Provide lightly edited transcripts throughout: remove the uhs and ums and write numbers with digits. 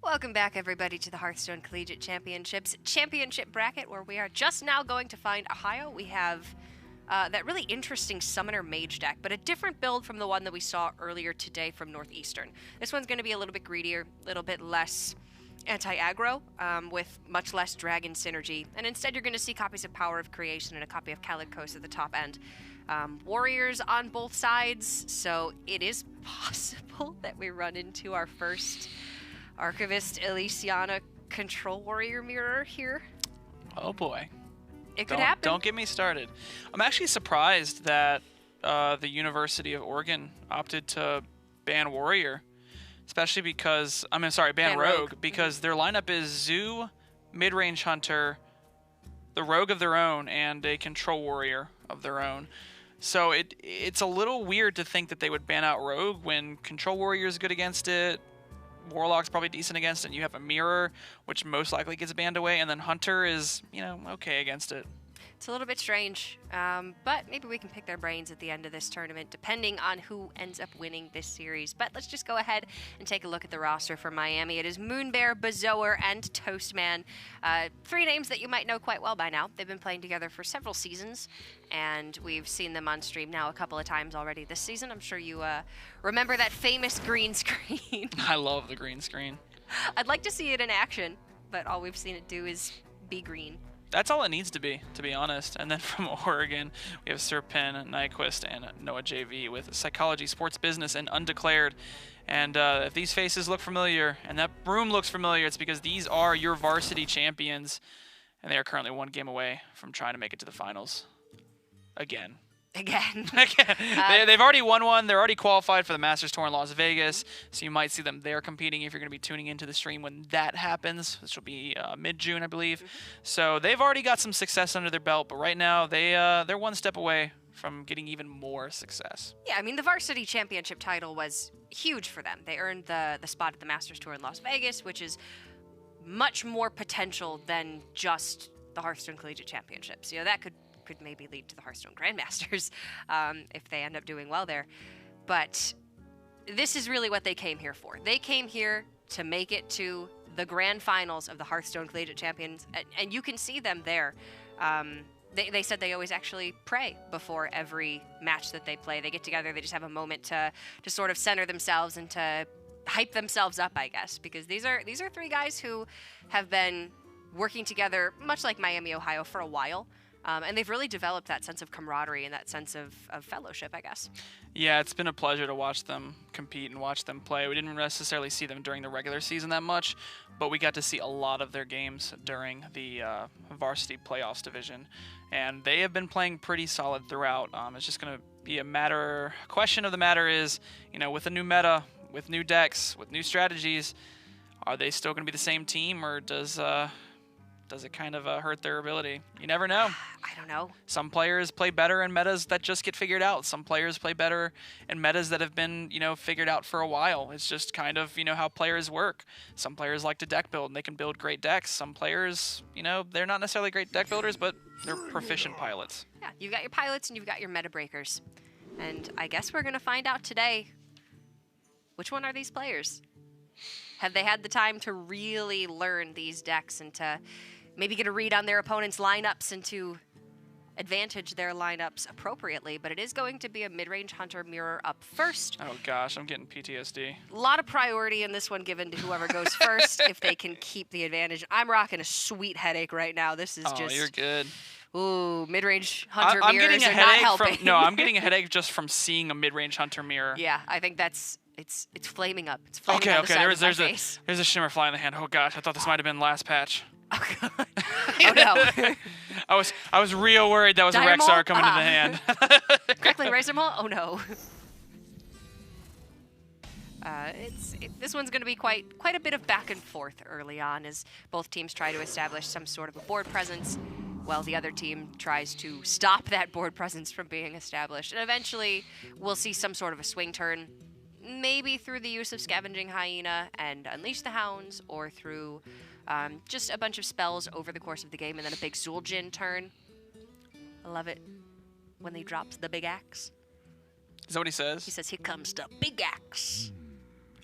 Welcome back, everybody, to the Hearthstone Collegiate Championships Championship Bracket, where we are just now going to find Ohio. We have that really interesting Summoner Mage deck, but a different build from the one that we saw earlier today from Northeastern. This one's going to be a little bit greedier, a little bit less anti-aggro, with much less dragon synergy, and instead you're going to see copies of Power of Creation and a copy of Calicos at the top end. Warriors on both sides, so it is possible that we run into our first Archivist Elysiana Control Warrior mirror here. Oh boy. It could happen. Don't get me started. I'm actually surprised that the University of Oregon opted to ban Warrior, especially because, ban Rogue, because their lineup is Zoo, Midrange Hunter, the Rogue of their own, and a Control Warrior of their own. So it's a little weird to think that they would ban out Rogue when Control Warrior is good against it, Warlock's probably decent against it, and you have a Mirror, which most likely gets banned away, and then Hunter is, okay against it. It's a little bit strange, but maybe we can pick their brains at the end of this tournament, depending on who ends up winning this series. But let's just go ahead and take a look at the roster for Miami. It is Moonbear, Bazoer, and Toastman. Three names that you might know quite well by now. They've been playing together for several seasons, and we've seen them on stream now a couple of times already this season. I'm sure you remember that famous green screen. I love the green screen. I'd like to see it in action, but all we've seen it do is be green. That's all it needs to be honest. And then from Oregon, we have Sir Penn, Nyquist, and Noah JV with Psychology, Sports Business, and Undeclared. And if these faces look familiar, and that room looks familiar, it's because these are your varsity champions, and they are currently one game away from trying to make it to the finals. Again. They've already won one. They're already qualified for the Masters Tour in Las Vegas, so you might see them there competing if you're going to be tuning into the stream when that happens, which will be mid-June, I believe. So they've already got some success under their belt, but right now they're one step away from getting even more success. Yeah, I mean, the varsity championship title was huge for them. They earned the spot at the Masters Tour in Las Vegas, which is much more potential than just the Hearthstone Collegiate Championships. That could maybe lead to the Hearthstone Grandmasters if they end up doing well there. But this is really what they came here for. They came here to make it to the grand finals of the Hearthstone Collegiate Champions, and you can see them there. They said they always actually pray before every match that they play. They get together, they just have a moment to sort of center themselves and to hype themselves up, I guess, because these are three guys who have been working together, much like Miami, Ohio, for a while. And they've really developed that sense of camaraderie and that sense of fellowship, I guess. Yeah, it's been a pleasure to watch them compete and watch them play. We didn't necessarily see them during the regular season that much, but we got to see a lot of their games during the varsity playoffs division. And they have been playing pretty solid throughout. It's just going to be question of the matter is, with a new meta, with new decks, with new strategies, are they still going to be the same team, or does it kind of hurt their ability? You never know. I don't know. Some players play better in metas that just get figured out. Some players play better in metas that have been, figured out for a while. It's just kind of, how players work. Some players like to deck build, and they can build great decks. Some players, they're not necessarily great deck builders, but they're proficient pilots. Yeah, you've got your pilots and you've got your meta breakers. And I guess we're going to find out today, which one are these players? Have they had the time to really learn these decks and to maybe get a read on their opponent's lineups and to advantage their lineups appropriately? But it is going to be a mid-range Hunter Mirror up first. Oh gosh, I'm getting PTSD. A lot of priority in this one given to whoever goes first if they can keep the advantage. I'm rocking a sweet headache right now. This is just... Oh, you're good. Ooh, mid-range Hunter Mirrors are not helping. No, I'm getting a headache just from seeing a mid-range Hunter Mirror. Yeah, I think that's... It's flaming up. It's flaming okay. The There's a shimmer fly in the hand. Oh gosh, I thought this might have been last patch. Oh god. Oh no. I was real worried that was a Rexar coming in the hand. Crippling Razor Maul? Oh no. This one's going to be quite a bit of back and forth early on as both teams try to establish some sort of a board presence, while the other team tries to stop that board presence from being established. And eventually, we'll see some sort of a swing turn, maybe through the use of Scavenging Hyena and Unleash the Hounds, or through just a bunch of spells over the course of the game, and then a big Zul'jin turn. I love it when he drops the big axe. Is that what he says? He says, "Here comes the big axe."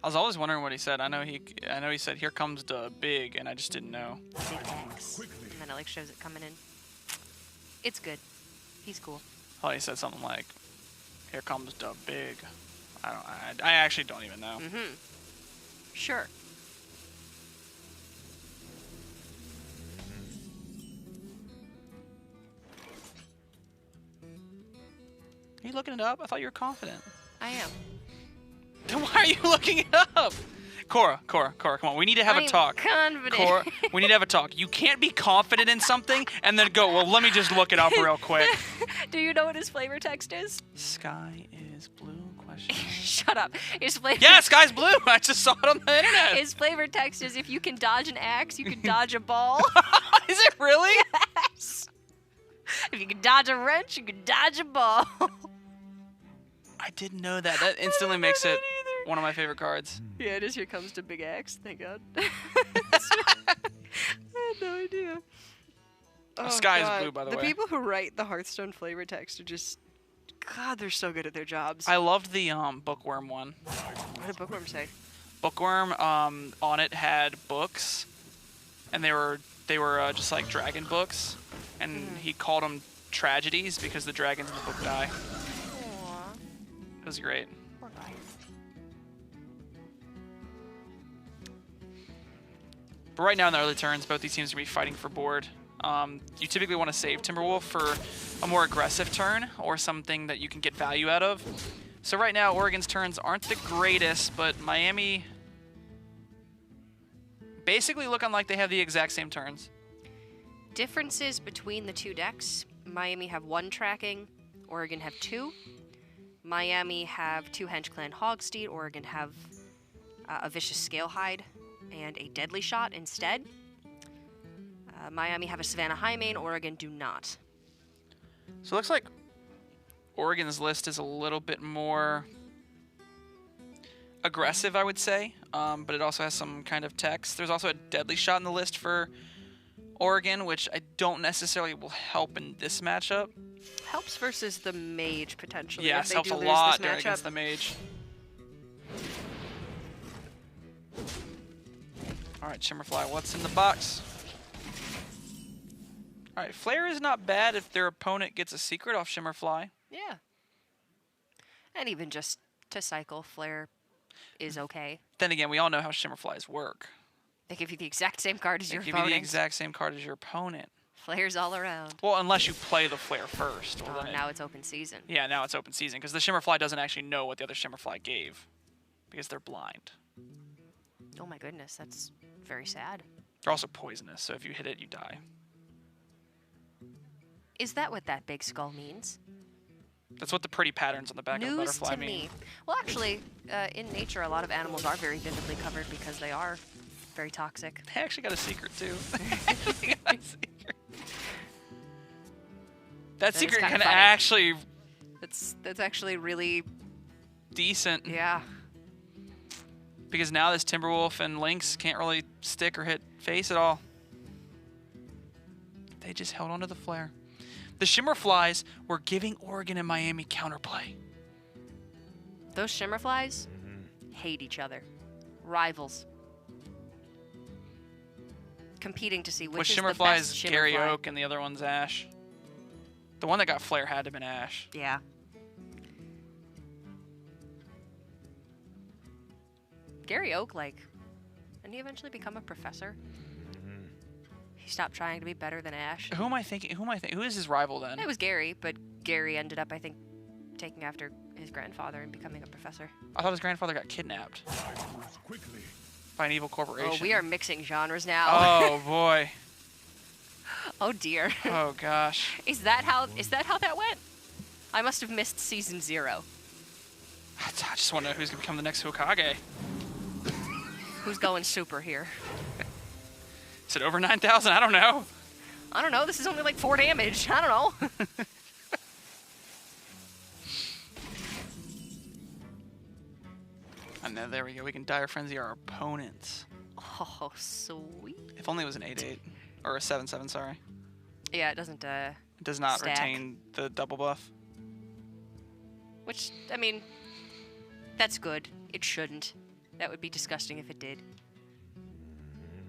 I was always wondering what he said. I know he said, "Here comes the big," and I just didn't know. Big X. And then it like shows it coming in. It's good. He's cool. Oh, he said something like, "Here comes the big." I actually don't even know. Mm-hmm. Sure. Are you looking it up? I thought you were confident. I am. Then why are you looking it up? Cora, come on. We need to have a talk. Confident. Cora, we need to have a talk. You can't be confident in something and then go, well, let me just look it up real quick. Do you know what his flavor text is? Sky is blue, question. Shut up. His flavor Yeah, sky's blue. I just saw it on the internet. His flavor text is, if you can dodge an axe, you can dodge a ball. Is it really? Yes. If you can dodge a wrench, you can dodge a ball. I didn't know that. That instantly makes it one of my favorite cards. Yeah, it is. Here comes the big axe. Thank God. I had no idea. Oh, Sky is God. blue, by the way. The people who write the Hearthstone flavor text are just, God, they're so good at their jobs. I loved the bookworm one. What did Bookworm say? Bookworm on it had books, and they were just like dragon books, and he called them tragedies because the dragons in the book die. Aww. It was great. Poor guy. But right now in the early turns, both these teams are going to be fighting for board. You typically want to save Timberwolf for a more aggressive turn or something that you can get value out of. So right now, Oregon's turns aren't the greatest, but Miami basically looking like they have the exact same turns. Differences between the two decks. Miami have 1 tracking, Oregon have 2. Miami have 2 Henge Clan Hogsteed, Oregon have a Vicious Scalehide and a Deadly Shot instead. Miami have a Savannah Highmane, Oregon do not. So it looks like Oregon's list is a little bit more aggressive, I would say, but it also has some kind of text. There's also a Deadly Shot in the list for Oregon, which I don't necessarily will help in this matchup. Helps versus the Mage, potentially. Yeah, if they helps do a lose lot this matchup. against the Mage. All right, Shimmerfly, what's in the box? All right, Flare is not bad if their opponent gets a secret off Shimmerfly. Yeah. And even just to cycle, Flare is okay. Then again, we all know how Shimmerflies work. They give you the exact same card as They your give opponent. you the exact same card as your opponent. Flares all around. Well, unless you play the Flare first. Oh, now it's open season. Yeah, now it's open season, because the Shimmerfly doesn't actually know what the other Shimmerfly gave, because they're blind. Oh my goodness, that's very sad. They're also poisonous, so if you hit it, you die. Is that what that big skull means? That's what the pretty patterns on the back of the News butterfly to mean. me. Well, actually, in nature, a lot of animals are very vividly covered because they are very toxic. They actually got a secret, too. They got a secret. That secret kinda can funny. actually That's actually really, decent, yeah. because now this Timberwolf and Lynx can't really stick or hit face at all. They just held onto the Flare. The Shimmerflies were giving Oregon and Miami counterplay. Those Shimmerflies hate each other. Rivals. Competing to see which is the Shimmerfly best is Gary Shimmerfly. Oak and the other one's Ash. The one that got Flare had to have been Ash. Yeah. Gary Oak, like, didn't he eventually become a professor? He stopped trying to be better than Ash. Who am I thinking? Who is his rival then? It was Gary, but Gary ended up, I think, taking after his grandfather and becoming a professor. I thought his grandfather got kidnapped by an evil corporation. Oh, we are mixing genres now. Oh boy. Oh dear. Oh gosh. Is that how that went? I must have missed season 0. I just want to know who's gonna become the next Hokage. Who's going super here? Is it over 9,000? I don't know. I don't know. This is only like 4 damage. I don't know. And then there we go. We can Dire Frenzy our opponents. Oh, sweet. If only it was an 8/8 or a 7/7. Sorry. Yeah, it doesn't. It does not Stack. retain the double buff. Which, I mean, that's good. It shouldn't. That would be disgusting if it did.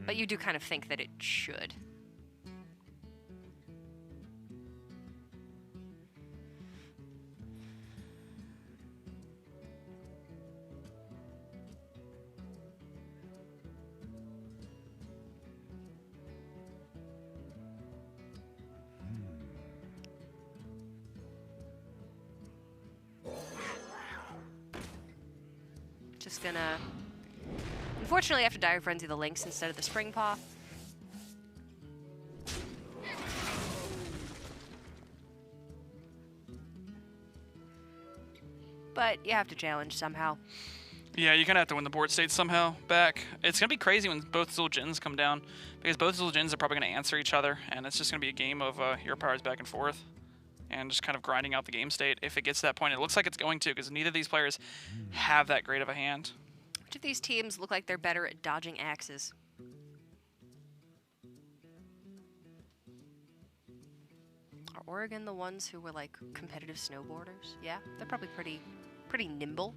But you do kind of think that it should. Just gonna... Unfortunately, I have to Dire Frenzy the Lynx instead of the Spring Paw. But you have to challenge somehow. Yeah, you're going to have to win the board state somehow back. It's going to be crazy when both Zul'jins come down, because both Zul'jins are probably going to answer each other, and it's just going to be a game of hero powers back and forth, and just kind of grinding out the game state if it gets to that point. It looks like it's going to, because neither of these players have that great of a hand. Which of these teams look like they're better at dodging axes? Are Oregon the ones who were like competitive snowboarders? Yeah, they're probably pretty nimble.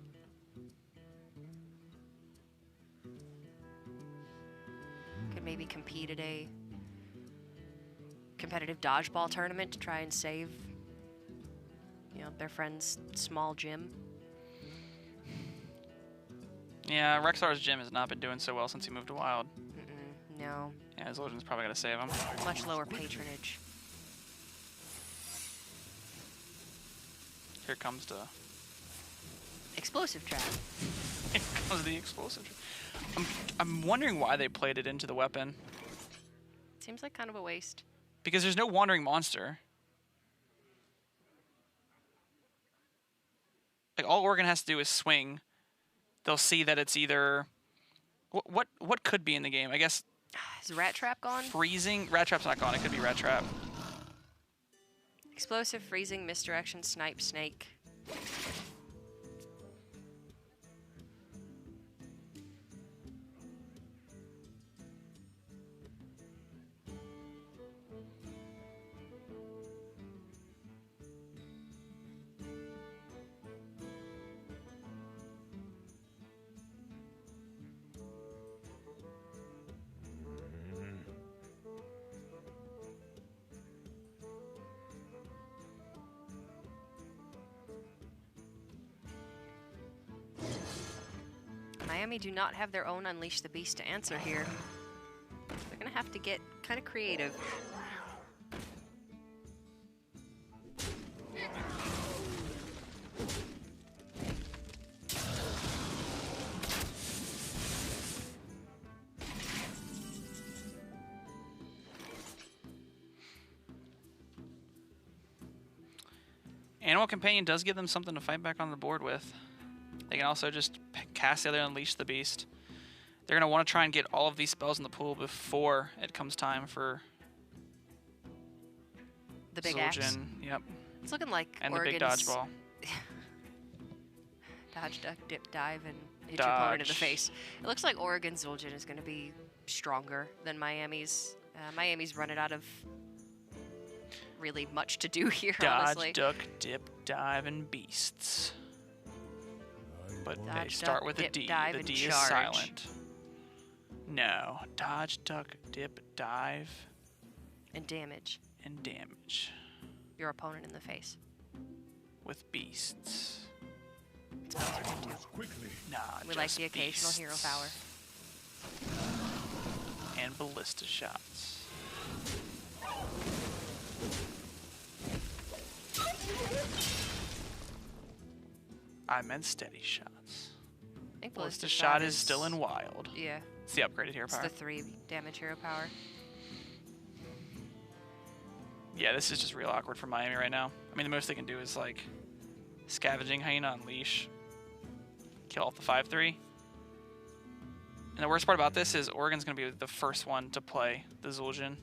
Could maybe compete at a competitive dodgeball tournament to try and save, you know, their friend's small gym. Yeah, Rexar's gym has not been doing so well since he moved to Wild. No. Yeah, Zul'jin's probably going to save him. Much lower patronage. Here comes the... Explosive trap. Here comes the explosive trap. I'm wondering why they played it into the weapon. Seems like kind of a waste. Because there's no wandering monster. Like, all Oregon has to do is swing. They'll see that it's either... What could be in the game? I guess... Is Rat Trap gone? Freezing? Rat Trap's not gone. It could be Rat Trap. Explosive, freezing, misdirection, snipe, snake. Miami do not have their own Unleash the Beast to answer here. They're gonna have to get kind of creative. Animal Companion does give them something to fight back on the board with. They can also just cast the other Unleash the Beast. They're going to want to try and get all of these spells in the pool before it comes time for the big axe. Yep. It's looking like and Oregon's the big dodgeball. Dodge, duck, dip, dive, and hit your opponent in the face. It looks like Oregon's Zul'jin is going to be stronger than Miami's. Miami's running out of really much to do here, honestly. Dodge, duck, dip, dive, and beasts. But Dodge, they start with a D. The D is silent. No. Dodge, duck, dip, dive. And damage. And damage. Your opponent in the face. With beasts. Spells are good too. Quickly. Nah, we like the occasional hero power. And ballista shots. I meant steady shots. I think Ballista shot is still in wild. Yeah. It's the upgraded hero power. It's the 3 damage hero power. Yeah, this is just real awkward for Miami right now. I mean, the most they can do is, like, Scavenging Hyena Unleash. Kill off the 5/3. And the worst part about this is Oregon's going to be the first one to play the Zul'jin.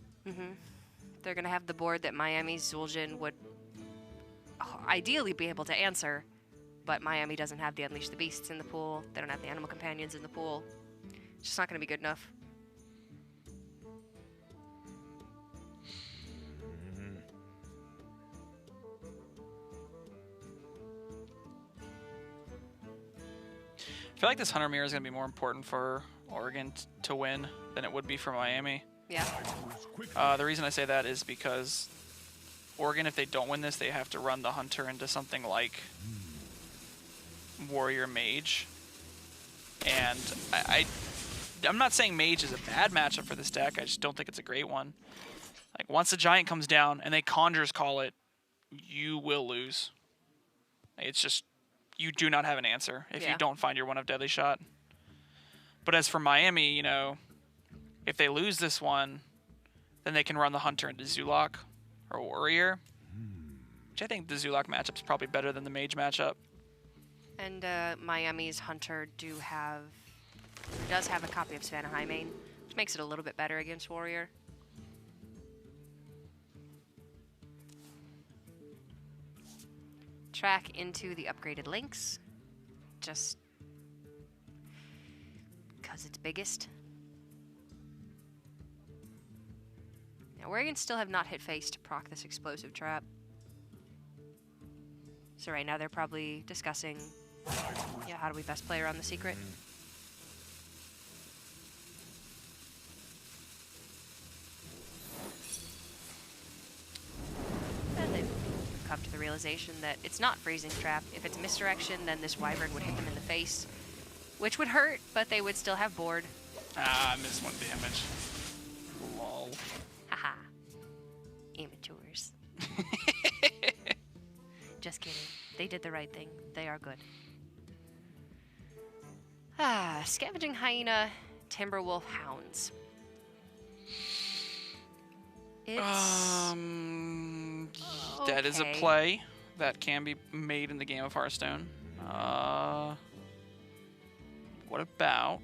They're going to have the board that Miami's Zul'jin would ideally be able to answer, but Miami doesn't have the Unleash the Beasts in the pool. They don't have the Animal Companions in the pool. It's just not going to be good enough. feel like this Hunter Mirror is going to be more important for Oregon to win than it would be for Miami. Yeah. The reason I say that is because Oregon, if they don't win this, they have to run the Hunter into something like Warrior Mage. And I'm not saying Mage is a bad matchup for this deck. I just don't think it's a great one. Like, once the Giant comes down and they Conjures call it, you will lose. It's just, you do not have an answer if you don't find your one of Deadly Shot. But as for Miami, you know, if they lose this one, then they can run the Hunter into Zulak or Warrior, which I think the Zulak matchup is probably better than the Mage matchup. And Miami's Hunter does have a copy of Savannah Highmane, which makes it a little bit better against Warrior. Track into the upgraded links, just because it's biggest. Now, Oregon still have not hit face to proc this explosive trap. So right now they're probably discussing, how do we best play around the secret? And they've come to the realization that it's not freezing trap. If it's misdirection, then this Wyvern would hit them in the face, which would hurt, but they would still have board. Ah, I missed 1 damage. Lol. Haha. Amateurs. Just kidding. They did the right thing. They are good. Scavenging Hyena, Timberwolf Hounds. It's... That is a play that can be made in the game of Hearthstone. What about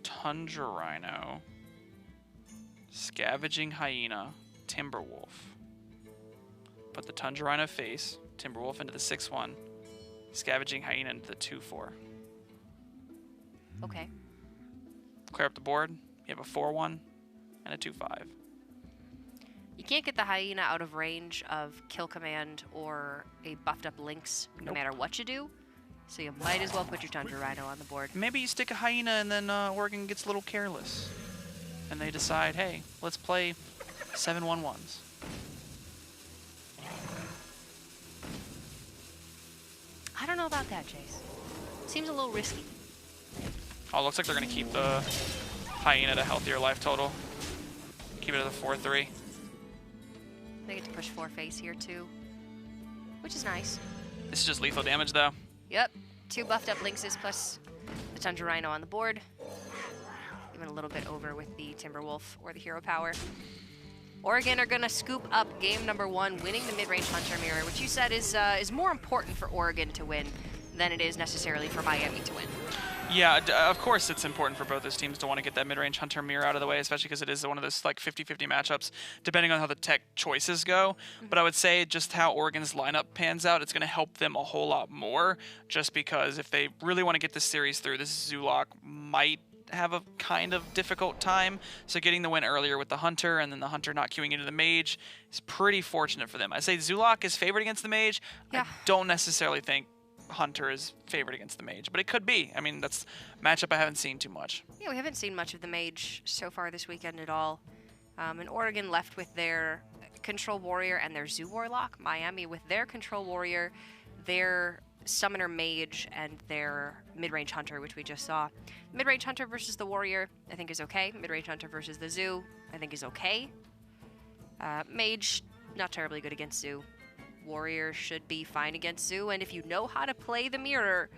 Tundra Rhino, Scavenging Hyena, Timberwolf? Put the Tundra Rhino face, Timberwolf into the 6/1, Scavenging Hyena into the 2/4. Okay. Clear up the board. You have a 4/1 and a 2/5. You can't get the Hyena out of range of Kill Command or a buffed up Lynx no matter what you do. So you might as well put your Tundra Rhino on the board. Maybe you stick a Hyena and then Oregon gets a little careless. And they decide, hey, let's play 7/1/1s. I don't know about that, Chase. Seems a little risky. Oh, looks like they're going to keep the Hyena at a healthier life total. Keep it at the 4/3. They get to push 4 face here, too, which is nice. This is just lethal damage, though. Yep. 2 buffed up Lynxes plus the Tundra Rhino on the board. Even a little bit over with the Timberwolf or the Hero Power. Oregon are going to scoop up game number 1, winning the mid-range Hunter Mirror, which you said is more important for Oregon to win than it is necessarily for Miami to win. Yeah, of course it's important for both those teams to want to get that mid-range Hunter Mirror out of the way, especially because it is one of those like 50-50 matchups, depending on how the tech choices go. But I would say just how Oregon's lineup pans out, it's going to help them a whole lot more, just because if they really want to get this series through, this Zulak might have a kind of difficult time. So getting the win earlier with the Hunter and then the Hunter not queuing into the Mage is pretty fortunate for them. I say Zulak is favored against the Mage. Yeah. I don't necessarily think Hunter is favored against the Mage, but it could be. I mean, that's a matchup I haven't seen too much. Yeah, we haven't seen much of the Mage so far this weekend at all. And Oregon left with their Control Warrior and their Zoo Warlock. Miami with their Control Warrior, their Summoner Mage, and their Mid-Range Hunter, which we just saw. Mid-Range Hunter versus the Warrior, I think is okay. Mid-Range Hunter versus the Zoo, I think is okay. Mage, not terribly good against Zoo. Warrior should be fine against Zoo, and if you know how to play the mirror,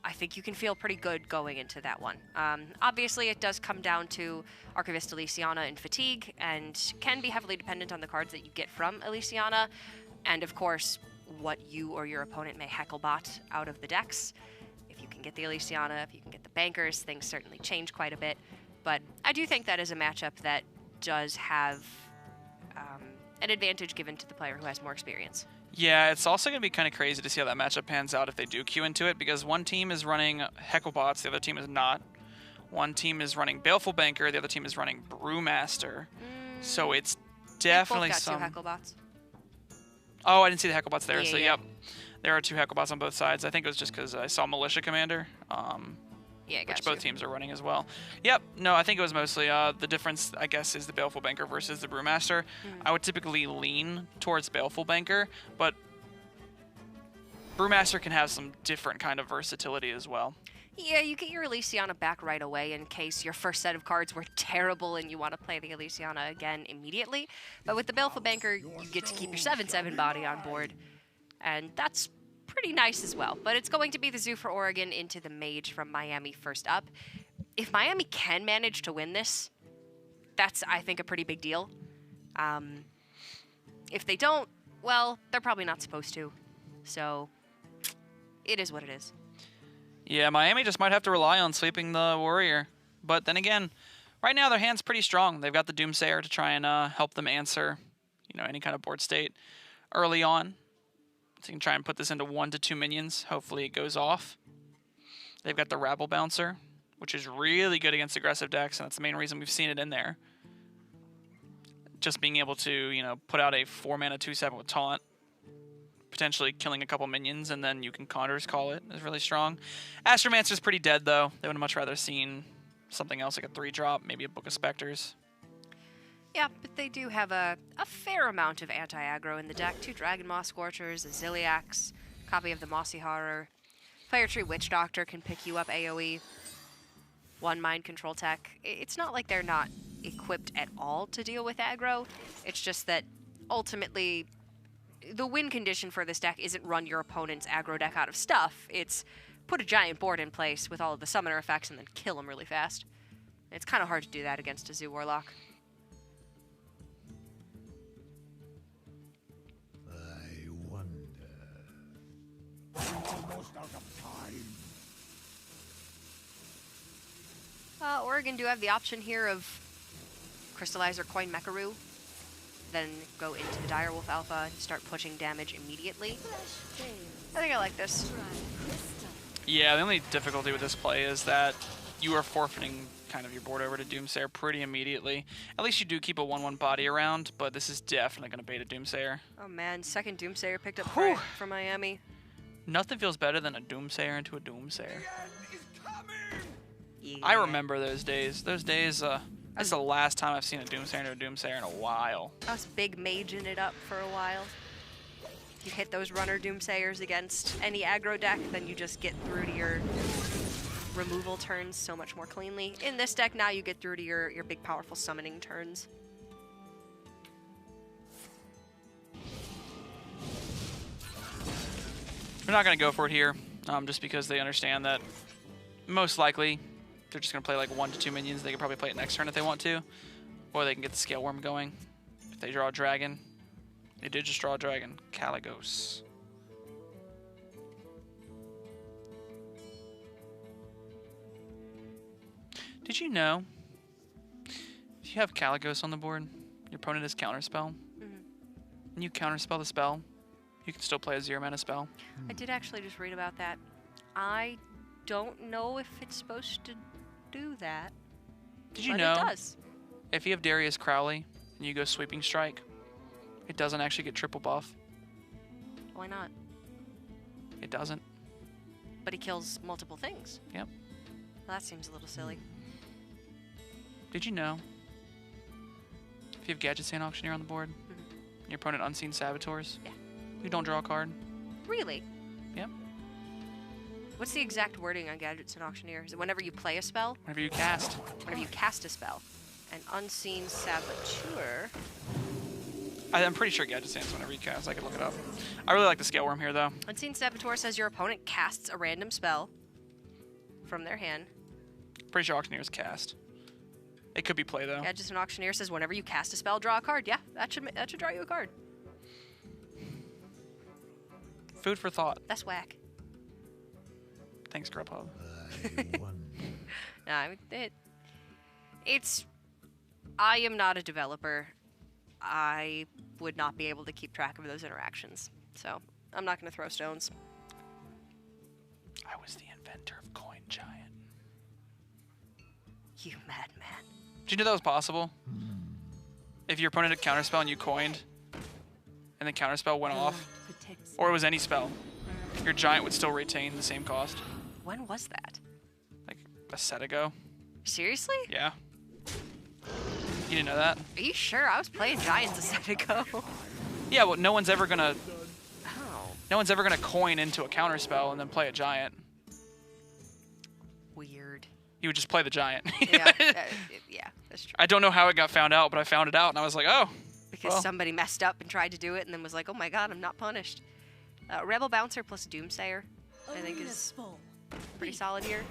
I think you can feel pretty good going into that one. Obviously, it does come down to Archivist Elysiana and Fatigue, and can be heavily dependent on the cards that you get from Elysiana, and of course, what you or your opponent may hecklebot out of the decks. If you can get the Elysiana, if you can get the Bankers, things certainly change quite a bit. But I do think that is a matchup that does have an advantage given to the player who has more experience. Yeah, it's also going to be kind of crazy to see how that matchup pans out if they do queue into it, because one team is running Hecklebots, the other team is not. One team is running Baleful Banker, the other team is running Brewmaster. So it's definitely both got some... 2 Hecklebots. Oh, I didn't see the Hecklebots there, Yeah, so yeah. yep. There are 2 Hecklebots on both sides. I think it was just because I saw Militia Commander, Yeah, which both teams are running as well. Yep, no, I think it was mostly the difference, I guess, is the Baleful Banker versus the Brewmaster. I would typically lean towards Baleful Banker, but Brewmaster can have some different kind of versatility as well. Yeah, you get your Elysiana back right away in case your first set of cards were terrible and you want to play the Elysiana again immediately. But with the Baleful Banker, you get to keep your 7/7 body on board, and that's pretty nice as well. But it's going to be the Zoo for Oregon into the Mage from Miami first up. If Miami can manage to win this, that's, I think, a pretty big deal. If they don't, well, they're probably not supposed to. So it is what it is. Yeah, Miami just might have to rely on sweeping the Warrior. But then again, right now their hand's pretty strong. They've got the Doomsayer to try and help them answer, any kind of board state early on. So you can try and put this into 1 to 2 minions. Hopefully it goes off. They've got the Rabble Bouncer, which is really good against aggressive decks, and that's the main reason we've seen it in there. Just being able to, put out a 4-mana 2/7 with Taunt, potentially killing a couple minions, and then you can Conjurer's Call it, is really strong. Astromancer's pretty dead, though. They would have much rather seen something else, like a 3-drop, maybe a Book of Specters. Yeah, but they do have a fair amount of anti-aggro in the deck. 2 Dragon Moss Scorchers, a Ziliax, copy of the Mossy Horror. Fire Tree Witch Doctor can pick you up AoE. 1 Mind Control tech. It's not like they're not equipped at all to deal with aggro. It's just that ultimately the win condition for this deck isn't run your opponent's aggro deck out of stuff. It's put a giant board in place with all of the summoner effects and then kill them really fast. It's kind of hard to do that against a Zoo Warlock. I wonder. Almost out of time. Oregon do have the option here of Crystallize or Coin Mecharoo, then go into the Direwolf Alpha and start pushing damage immediately. I think I like this. Yeah, the only difficulty with this play is that you are forfeiting kind of your board over to Doomsayer pretty immediately. At least you do keep a 1/1 body around, but this is definitely going to bait a Doomsayer. Oh man, second Doomsayer picked up for Miami. Nothing feels better than a Doomsayer into a Doomsayer. Yeah. I remember those days. Those days, this is the last time I've seen a Doomsayer into a Doomsayer in a while. I was big maging it up for a while. You hit those runner Doomsayers against any aggro deck, then you just get through to your removal turns so much more cleanly. In this deck, now you get through to your big powerful summoning turns. They're not going to go for it here, just because they understand that most likely they're just going to play like 1 to 2 minions. They could probably play it next turn if they want to, or they can get the Scale Worm going. If they draw a dragon, they did just draw a dragon, Caligos. Did you know if you have Caligos on the board, your opponent has Counterspell, and you counterspell the spell, you can still play a 0-mana spell? I did actually just read about that. I don't know if it's supposed to do that. Did you but know it does. if you have Darius Crowley and you go Sweeping Strike, it doesn't actually get triple buff? Why not? It doesn't. But he kills multiple things. Yep. Well, that seems a little silly. Did you know if you have Gadget Sand Auctioneer on the board, and your opponent Unseen Saboteurs, Yeah. you don't draw a card? Really? Yep. What's the exact wording on Gadgets and Auctioneer? Is it whenever you play a spell? Whenever you cast. Whenever you cast a spell. An Unseen Saboteur. I'm pretty sure Gadget Sand's whenever you cast. I can look it up. I really like the Scale Worm here, though. Unseen Saboteur says your opponent casts a random spell from their hand. Pretty sure Auctioneer's cast. It could be play, though. Gadgets and Auctioneer says whenever you cast a spell, draw a card. Yeah, that should draw you a card. Food for thought. That's whack. Thanks, Grubhub. I wonder. No, I mean, I am not a developer. I would not be able to keep track of those interactions. So I'm not going to throw stones. I was the inventor of Coin Giant. You madman. Did you know that was possible? If your opponent had Counterspell and you coined, and then Counterspell went off, or it was any spell, your giant would still retain the same cost. When was that? Like a set ago. Seriously? Yeah. You didn't know that? Are you sure? I was playing giants a set ago. Yeah, well, no one's ever gonna Oh. coin into a counterspell and then play a giant. Weird. You would just play the giant. Yeah, yeah, that's true. I don't know how it got found out, but I found it out and I was like, oh. Because well. somebody messed up and tried to do it and then was like, oh my god, I'm not punished. Rebel Bouncer plus Doomsayer, I think, is pretty solid here.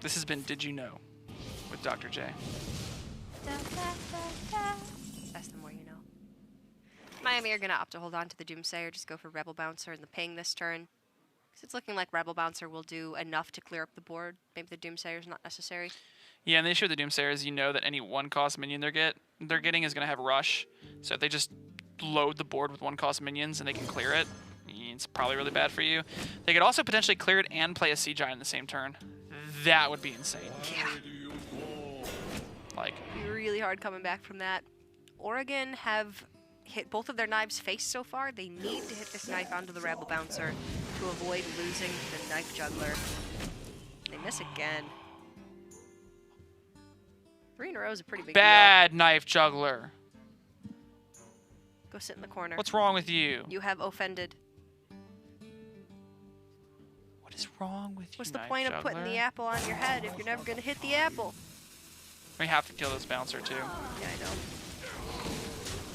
This has been Did You Know with Dr. J. That's the more you know. Miami are going to opt to hold on to the Doomsayer, just go for Rebel Bouncer and the ping this turn. Because it's looking like Rebel Bouncer will do enough to clear up the board. Maybe the Doomsayer is not necessary. Yeah, and the issue with the Doomsayer is you know that any one-cost minion they're getting is going to have Rush. So if they just load the board with one-cost minions and they can clear it, it's probably really bad for you. They could also potentially clear it and play a Sea Giant in the same turn. That would be insane. Yeah. Like, Be really hard coming back from that. Oregon have hit both of their knives face so far. They need to hit this knife onto the Rebel Bouncer to avoid losing the Knife Juggler. They miss again. 3 in a row is a pretty big bad Knife Juggler. deal. Go sit in the corner. What's wrong with you? You have offended. What is wrong with you, What's the Knife point of Juggler? putting the apple on your head if you're never going to hit the apple? We have to kill this bouncer too. Yeah, I know.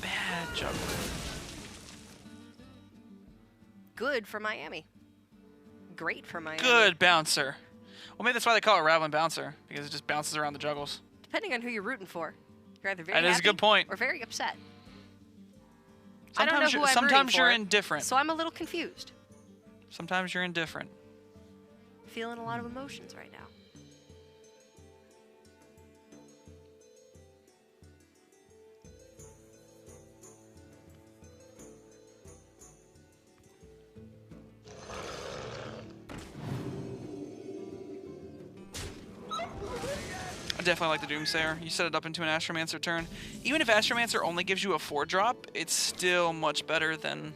Bad Juggler. Good for Miami. Great for Miami. Good bouncer. Well, maybe that's why they call it Rattling Bouncer, because it just bounces around the juggles. Depending on who you're rooting for. You're either very That is a happy good point. or very upset. Sometimes I don't know who I'm sometimes rooting you're for, indifferent. So I'm a little confused. Sometimes you're indifferent. Feeling a lot of emotions right now. I definitely like the Doomsayer. You set it up into an Astromancer turn. Even if Astromancer only gives you a 4-drop, it's still much better than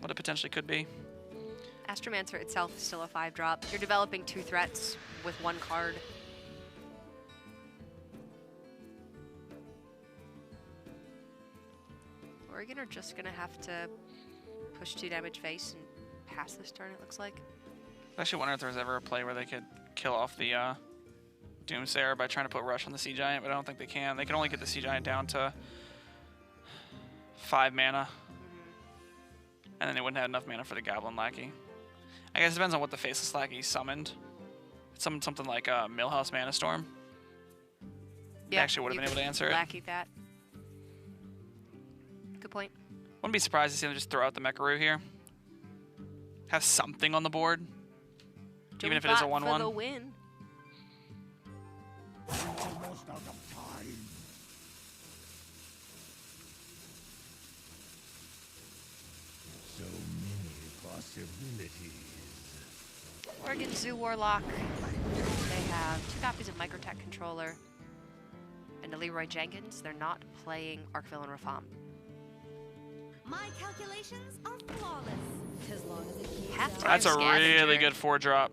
what it potentially could be. Astromancer itself is still a 5-drop. You're developing 2 threats with 1 card. Oregon are just going to have to push 2 damage face and pass this turn, it looks like. I actually wonder if there was ever a play where they could kill off the Doomsayer by trying to put Rush on the Sea Giant, but I don't think they can. They can only get the Sea Giant down to 5 mana. And then they wouldn't have enough mana for the Goblin Lackey. I guess it depends on what the Faceless Lackey summoned. It summoned something like Millhouse Mana Storm. They actually would have been able to answer it. Lackey that. Good point. Wouldn't be surprised to see them just throw out the Mecharoo here. Have something on the board. Even if it is a 1-1. For the win. Almost out of time. So many possibilities. Oregon Zoo Warlock. They have 2 copies of Microtech Controller and a Leroy Jenkins. They're not playing Arkville and Rafam. My calculations are flawless. As long as it keeps Half-time That's a Scavenger. really good 4-drop.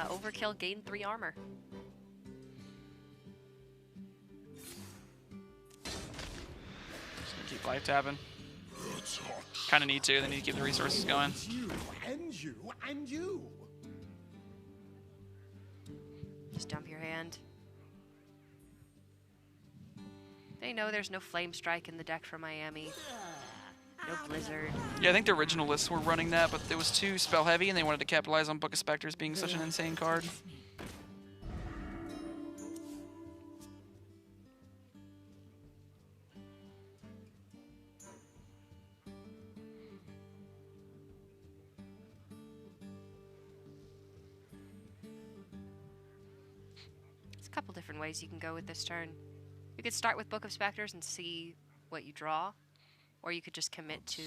Overkill gained 3 armor. Just gonna keep life tapping. Kind of need to. They need to keep the resources going. You and you and you. Just dump your hand. They know there's no Flame Strike in the deck for Miami. No Blizzard. Yeah, I think the original lists were running that, but it was too spell heavy, and they wanted to capitalize on Book of Specters being such an insane card. There's a couple different ways you can go with this turn. You could start with Book of Specters and see what you draw, or you could just commit to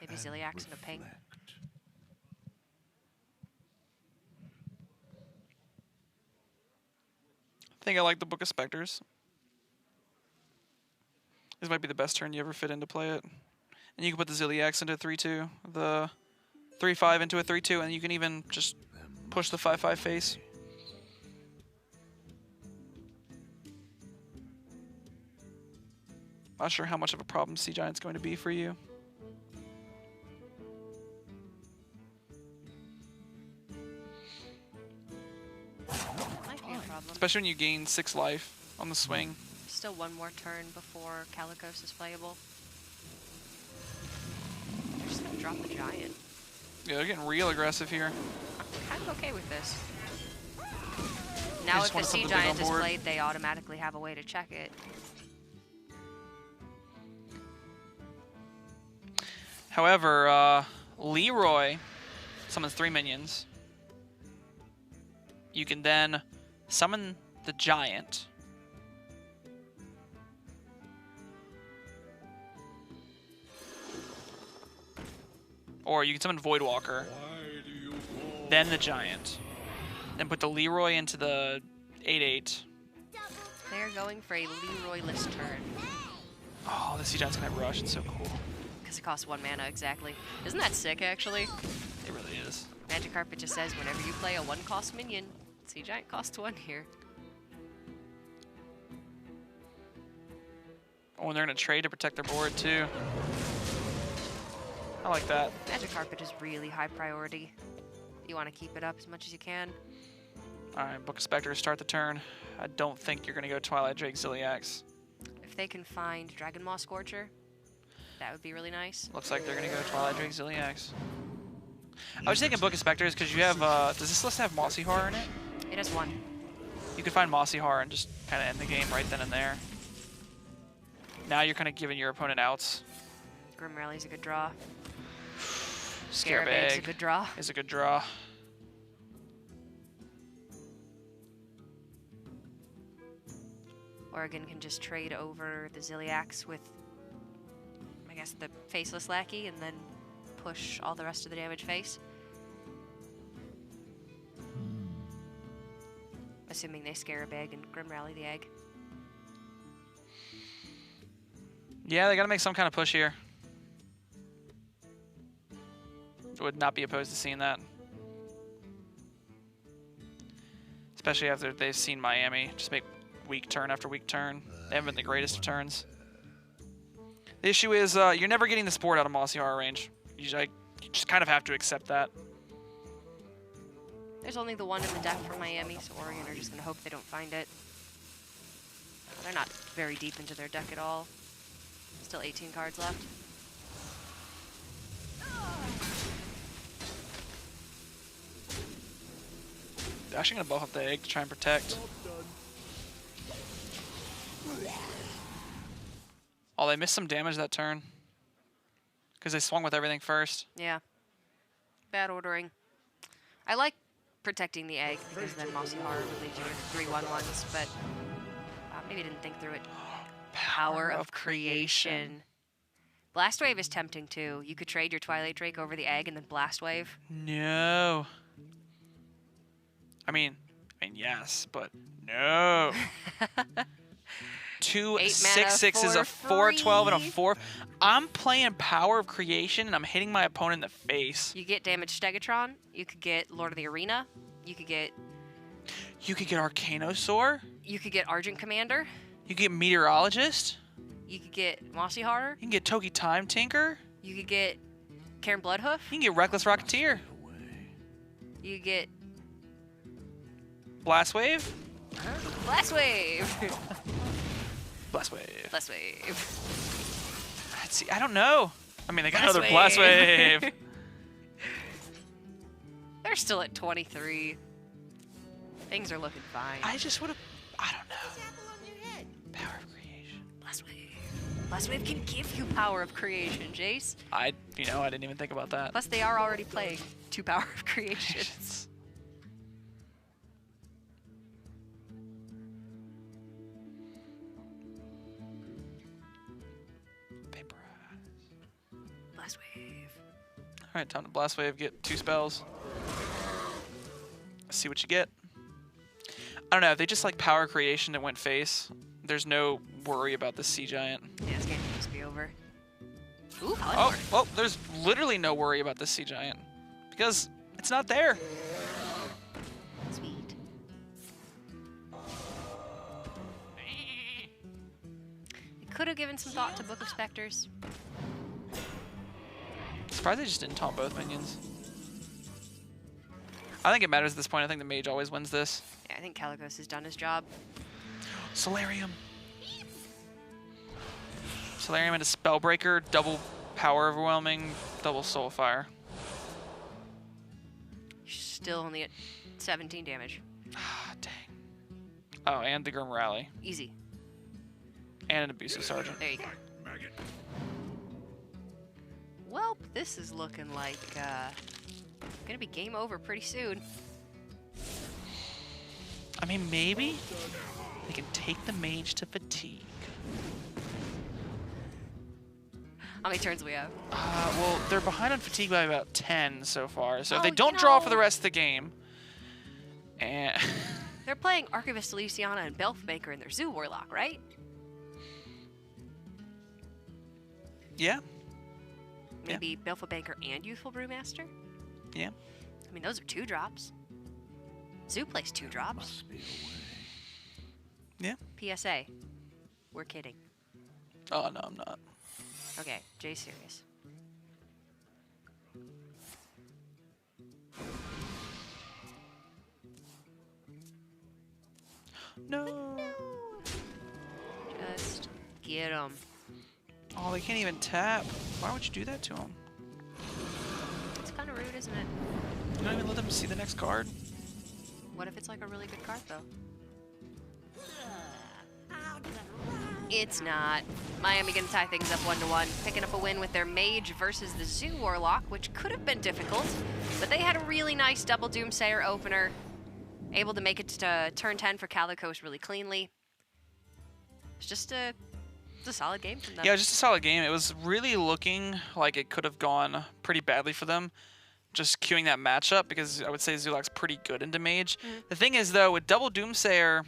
maybe Ziliax and a ping. I think I like the Book of Specters. This might be the best turn you ever fit in to play it. And you can put the Ziliax into 3-2. The 3/5 into a 3/2, and you can even just push the 5/5 face. Not sure how much of a problem Sea Giant's going to be for you. Might be a problem. Especially when you gain 6 life on the swing. Still one more turn before Calicos is playable. They're just gonna drop the giant. Yeah, they're getting real aggressive here. I'm kind of okay with this. Now just if the wanted Sea something big Giant on is board. played, they automatically have a way to check it. However, Leroy summons 3 minions. You can then summon the giant. Or you can summon Voidwalker, then the giant. Then put the Leroy into the 8/8. They're going for a Leroy-less turn. Oh, the Sea Giant's gonna have Rush. It's so cool. Because it costs 1 mana, exactly. Isn't that sick, actually? It really is. Magic Carpet just says whenever you play a 1-cost minion, Sea Giant costs 1 here. Oh, and they're gonna trade to protect their board too. I like that. Magic Carpet is really high priority. You want to keep it up as much as you can. Alright, Book of Spectres, start the turn. I don't think you're gonna go Twilight Drake Ziliax. If they can find Dragon Maw Scorcher, that would be really nice. Looks like they're gonna go Twilight Drake Ziliax. I was thinking Book of Spectres because you have, does this list have Mossy Horror in it? It has 1. You could find Mossy Horror and just kind of end the game right then and there. Now you're kind of giving your opponent outs. Grim Rally's a good draw. Scarabag's a good draw. is a good draw. Oregon can just trade over the Ziliax with, I guess, the Faceless Lackey and then push all the rest of the damage face. Assuming they Scarabag and Grim Rally the egg. Yeah, they gotta make some kind of push here. Would not be opposed to seeing that. Especially after they've seen Miami just make weak turn after weak turn. They haven't been the greatest of turns. The issue is you're never getting the support out of Mossy Horror range. You just kind of have to accept that. There's only the 1 in the deck from Miami, so Oregon are just going to hope they don't find it. They're not very deep into their deck at all. Still 18 cards left. They're actually going to buff up the egg to try and protect. Oh, they missed some damage that turn. Because they swung with everything first. Yeah. Bad ordering. I like protecting the egg because then Mossy Horror would lead you with 3/1/1s, but maybe didn't think through it. Power of Creation. Blast Wave is tempting too. You could trade your Twilight Drake over the egg and then Blast Wave. No. I mean, yes, but no. 2 8 6/6 is a for 4/12 and a free. 4. I'm playing Power of Creation and I'm hitting my opponent in the face. You get Damage Stegatron. You could get Lord of the Arena. You could get Arcanosaur. You could get Argent Commander. You can get Meteorologist. You could get Mossy Horror. You can get Toki Time Tinker. You could get Karen Bloodhoof. You can get Reckless Rocketeer. You could get Blast Wave. Blast Wave. Blast Wave. Blast Wave. Let's see. I don't know. I mean, they got Blast another Blast Wave. Wave. They're still at 23. Things are looking fine. I just would have. I don't know. Apple on your head. Power of Creation. Blast Wave. Blast Wave can give you Power of Creation, Jace. I didn't even think about that. Plus, they are already playing 2 Power of Creations. Blast Wave. All right, time to Blast Wave. Get 2 spells. See what you get. I don't know if they just like Power Creation that went face. There's no worry about the Sea Giant. Yeah, this game can just be over. Ooh, Oh, there's literally no worry about this Sea Giant. because it's not there. Sweet. It could have given some thought to Book of Specters. Surprised they just didn't taunt both minions. I think it matters at this point. I think the mage always wins this. Yeah, I think Calicos has done his job. Solarium. Solarium into Spellbreaker, double power overwhelming, double Soulfire. Still only at 17 damage. Ah, dang. Oh, and the Grim Rally. Easy. And an Abusive Sergeant. There you go. Well, this is looking like gonna be game over pretty soon. I mean, maybe they can take the mage to fatigue. How many turns do we have? Well, they're behind on fatigue by about 10 so far. So if Oh, they you don't draw for the know. rest of the game, and They're playing Archivist Elysiana and Belfmaker in their Zoo Warlock, right? yeah, Maybe Belfmaker and Youthful Brewmaster? yeah. I mean, those are 2 drops. Zoo plays 2 drops. Must be a way. Yeah. PSA. We're kidding. Oh, no, I'm not. Okay, Jay's serious. No. Just get them. Oh, they can't even tap. Why would you do that to them? It's kind of rude, isn't it? You don't even let them see the next card? What if it's like a really good card, though? It's not. Miami gonna tie things up 1-1, picking up a win with their Mage versus the Zoo Warlock, which could have been difficult, but they had a really nice double Doomsayer opener, able to make it to turn 10 for Calicos really cleanly. It's just a solid game from them. Yeah, just a solid game. It was really looking like it could have gone pretty badly for them, just queuing that matchup, because I would say Zulak's pretty good into Mage. The thing is, though, with double Doomsayer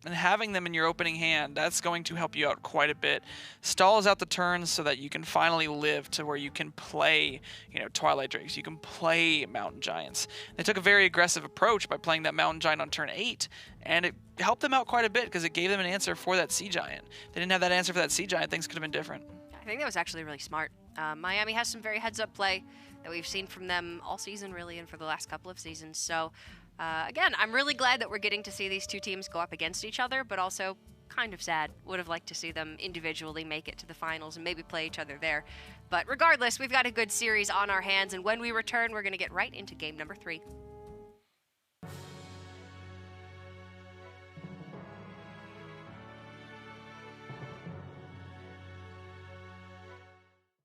and having them in your opening hand, that's going to help you out quite a bit. Stalls out the turns so that you can finally live to where you can play, Twilight Drakes. You can play Mountain Giants. They took a very aggressive approach by playing that Mountain Giant on turn 8, and it helped them out quite a bit because it gave them an answer for that Sea Giant. If they didn't have that answer for that Sea Giant, things could have been different. I think that was actually really smart. Miami has some very heads-up play that we've seen from them all season, really, and for the last couple of seasons. So, again, I'm really glad that we're getting to see these two teams go up against each other, but also kind of sad. Would have liked to see them individually make it to the finals and maybe play each other there. But regardless, we've got a good series on our hands, and when we return, we're going to get right into game number 3.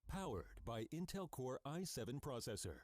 Powered by Intel Core i7 processor.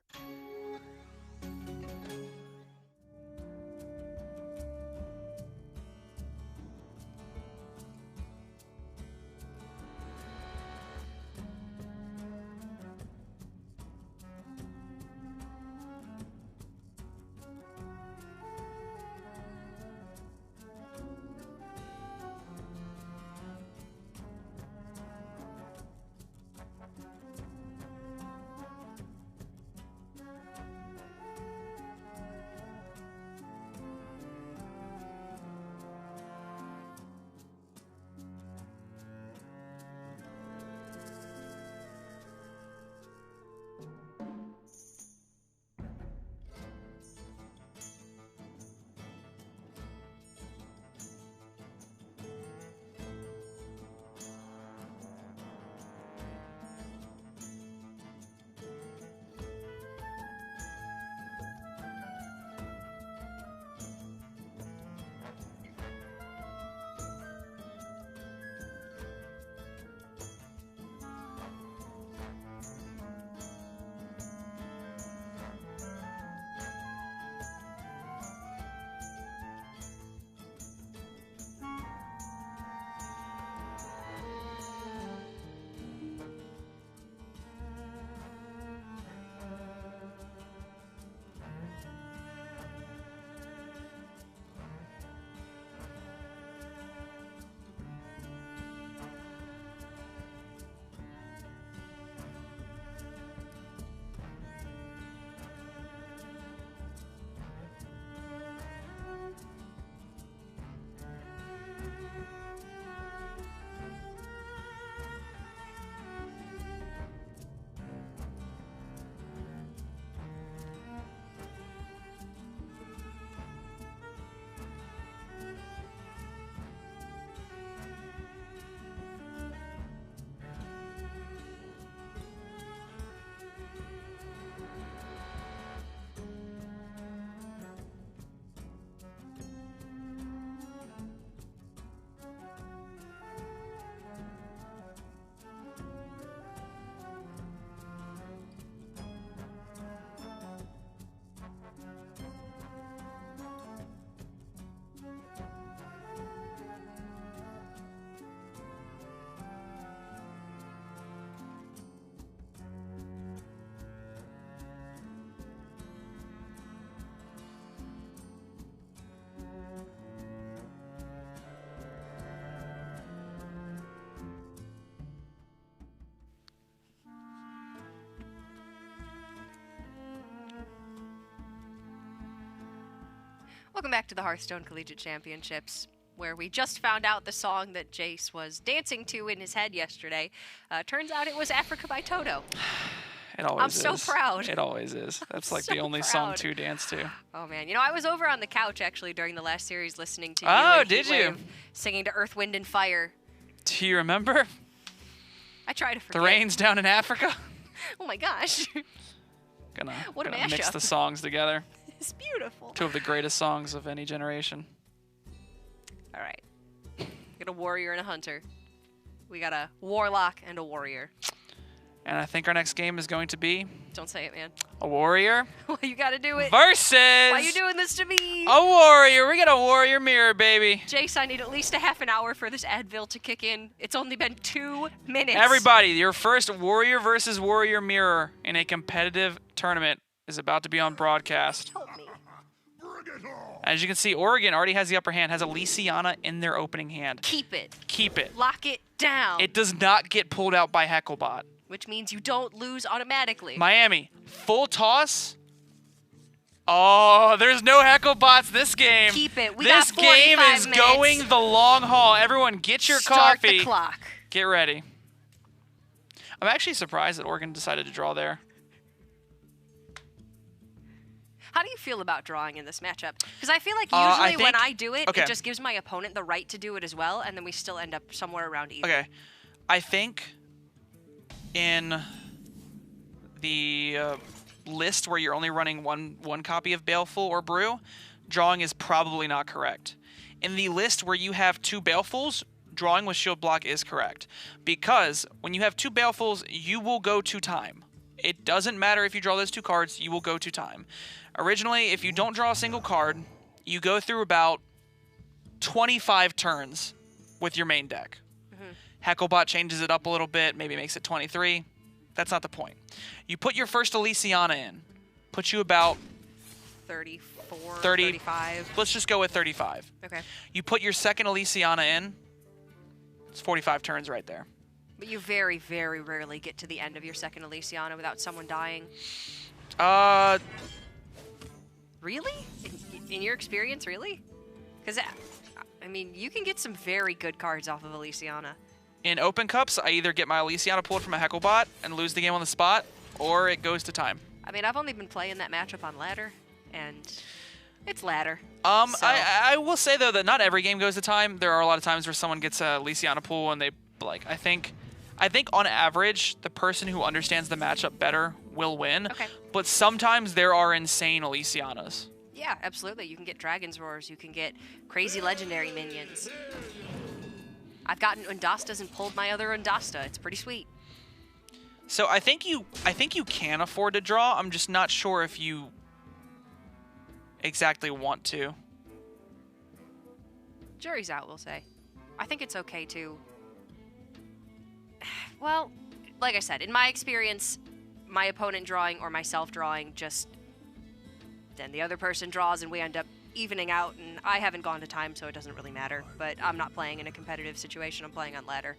Welcome back to the Hearthstone Collegiate Championships, where we just found out the song that Jace was dancing to in his head yesterday. Turns out it was Africa by Toto. It always is. I'm so proud. It always is. That's like so the only song proud. to dance to. Oh, man. You know, I was over on the couch, actually, during the last series listening to you. Oh, and did you? Heatwave singing to Earth, Wind, and Fire. Do you remember? I try to forget. The rains down in Africa? Oh, my gosh. Gonna What a mix mashup. the songs together. It's beautiful. 2 of the greatest songs of any generation. All right. We got a warrior and a hunter. We got a warlock and a warrior. And I think our next game is going to be Don't say it, man. a warrior Why you gotta do it? versus Why you doing this to me? a warrior. We got a warrior mirror, baby. Jace, I need at least a half an hour for this Advil to kick in. It's only been 2 minutes. Everybody, your first warrior versus warrior mirror in a competitive tournament is about to be on broadcast. Help me. Bring it on! As you can see, Oregon already has the upper hand, has a Lysiana in their opening hand. Keep it. Keep it. Lock it down. It does not get pulled out by Hecklebot. Which means you don't lose automatically. Miami, full toss. Oh, there's no Hecklebots this game. Keep it. We this got 45 game is minutes. going the long haul. Everyone, get your Start coffee. the clock. Get ready. I'm actually surprised that Oregon decided to draw there. How do you feel about drawing in this matchup? Because I feel like I usually when think- I do it, okay. it just gives my opponent the right to do it as well, and then we still end up somewhere around even. Okay. I think in the list where you're only running one copy of Baleful or Brew, drawing is probably not correct. In the list where you have 2 Balefuls, drawing with Shield Block is correct. Because when you have 2 Balefuls, you will go to time. It doesn't matter if you draw those 2 cards, you will go to time. Originally, if you don't draw a single card, you go through about 25 turns with your main deck. Hecklebot changes it up a little bit, maybe makes it 23. That's not the point. You put your first Elysiana in. Put you about 34, 30. 35. Let's just go with 35. Okay. You put your second Elysiana in. It's 45 turns right there. But you very, very rarely get to the end of your second Elysiana without someone dying. Really? In your experience, really? Because, I mean, you can get some very good cards off of Elysiana. In open cups, I either get my Elysiana pulled from a Hecklebot and lose the game on the spot, or it goes to time. I mean, I've only been playing that matchup on ladder, and it's ladder. So- I will say though that not every game goes to time. There are a lot of times where someone gets a Elysiana pool and they like. I think on average the person who understands the matchup better will win. Okay. But sometimes there are insane Elysianas. Yeah, absolutely. You can get Dragon's Roars. You can get crazy legendary minions. I've gotten Undastas and pulled my other Undasta. It's pretty sweet. So I think you can afford to draw. I'm just not sure if you exactly want to. Jury's out, we'll say. I think it's okay to... Well, like I said, in my experience, my opponent drawing or myself drawing just... Then the other person draws and we end up evening out, and I haven't gone to time, so it doesn't really matter. But I'm not playing in a competitive situation. I'm playing on ladder.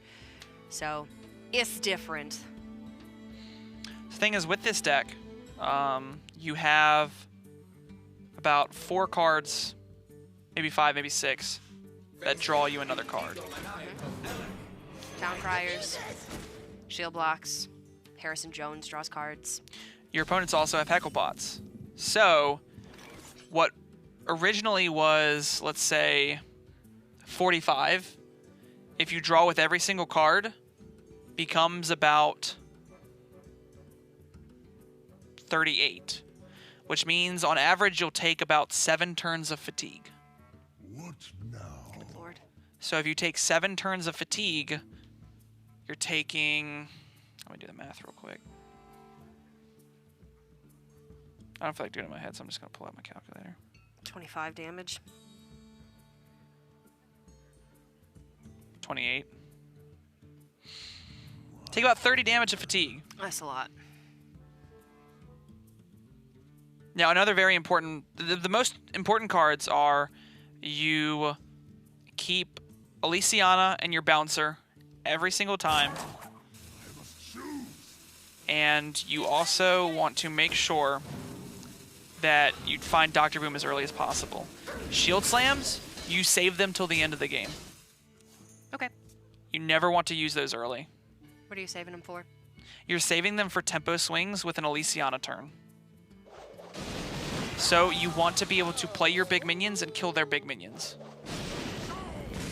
So, it's different. The thing is, with this deck, you have about 4 cards, maybe 5, maybe 6, that draw you another card. Town Criers, Shield Blocks, Harrison Jones draws cards. Your opponents also have Hecklebots. So, what originally was, let's say, 45, if you draw with every single card, becomes about 38, which means on average you'll take about 7 turns of fatigue. What now? Good lord. So if you take 7 turns of fatigue, you're taking... Let me do the math real quick. I don't feel like doing it in my head, so I'm just going to pull out my calculator. 25 damage. 28. Take about 30 damage of fatigue. That's a lot. Now, another very important... The most important cards are you keep Elysiana and your Bouncer every single time. And you also want to make sure that you find Dr. Boom as early as possible. Shield slams, you save them till the end of the game. Okay. You never want to use those early. What are you saving them for? You're saving them for tempo swings with an Elysiana turn. So you want to be able to play your big minions and kill their big minions.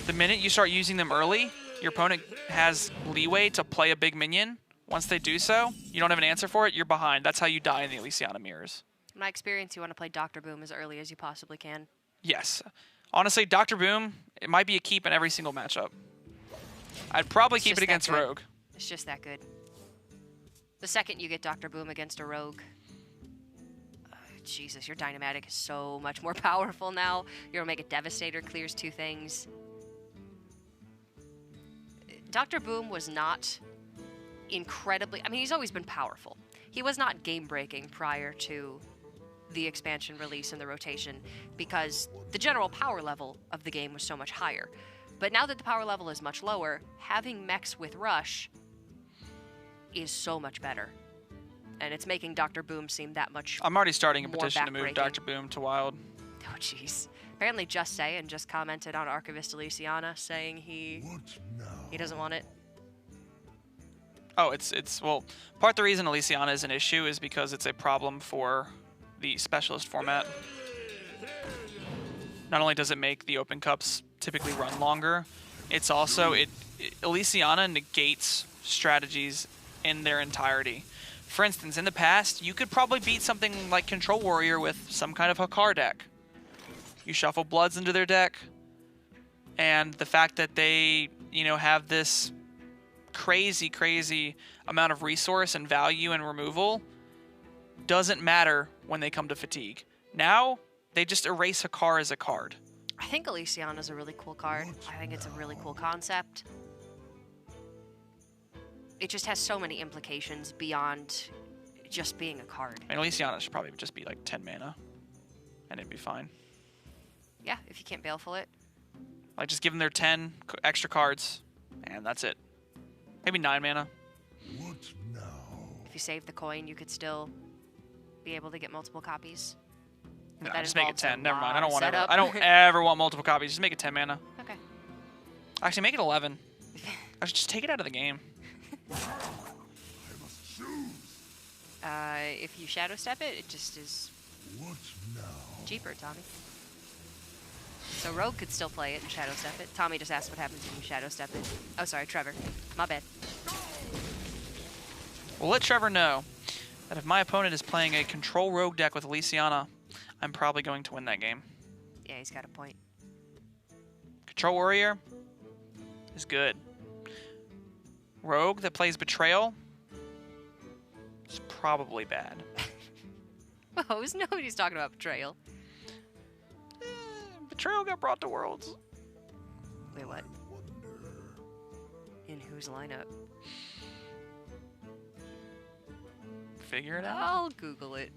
The minute you start using them early, your opponent has leeway to play a big minion. Once they do so, you don't have an answer for it, you're behind. That's how you die in the Elysiana mirrors. In my experience, you want to play Dr. Boom as early as you possibly can. Yes. Honestly, Dr. Boom, it might be a keep in every single matchup. I'd probably keep it against Rogue. It's just that good. The second you get Dr. Boom against a Rogue, Jesus, your Dynamatic is so much more powerful now. Your Omega Devastator clears 2 things. Dr. Boom was not incredibly... I mean, he's always been powerful. He was not game-breaking prior to the expansion release and the rotation because the general power level of the game was so much higher. But now that the power level is much lower, having mechs with Rush is so much better. And it's making Dr. Boom seem that much I'm already starting a more petition to move backbreaking. Dr. Boom to Wild. Oh, jeez. Apparently Just Saying just commented on Archivist Elysiana saying he doesn't want it. Oh, well, part of the reason Elysiana is an issue is because it's a problem for the specialist format. Not only does it make the open cups typically run longer, it's also, Elysiana negates strategies in their entirety. For instance, in the past, you could probably beat something like Control Warrior with some kind of Hakar deck. You shuffle Bloods into their deck, and the fact that they, have this crazy amount of resource and value and removal doesn't matter when they come to Fatigue. Now, they just erase Hakar as a card. I think Elysiana's a really cool card. I think it's a really cool concept. It just has so many implications beyond just being a card. I mean, Elysiana should probably just be like 10 mana, and it'd be fine. Yeah, if you can't Baleful it. Like, just give them their 10 extra cards, and that's it. Maybe 9 mana. What now? If you save the coin, you could still be able to get multiple copies. No, That just make it involves a 10. Never mind. lot of I don't ever want multiple copies. Just make it 10 mana. Okay. Actually, make it 11. I should just take it out of the game. If you Shadow Step it, it just is What now? cheaper, Tommy. So Rogue could still play it and Shadow Step it. Tommy just asked what happens when you Shadow Step it. Oh, sorry, Trevor. My bad. We'll let Trevor know that if my opponent is playing a Control Rogue deck with Elysiana, I'm probably going to win that game. Yeah, he's got a point. Control Warrior is good. Rogue that plays Betrayal is probably bad. Oh, nobody's talking about Betrayal. Betrayal got brought to Worlds. Wait, what? In whose lineup? Figure it out. I'll Google it.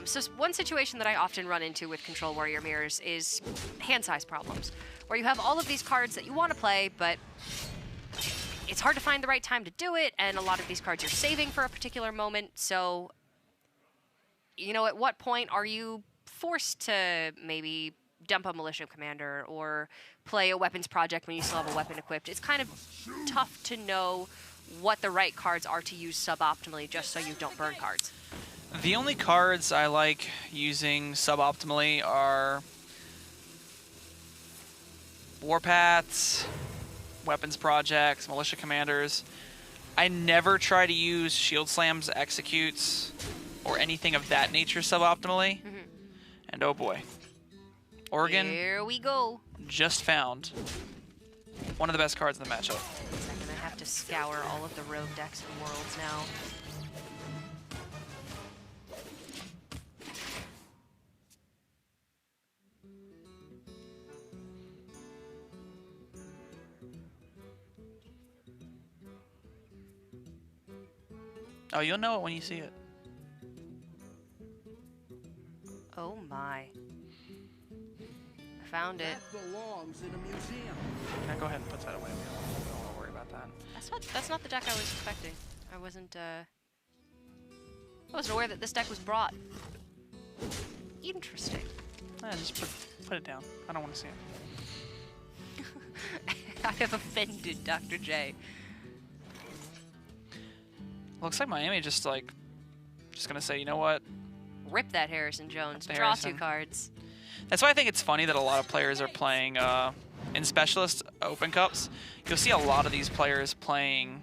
So one situation that I often run into with Control Warrior mirrors is hand size problems, where you have all of these cards that you want to play, but it's hard to find the right time to do it, and a lot of these cards you're saving for a particular moment. So, at what point are you forced to maybe dump a Militia Commander or play a Weapons Project when you still have a weapon equipped? It's kind of tough to know what the right cards are to use suboptimally just so you don't burn cards. The only cards I like using suboptimally are Warpaths, Weapons Projects, Militia Commanders. I never try to use Shield Slams, Executes, or anything of that nature suboptimally. And oh boy. Oregon Here we go. just found one of the best cards in the matchup. I'm gonna have to scour all of the rogue decks in Worlds now. Oh, you'll know it when you see it. Oh my. I found it. belongs in a museum. Can I go ahead and put that away? We don't want to worry about that. That's not the deck I was expecting. I wasn't aware that this deck was brought. Interesting. Just put it down. I don't want to see it. I have offended Dr. J. Looks like Miami just gonna say, you know what? Rip that Harrison Jones. The Draw Harrison. 2 cards. That's why I think it's funny that a lot of players are playing in Specialist Open Cups. You'll see a lot of these players playing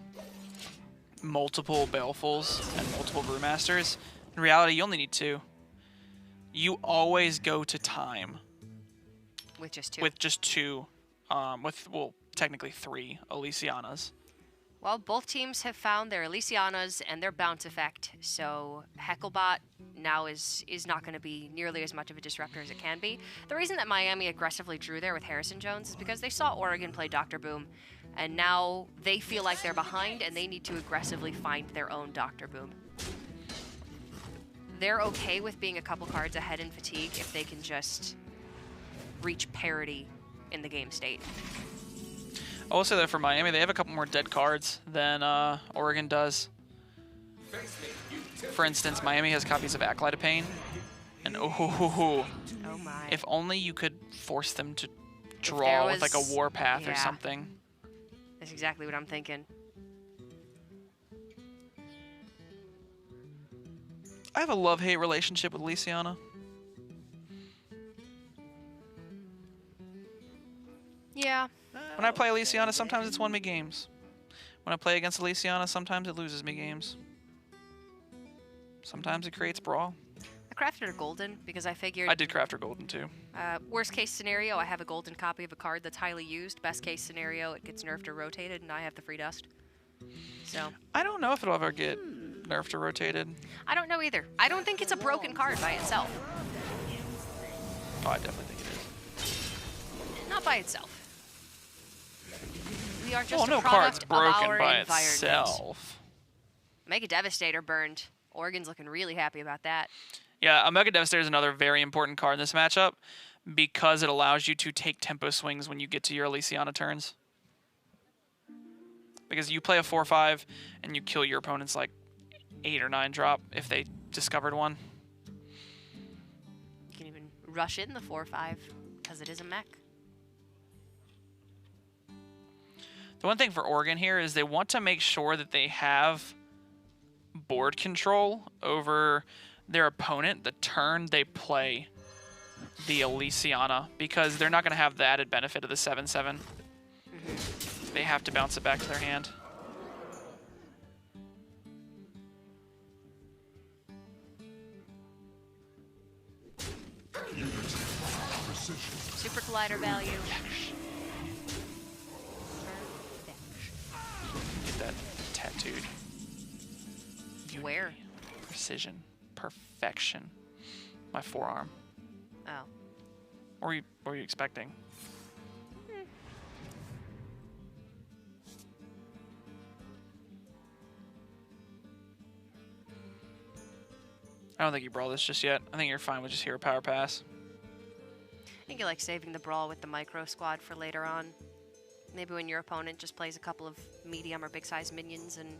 multiple Balefuls and multiple Brewmasters. In reality, you only need 2. You always go to time With just 2. with just 2, well, technically 3 Elysianas. Well, both teams have found their Elysianas and their bounce effect, so Hecklebot now is not going to be nearly as much of a disruptor as it can be. The reason that Miami aggressively drew there with Harrison Jones is because they saw Oregon play Dr. Boom, and now they feel like they're behind and they need to aggressively find their own Dr. Boom. They're okay with being a couple cards ahead in fatigue if they can just reach parity in the game state. I will say that for Miami, they have a couple more dead cards than Oregon does. For instance, Miami has copies of Acolyte of Pain, and Oh my. if only you could force them to there draw with like was- a Warpath or yeah. something. That's exactly what I'm thinking. I have a love-hate relationship with Elysiana. Yeah. When I play Elysiana, sometimes it's won me games. When I play against Elysiana, sometimes it loses me games. Sometimes it creates brawl. I crafted a golden because I figured I did craft her golden too. worst case scenario, I have a golden copy of a card that's highly used. Best case scenario, it gets nerfed or rotated, and I have the free dust. So, I don't know if it'll ever get nerfed or rotated. I don't know either. I don't think it's a broken card by itself. Oh, I definitely think it is. Not by itself. We are just Well, a no card's product of broken our by environment. itself. Mega Devastator burned. Oregon's looking really happy about that. Yeah, a Mega Devastator is another very important card in this matchup because it allows you to take tempo swings when you get to your Elysiana turns. Because you play a 4/5 and you kill your opponent's like 8 or 9 drop if they discovered one. You can even rush in the 4/5 because it is a mech. The one thing for Oregon here is they want to make sure that they have board control over their opponent the turn they play the Elysiana, because they're not going to have the added benefit of the 7/7. They have to bounce it back to their hand. Super Collider value. Get that tattooed. Where? Precision. Perfection. My forearm. Oh. What were you expecting? I don't think you brawl this just yet. I think you're fine with just hero power pass. I think you like saving the brawl with the micro squad for later on. Maybe when your opponent just plays a couple of medium or big size minions, and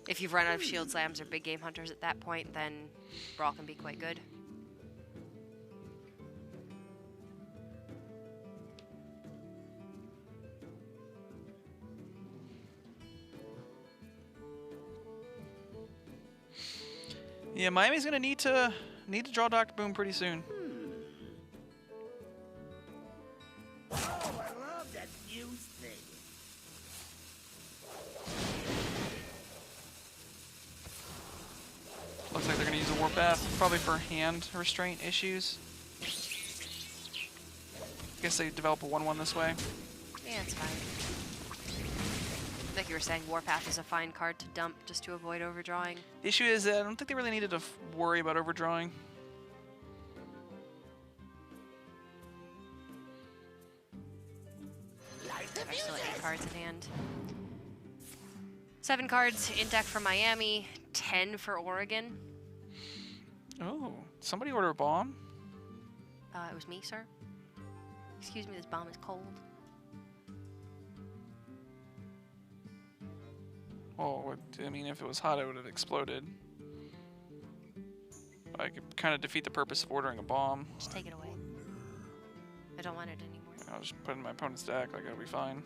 if you've run out of shield slams or big game hunters at that point, then brawl can be quite good. Yeah, Miami's gonna need to draw Dr. Boom pretty soon. Oh, I love that fuse thing. Looks like they're gonna use a Warpath, probably for hand restraint issues. Guess they develop a 1/1 this way. Yeah, it's fine. Like you were saying, Warpath is a fine card to dump just to avoid overdrawing. The issue is that I don't think they really needed to worry about overdrawing. There's still 8 cards in hand. 7 cards in deck for Miami, 10 for Oregon. Oh, somebody order a bomb? It was me, sir. Excuse me, this bomb is cold. Oh, I mean, if it was hot, it would have exploded. I could kind of defeat the purpose of ordering a bomb. Just take it away. I don't want it anymore. I'll just put it in my opponent's deck. Like, it'll be fine.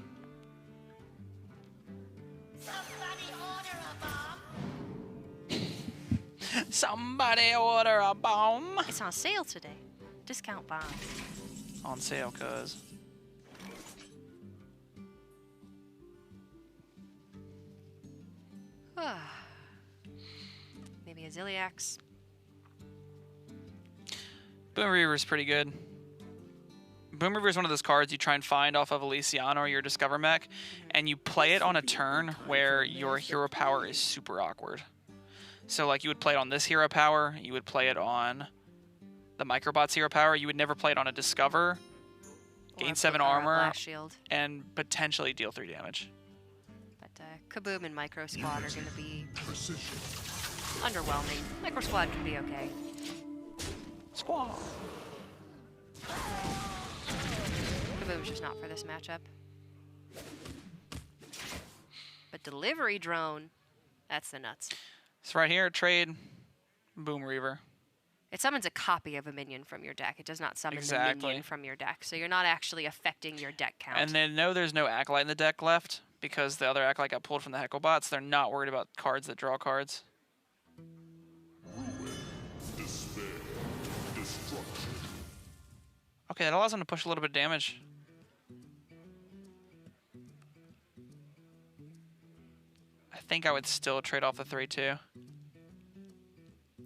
Somebody order a bomb. Somebody order a bomb. It's on sale today. Discount bomb. On sale, cuz. Maybe a Ziliax. Boom Reaver is pretty good. Boom Reaver is one of those cards you try and find off of Elysiana or your Discover mech, and you play it on a turn where your hero power is super awkward. So, like, you would play it on this hero power, you would play it on the Microbot's hero power, you would never play it on a Discover, gain 7 armor, Blast shield. and potentially deal 3 damage. But Kaboom and Micro Squad are going to be underwhelming. Micro Squad can be okay. Squall. Kaboom's just not for this matchup. But Delivery Drone, that's the nuts. So right here, trade Boom Reaver. It summons a copy of a minion from your deck. It does not summon the Exactly. minion from your deck. So you're not actually affecting your deck count. And they know there's no Acolyte in the deck left because the other Acolyte got pulled from the Hecklebot, so they're not worried about cards that draw cards. Despair. Destruction. Okay, that allows them to push a little bit of damage. I think I would still trade off the 3-2.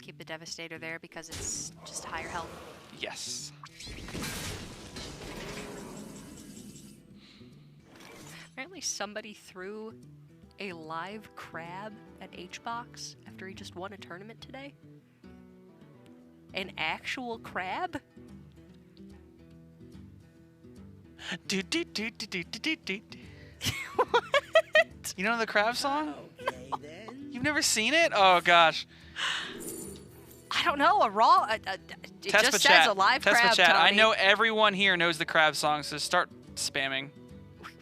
Keep the Devastator there because it's just higher health. Yes. Apparently somebody threw a live crab at HBox after he just won a tournament today. An actual crab? Do, do, do, do, do, do, do. What? You know the crab song? Okay, then. You've never seen it? Oh, gosh. I don't know. A raw. It Test just the says chat. a live Test the crab. chat. I Tommy. know everyone here knows the crab song, so start spamming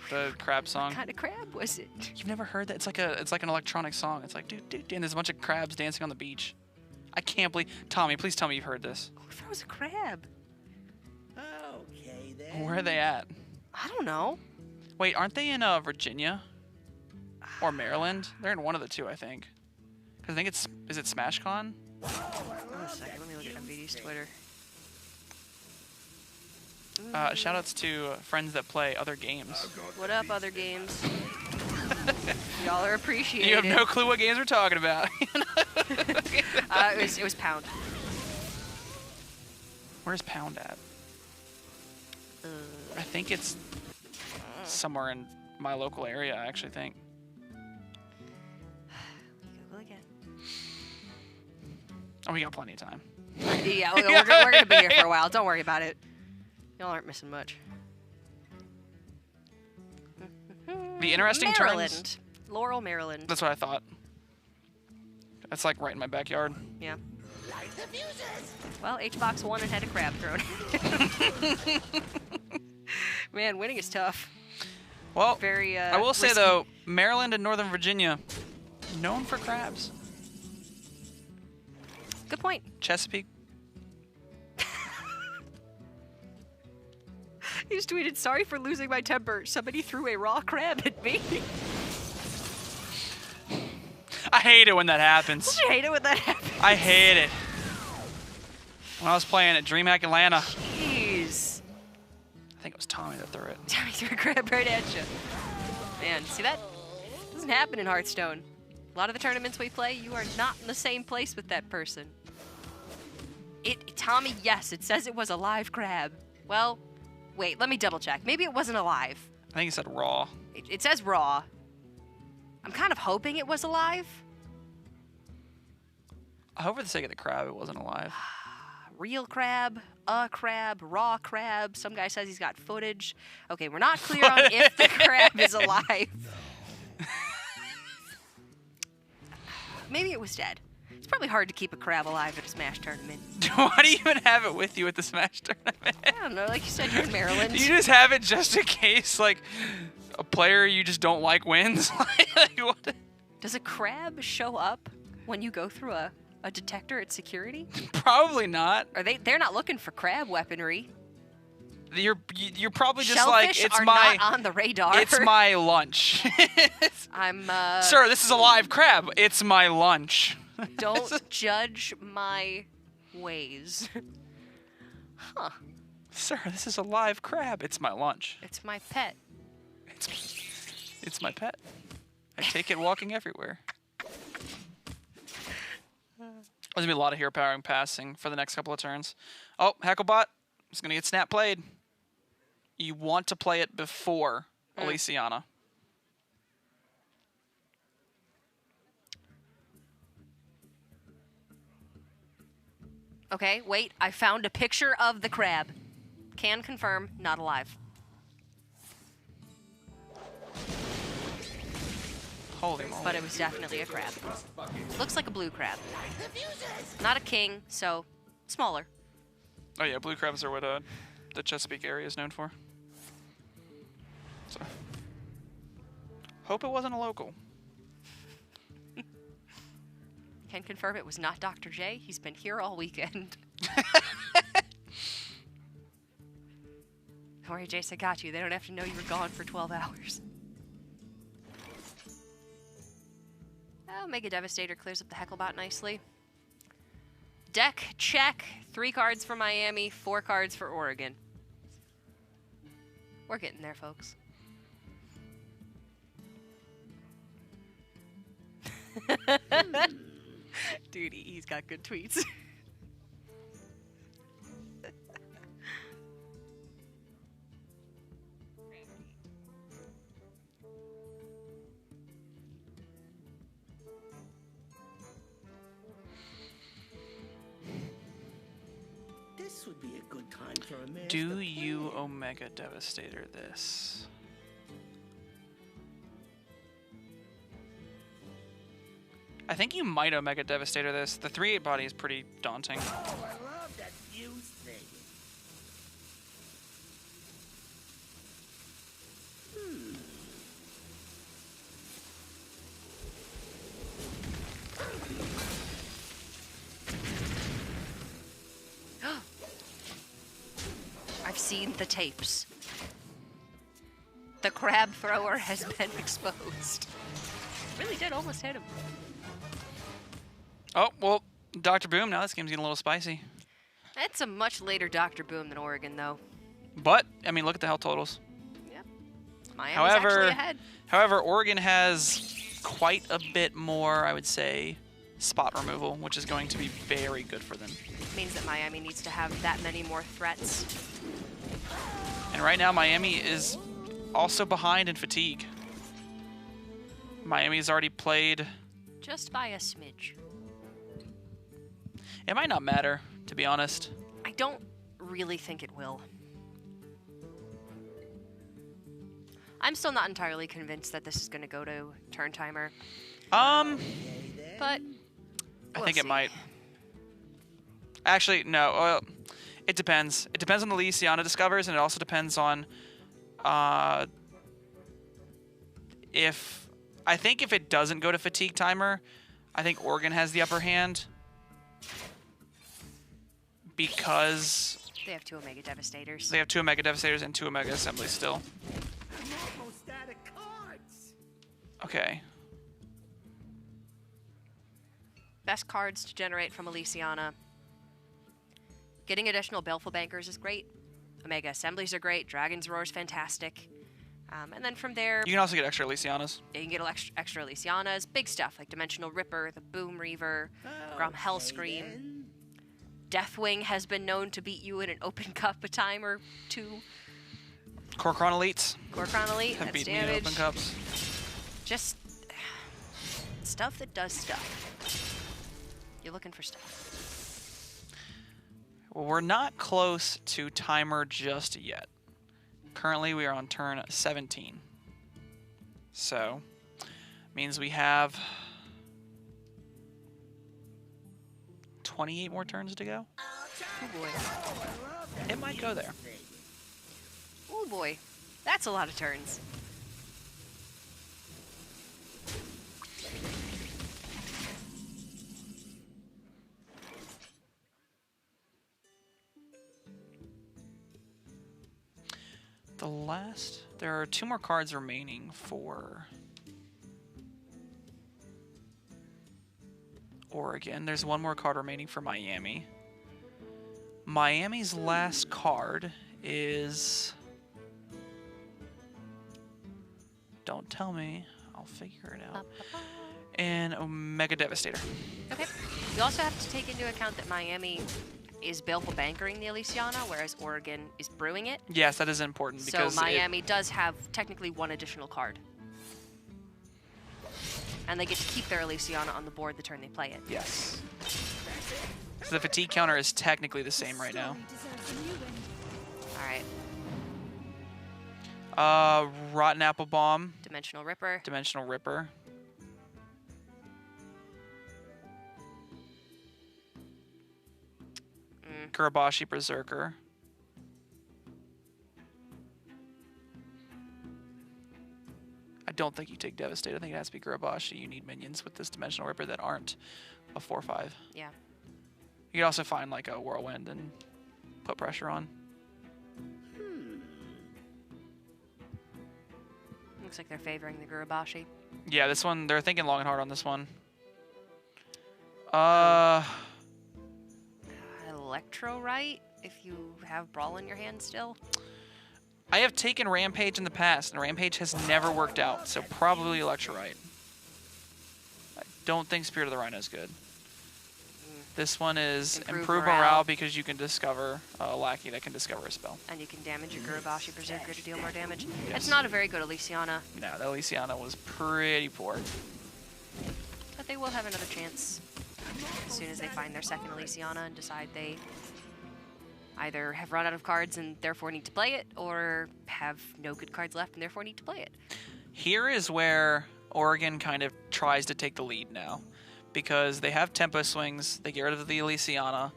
the crab song. What kind of crab was it? You've never heard that? It's like an electronic song. It's like do do do, and there's a bunch of crabs dancing on the beach. I can't believe. Tommy, please tell me you've heard this. Who throws a crab? Okay, then. Where are they at? I don't know. Wait, aren't they in Virginia or Maryland? They're in one of the two, I think. Because I think is it SmashCon? One second. Let me look at MVD's Twitter. Shoutouts to friends that play other games. What up, other games? Y'all are appreciated. You have no clue what games we're talking about. It was Pound. Where's Pound at? I think it's somewhere in my local area, I actually think. Google again. Oh, we got plenty of time. Yeah, we're gonna be here for a while. Don't worry about it. Y'all aren't missing much. The interesting Maryland. turns. Laurel, Maryland. That's what I thought. That's like right in my backyard. Yeah. Well, HBox won and had a crab thrown. Man, winning is tough. Well, Very. I will say risky. though, Maryland and Northern Virginia, known for crabs. Good point. Chesapeake. He just tweeted, "Sorry for losing my temper. Somebody threw a raw crab at me." I hate it when that happens. I hate it when that happens. I hate it. When I was playing at DreamHack Atlanta, Jeez. I think it was Tommy that threw it. Tommy threw a crab right at you. Man, see that? Doesn't happen in Hearthstone. A lot of the tournaments we play, you are not in the same place with that person. Tommy, yes, it says it was a live crab. Well, wait, let me double check. Maybe it wasn't alive. I think he said raw. It says raw. I'm kind of hoping it was alive. I hope for the sake of the crab it wasn't alive. Real crab, a crab, raw crab. Some guy says he's got footage. Okay, we're not clear on if the crab is alive. Maybe it was dead. It's probably hard to keep a crab alive at a Smash tournament. Why do you even have it with you at the Smash tournament? I don't know. Like you said, you're in Maryland. You just have it just in case, like, a player you just don't like wins? Like, what? Does a crab show up when you go through a A detector at security? Probably not. Are they? They're not looking for crab weaponry. You're probably just Shellfish like, it's are my not on the radar. it's my lunch. I'm. Sir, this is a live crab. It's my lunch. Don't judge my ways. Huh. Sir, this is a live crab. It's my lunch. It's my pet. It's my pet. I take it walking everywhere. There's gonna be a lot of hero powering passing for the next couple of turns. Oh, Hecklebot is gonna get snap played. You want to play it before Elysiana. Okay, wait. I found a picture of the crab. Can confirm, not alive. Holy moly. But it was definitely a crab. Looks like a blue crab. Not a king, so smaller. Oh yeah, blue crabs are what the Chesapeake area is known for. So, hope it wasn't a local. Can confirm it was not Dr. J. He's been here all weekend. Don't worry, Jace, I got you. They don't have to know you were gone for 12 hours. Oh, Mega Devastator clears up the Hecklebot nicely. Deck, check. 3 cards for Miami, 4 cards for Oregon. We're getting there, folks. Dude, he's got good tweets. This would be a good time for a man. Do you Omega Devastator this? I think you might Omega Devastator this. The 3/8 body is pretty daunting. Oh, I love that fuse thing. I've seen the tapes. The crab thrower has been exposed. Really did almost hit him. Oh, well, Dr. Boom, now this game's getting a little spicy. That's a much later Dr. Boom than Oregon, though. But, I mean, look at the health totals. Yep. Miami's actually ahead. However, Oregon has quite a bit more, I would say, spot removal, which is going to be very good for them. Means that Miami needs to have that many more threats. And right now, Miami is also behind in fatigue. Miami's already played. Just by a smidge. It might not matter, to be honest. I don't really think it will. I'm still not entirely convinced that this is going to go to turn timer. But I think it might. Actually, no. It depends. It depends on the Elysiana discovers, and it also depends on if... I think if it doesn't go to fatigue timer, I think Oregon has the upper hand. Because... they have 2 Omega Devastators. They have 2 Omega Devastators and 2 Omega Assemblies still. I'm almost out of cards. Okay. Best cards to generate from Elysiana. Getting additional Baleful Bankers is great. Omega Assemblies are great. Dragon's Roar is fantastic. And then from there, You can also get extra Elysianas. you can get extra Elysianas. Big stuff like Dimensional Ripper, the Boom Reaver, Grom Hellscream. Then. Deathwing has been known to beat you in an open cup a time or 2. Kor'kron Elites Gorkron Elite, have that's beaten me in damage. open cups. Just stuff that does stuff. You're looking for stuff. Well, we're not close to timer just yet. Currently, we are on turn 17. So, means we have 28 more turns to go. Oh boy. It might go there. Oh boy. That's a lot of turns. There are 2 more cards remaining for Oregon. There's 1 more card remaining for Miami. Miami's last card is... Don't tell me. I'll figure it out. An Omega Devastator. Okay. You also have to take into account that Miami is baleful bankering the Elysiana, whereas Oregon is brewing it. Yes, that is important because so Miami does have technically 1 additional card. And they get to keep their Elysiana on the board the turn they play it. Yes. So the fatigue counter is technically the same right now. Alright. Rotten Apple Bomb. Dimensional Ripper. Dimensional Ripper. Kurabashi Berserker. I don't think you take Devastate. I think it has to be Kurabashi. You need minions with this Dimensional Ripper that aren't a 4/5. Yeah. You can also find like a Whirlwind and put pressure on. Looks like they're favoring the Gurubashi. Yeah, this one, they're thinking long and hard on this one. Electro, right? If you have Brawl in your hand still. I have taken Rampage in the past, and Rampage has never worked out, so probably Electrolyte. I don't think Spirit of the Rhino is good. This one is Improve Morale because you can discover a lackey that can discover a spell. And you can damage your Gurubashi Berserker to deal more damage. Yes. It's not a very good Elysiana. No, the Elysiana was pretty poor. But they will have another chance as soon as they find their second Elysiana and decide they either have run out of cards and therefore need to play it, or have no good cards left and therefore need to play it. Here is where Oregon kind of tries to take the lead now, because they have tempo swings, they get rid of the Elysiana,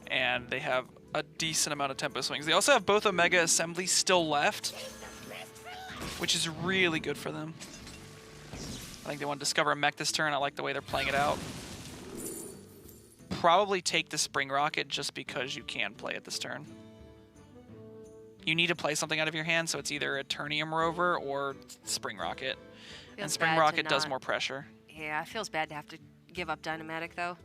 and they have a decent amount of tempo swings. They also have both Omega Assemblies still left, which is really good for them. I think they want to discover a mech this turn. I like the way they're playing it out. Probably take the Spring Rocket just because you can play it this turn. You need to play something out of your hand, so it's either Eternium Rover or Spring Rocket. And Spring Rocket does more pressure. Yeah, it feels bad to have to give up Dynamatic, though.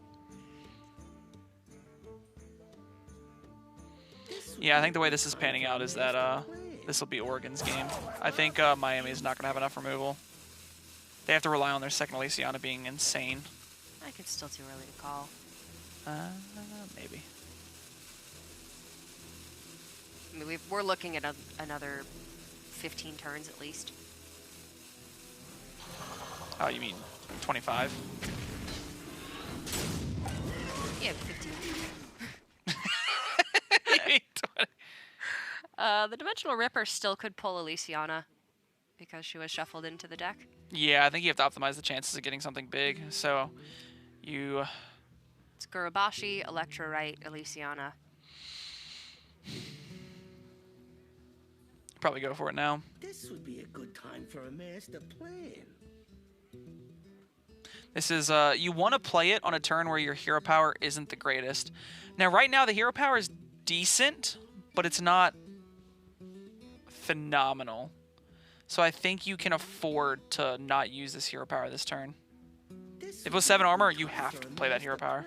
Yeah, I think the way this is panning out is that this will be Oregon's game. I think Miami's not going to have enough removal. They have to rely on their second Elysiana being insane. I think it's still too early to call. Maybe. I mean, we're looking at another 15 turns at least. Oh, you mean 25? Yeah, 15. 20. The Dimensional Ripper still could pull Elysiana because she was shuffled into the deck. Yeah, I think you have to optimize the chances of getting something big. So you... It's Gurubashi, Electrorite, Elysiana. Probably go for it now. This would be a good time for a master plan. This is, you want to play it on a turn where your hero power isn't the greatest. Now, right now, the hero power is decent, but it's not phenomenal. So I think you can afford to not use this hero power this turn. If it was 7 armor, you have to play that hero power.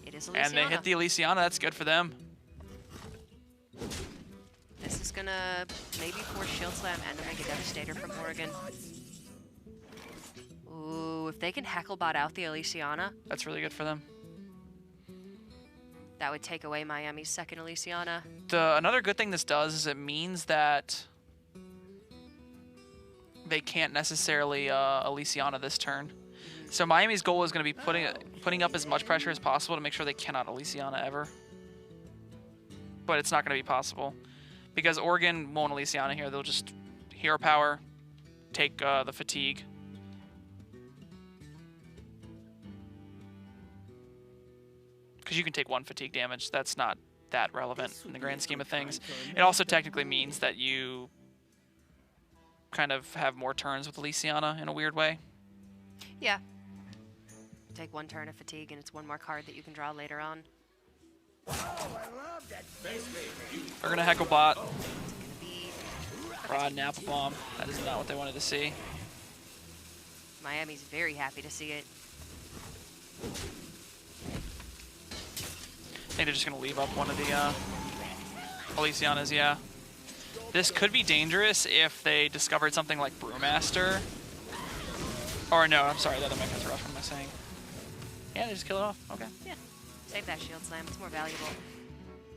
It is Elysiana. And they hit the Elysiana. That's good for them. This is gonna maybe force Shield Slam and Omega Devastator from Oregon. Ooh, if they can Hecklebot out the Elysiana, That's really good for them. that would take away Miami's second Elysiana. Another good thing this does is it means that they can't necessarily Elysiana this turn. So Miami's goal is going to be putting up as much pressure as possible to make sure they cannot Elysiana ever. But it's not going to be possible. Because Oregon won't Elysiana here. They'll just hero power, take the fatigue. Because you can take 1 fatigue damage. That's not that relevant in the grand scheme of things. It also technically means that you kind of have more turns with Elysiana in a weird way. Yeah. Take 1 turn of fatigue and it's 1 more card that you can draw later on. They're gonna heckle bot. Gonna be Rod and Apple Bomb. That is not what they wanted to see. Miami's very happy to see it. I think they're just gonna leave up one of the Elysianas, yeah. This could be dangerous if they discovered something like Brewmaster. Or no, I'm sorry, the other Mecha's rough, what am I saying? Yeah, they just kill it off, okay. Yeah, save that shield slam, it's more valuable.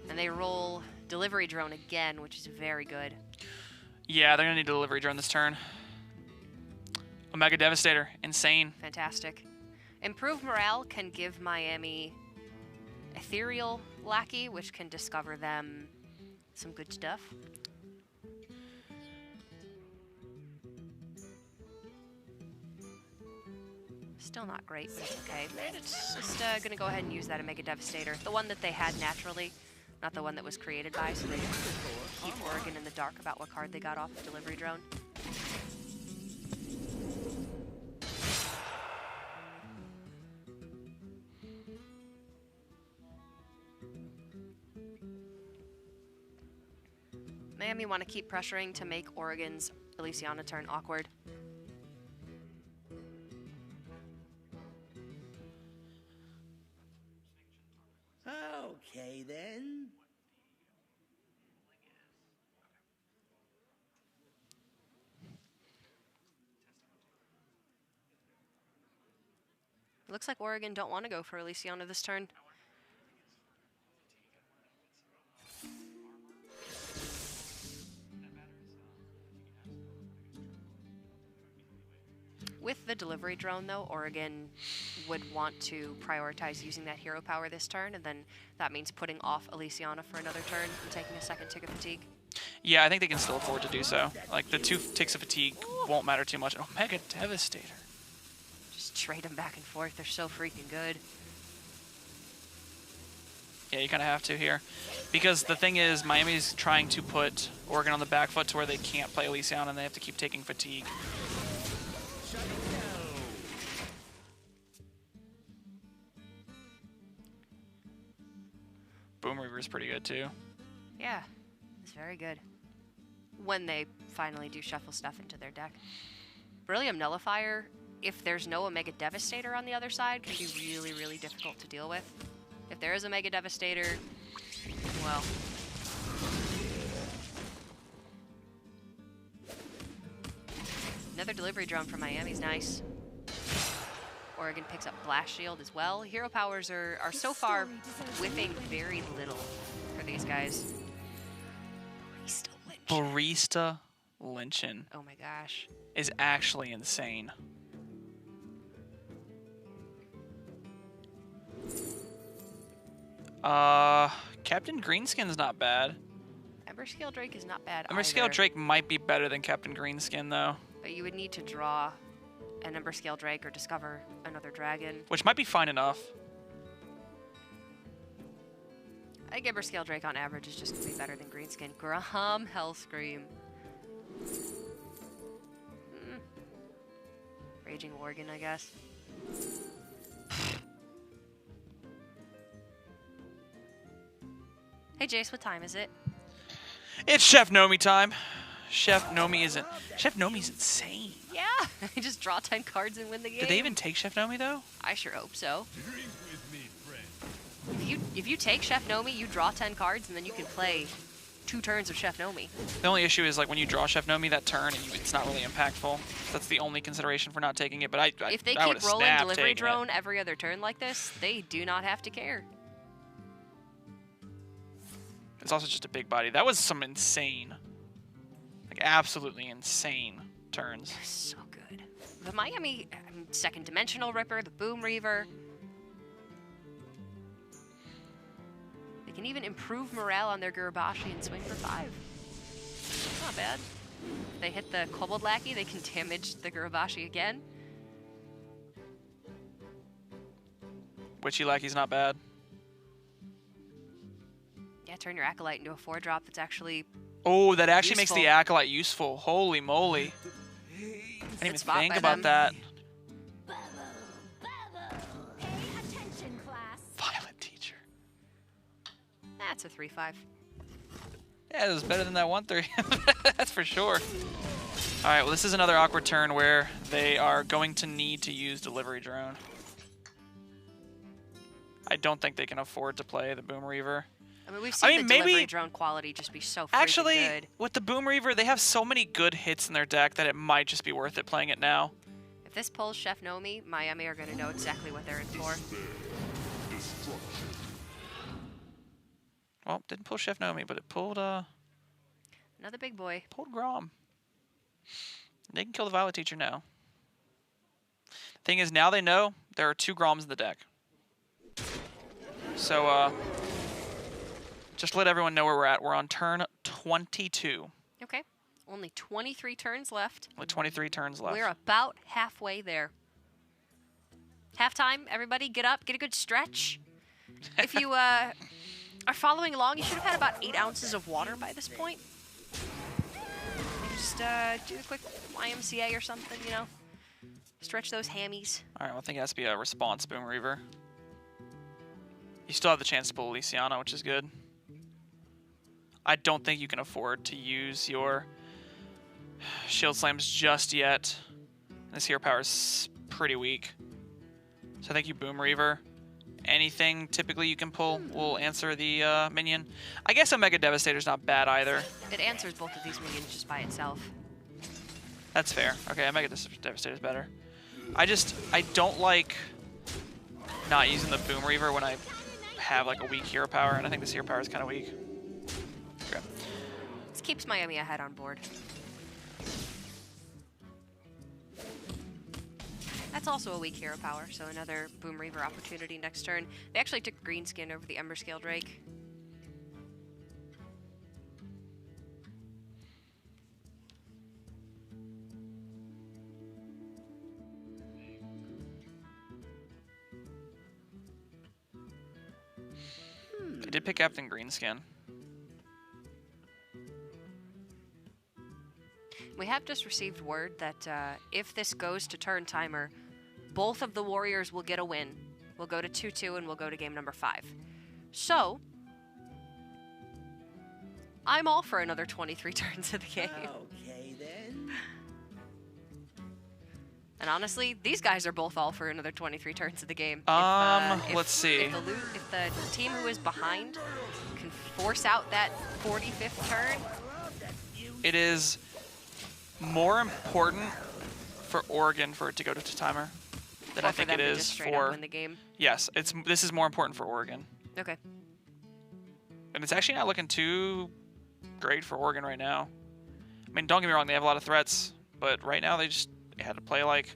And they roll delivery drone again, which is very good. Yeah, they're gonna need a delivery drone this turn. Omega Devastator, insane. Fantastic. Improved morale can give Miami Ethereal Lackey, which can discover them some good stuff. Still not great, but it's okay. It's just gonna go ahead and use that Omega Devastator. The one that they had naturally, not the one that was created by, so they didn't keep Oregon in the dark about what card they got off the delivery drone. Miami want to keep pressuring to make Oregon's Elysiana turn awkward. Okay, then. Looks like Oregon don't want to go for Elysiana this turn. With the delivery drone, though, Oregon would want to prioritize using that hero power this turn, and then that means putting off Elysiana for another turn and taking a second tick of fatigue. Yeah, I think they can still afford to do so. Like, the 2 ticks of fatigue won't matter too much. Omega Devastator. Just trade them back and forth. They're so freaking good. Yeah, you kind of have to here. Because the thing is, Miami's trying to put Oregon on the back foot to where they can't play Elysiana and they have to keep taking fatigue. Boom Reaver's pretty good too. Yeah, it's very good. When they finally do shuffle stuff into their deck. Beryllium Nullifier, if there's no Omega Devastator on the other side, can be really, really difficult to deal with. If there is Omega Devastator, well. Another delivery drone from Miami's nice. Oregon picks up Blast Shield as well. Hero powers are so far whiffing very little for these guys. Barista Lynching Oh my gosh. is actually insane. Captain Greenskin's not bad. Emberscale Drake is not bad Emberscale either, Drake might be better than Captain Greenskin though. but you would need to draw an Emberscale Drake or discover another dragon. Which might be fine enough. I think Emberscale Drake on average is just going to be better than Greenskin. Graham Hellscream. Raging Worgen, I guess. Hey Jace, what time is it? It's Chef Nomi time. Chef Nomi's insane. Yeah, I just draw 10 cards and win the game. Did they even take Chef Nomi though? I sure hope so. If you take Chef Nomi, you draw 10 cards and then you can play 2 turns of Chef Nomi. The only issue is like when you draw Chef Nomi that turn, it's not really impactful. That's the only consideration for not taking it. But If they I keep would've rolling snapped delivery taking it. drone every other turn like this, they do not have to care. It's also just a big body. That was some insane, like absolutely insane turns. So good. The Miami second dimensional Ripper, the Boom Reaver. They can even improve morale on their Gurabashi and swing for 5. Not bad. If they hit the Kobold Lackey, they can damage the Gurabashi again. Witchy Lackey's not bad. Yeah, turn your Acolyte into a 4-drop that's actually... Oh, that actually makes Useful. the Acolyte useful. Holy moly. I didn't even spot think by about them. that. Pay attention, class. Violent Teacher. That's a 3-5. Yeah, it was better than that 1-3. That's for sure. All right, well, this is another awkward turn where they are going to need to use Delivery Drone. I don't think they can afford to play the Boom Reaver. I mean, we've seen the maybe, delivery drone quality just be so freaking actually, good. with the Boom Reaver, they have so many good hits in their deck that it might just be worth it playing it now. If this pulls Chef Nomi, Miami are going to know exactly what they're in for. Well, didn't pull Chef Nomi, but it pulled Another big boy. pulled Grom. They can kill the Violet Teacher now. Thing is, now they know there are 2 Groms in the deck. So, just to let everyone know where we're at. We're on turn 22. Okay. Only 23 turns left. Only 23 turns left. We're about halfway there. Halftime, everybody get up, get a good stretch. If you are following along, you should have had about 8 ounces of water by this point. Maybe just do a quick YMCA or something, you know. Stretch those hammies. All right, well, I think it has to be a response Boom Reaver. You still have the chance to pull Elysiana, which is good. I don't think you can afford to use your Shield Slams just yet. This hero power is pretty weak. So I think you Boom Reaver. Anything typically you can pull will answer the minion. I guess Omega Devastator's not bad either. It answers both of these minions just by itself. That's fair. Okay, Omega Devastator's better. I don't like not using the Boom Reaver when I have like a weak hero power, and I think this hero power is kind of weak. Okay. This keeps Miami ahead on board. That's also a weak hero power, so another Boom Reaver opportunity next turn. They actually took green skin over the Ember Scale Drake. They did pick Captain Greenskin. We have just received word that if this goes to turn timer, both of the Warriors will get a win. We'll go to 2-2 and we'll go to game number 5. So, I'm all for another 23 turns of the game. Okay, then. And honestly, these guys are both all for another 23 turns of the game. Let's see. If the team who is behind can force out that 45th turn, It is more important for Oregon for it to go to timer than I think it is just straight up for. win the game. Yes, this is more important for Oregon, Okay. and it's actually not looking too great for Oregon right now. I mean, don't get me wrong, they have a lot of threats, but right now they had to play like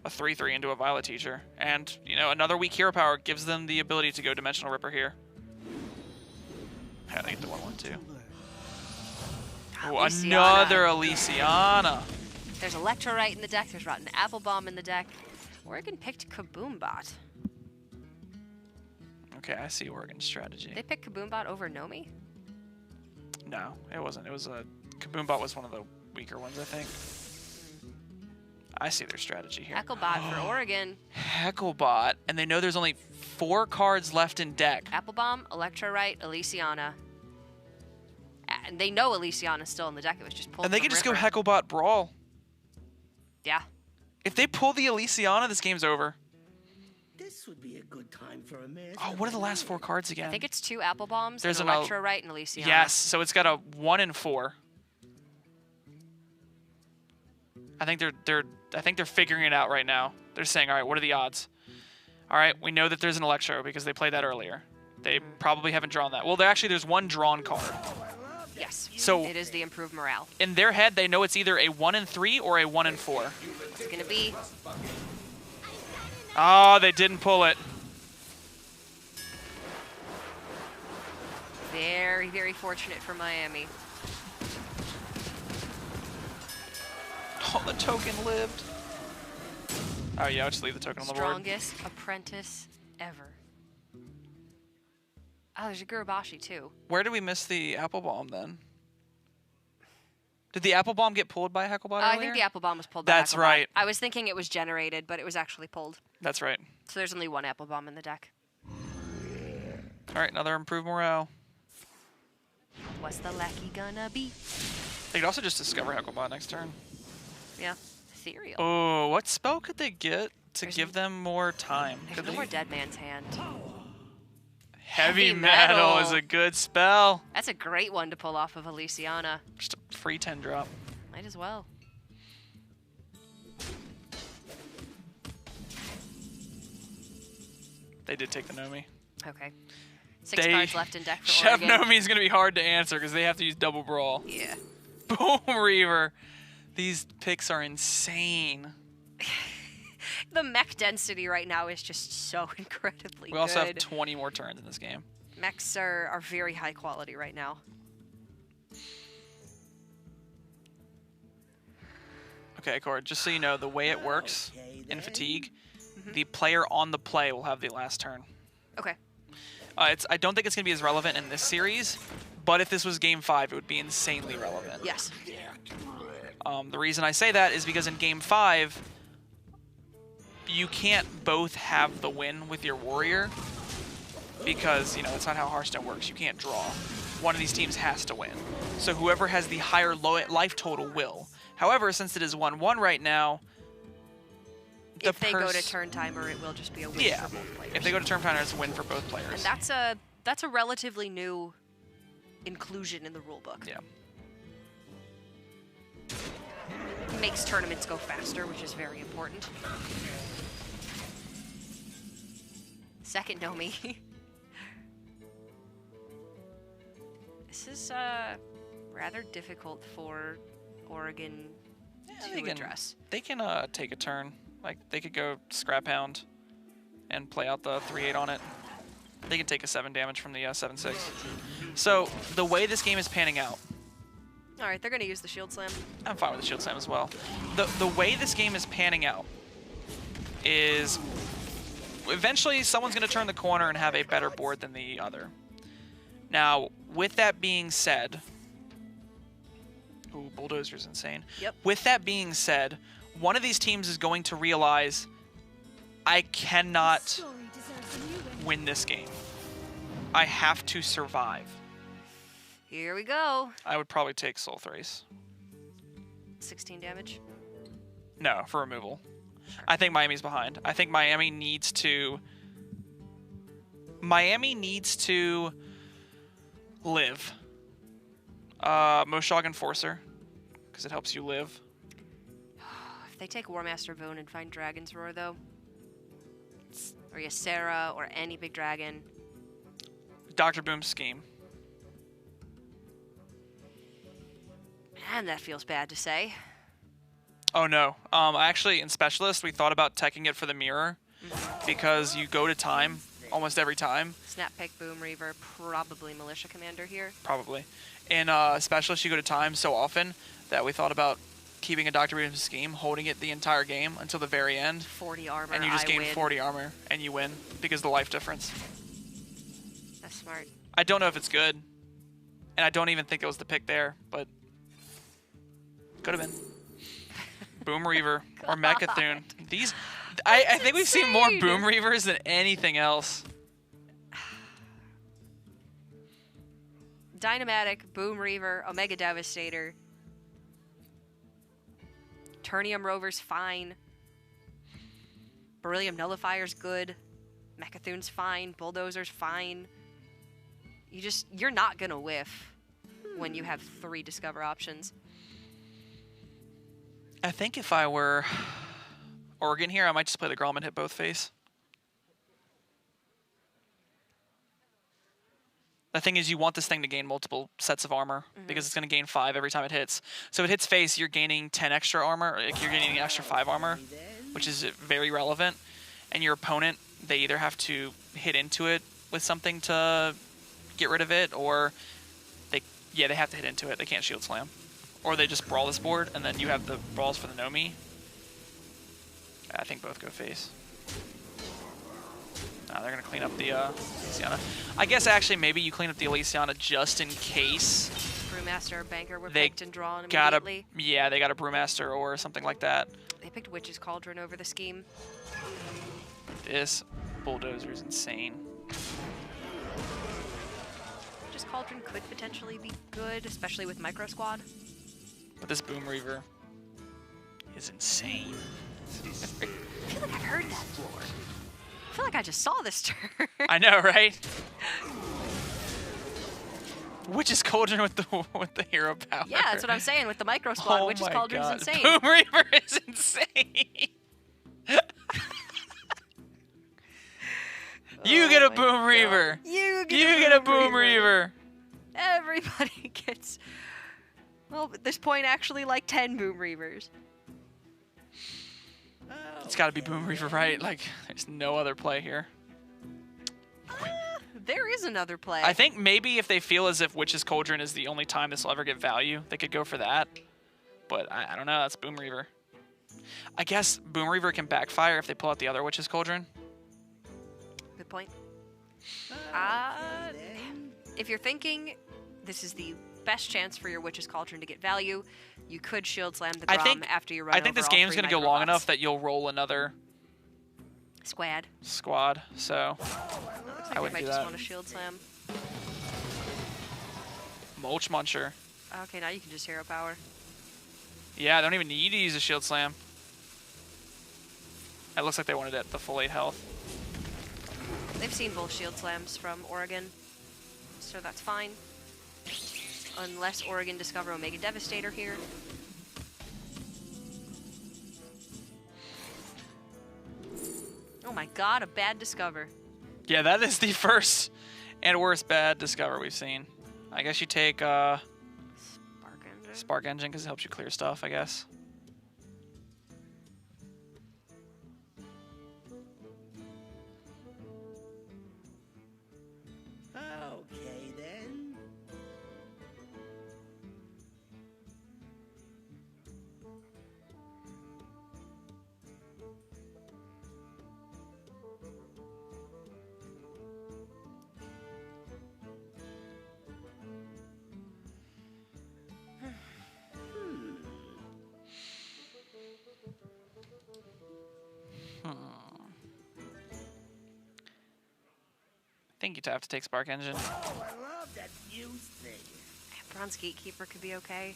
a 3-3 into a Violet Teacher, and you know another weak hero power gives them the ability to go Dimensional Ripper here. I think the 1-1-2. Oh, another Elysiana. There's Electrolyte in the deck. There's Rotten Apple Bomb in the deck. Oregon picked Kaboombot. Okay, I see Oregon's strategy. They picked Kaboombot over Nomi? No, it wasn't. It was Kaboombot was one of the weaker ones, I think. I see their strategy here. Hecklebot for Oregon. Hecklebot, and they know there's only 4 cards left in deck. Apple Bomb, Electrolyte, Elysiana. And they know Elysiana's still in the deck. It was just pulled And they from can just River. go Hecklebot Brawl. Yeah. If they pull the Elysiana, this game's over. This would be a good time for a master. Oh, what are the last 4 cards I again? think it's 2 Apple Bombs, There's an an Electrolyte, and Elysiana. Yes, so it's got a 1 and 4. I think they're figuring it out right now. They're saying, all right, what are the odds? All right, we know that there's an Electro because they played that earlier. They probably haven't drawn that. Well, there's one drawn card. Yes. So it is the improved morale. in their head, they know it's either a 1 and 3 or a 1 and 4. What's it going to be? Oh, they didn't pull it. Very, very fortunate for Miami. Oh, the token lived. Oh, yeah, I'll just leave the token on the board. Strongest apprentice ever. Oh, there's a Gurabashi, too. Where did we miss the Apple Bomb, then? Did the Apple Bomb get pulled by Hecklebot earlier? I think the Apple Bomb was pulled by That's Hecklebot. right. I was thinking it was generated, but it was actually pulled. That's right. So there's only 1 Apple Bomb in the deck. All right, another improved morale. What's the lackey gonna be? They could also just discover Hecklebot next turn. Yeah. Ethereal. Oh, what spell could they get to There's give them more time? There's Could no they? more Dead Man's Hand. Heavy metal is a good spell. That's a great one to pull off of Elysiana. Just a free 10 drop. Might as well. They did take the Nomi. Okay. 6 cards left in deck for Chef Oregon. Nomi is going to be hard to answer because they have to use double brawl. Yeah. Boom Reaver. These picks are insane. The mech density right now is just so incredibly good. We also have 20 more turns in this game. Mechs are very high quality right now. Okay, Cord, just so you know, the way it works in Fatigue, the player on the play will have the last turn. Okay. I don't think it's going to be as relevant in this series, but if this was Game 5, it would be insanely relevant. Yes. The reason I say that is because in Game 5, you can't both have the win with your warrior because, you know, that's not how Hearthstone works. You can't draw. One of these teams has to win. So whoever has the higher life total will. However, since it is 1-1 right now, if they go to turn timer, it will just be a win for both players. If they go to turn timer, it's a win for both players. And that's a relatively new inclusion in the rulebook. Yeah. Makes tournaments go faster, which is very important. Second Nomi. This is rather difficult for Oregon to address. They can take a turn. Like, they could go Scrap Hound and play out the 3-8 on it. They can take a 7 damage from the 7-6. So, the way this game is panning out... Alright, they're going to use the Shield Slam. I'm fine with the Shield Slam as well. The way this game is panning out is... Eventually, someone's going to turn the corner and have a better board than the other. Now, with that being said... Ooh, Bulldozer's insane. Yep. With that being said, one of these teams is going to realize, I cannot win this game. I have to survive. Here we go. I would probably take Soul Thrace. 16 damage. No, for removal. I think Miami's behind. I think Miami needs to... live. Moshog Enforcer, because it helps you live. If they take War Master Boon and find Dragon's Roar, though, or Ysera, or any big dragon. Dr. Boom's Scheme. Man, that feels bad to say. Oh no. Actually, in Specialist, we thought about teching it for the mirror, because you go to time almost every time. Snap Pick, Boom Reaver, probably Militia Commander here. Probably. In Specialist, you go to time so often that we thought about keeping a Dr. Boom's Scheme, holding it the entire game until the very end. 40 armor, and you just gain win. 40 armor, and you win, because of the life difference. That's smart. I don't know if it's good, and I don't even think it was the pick there, but could have been. Boom Reaver or Mechathune. These, I think we've seen more Boom Reavers than anything else. Dynamatic, Boom Reaver, Omega Devastator. Turnium Rover's fine. Beryllium Nullifier's good. Mechathune's fine. Bulldozer's fine. You're not gonna whiff when you have 3 Discover options. I think if I were Oregon here, I might just play the Grom and hit both face. The thing is, you want this thing to gain multiple sets of armor, because it's going to gain 5 every time it hits. So if it hits face, you're gaining 10 extra armor, like you're gaining an extra 5 armor, which is very relevant. And your opponent, they either have to hit into it with something to get rid of it, or they have to hit into it. They can't Shield Slam. Or they just brawl this board, and then you have the brawls for the Nomi. I think both go face. They're going to clean up the Elysiana. I guess actually maybe you clean up the Elysiana just in case. Brewmaster or Banker were picked and drawn They got a Brewmaster or something like that. They picked Witch's Cauldron over the scheme. This Bulldozer is insane. Witch's Cauldron could potentially be good, especially with Micro Squad. But this Boom Reaver is insane. I feel like I've heard that before. I feel like I just saw this turn. I know, right? Witch's Cauldron with the hero power. Yeah, that's what I'm saying with the Micro Squad. Oh Witch's my Cauldron's God. insane. Boom Reaver is insane. You get a my Boom God. Reaver. You get a Boom Reaver. Everybody gets, well, at this point, actually like 10 Boom Reavers. It's got to be Boom Reaver, right? Like, there's no other play here. There is another play. I think maybe if they feel as if Witch's Cauldron is the only time this will ever get value, they could go for that. But I don't know. That's Boom Reaver. I guess Boom Reaver can backfire if they pull out the other Witch's Cauldron. Good point. If you're thinking this is the best chance for your Witch's Cauldron to get value, you could Shield Slam the Grom after you run I think over this all game's 3 going to go long Microbots. enough that you'll roll another squad. So Looks like I would might do just that. want to Shield Slam. Mulch Muncher. Okay, now you can just Hero Power. Yeah, they don't even need to use a Shield Slam. It looks like they wanted it at the full 8 health. They've seen both Shield Slams from Oregon, so that's fine. Unless Oregon discover Omega Devastator here. Oh my god, a bad Discover. Yeah, that is the first and worst bad Discover we've seen. I guess you take Spark Engine because it helps you clear stuff, I guess. Okay, then. I think you'd have to take Spark Engine. Oh, I love that fuse thing. Bronze Gatekeeper could be okay.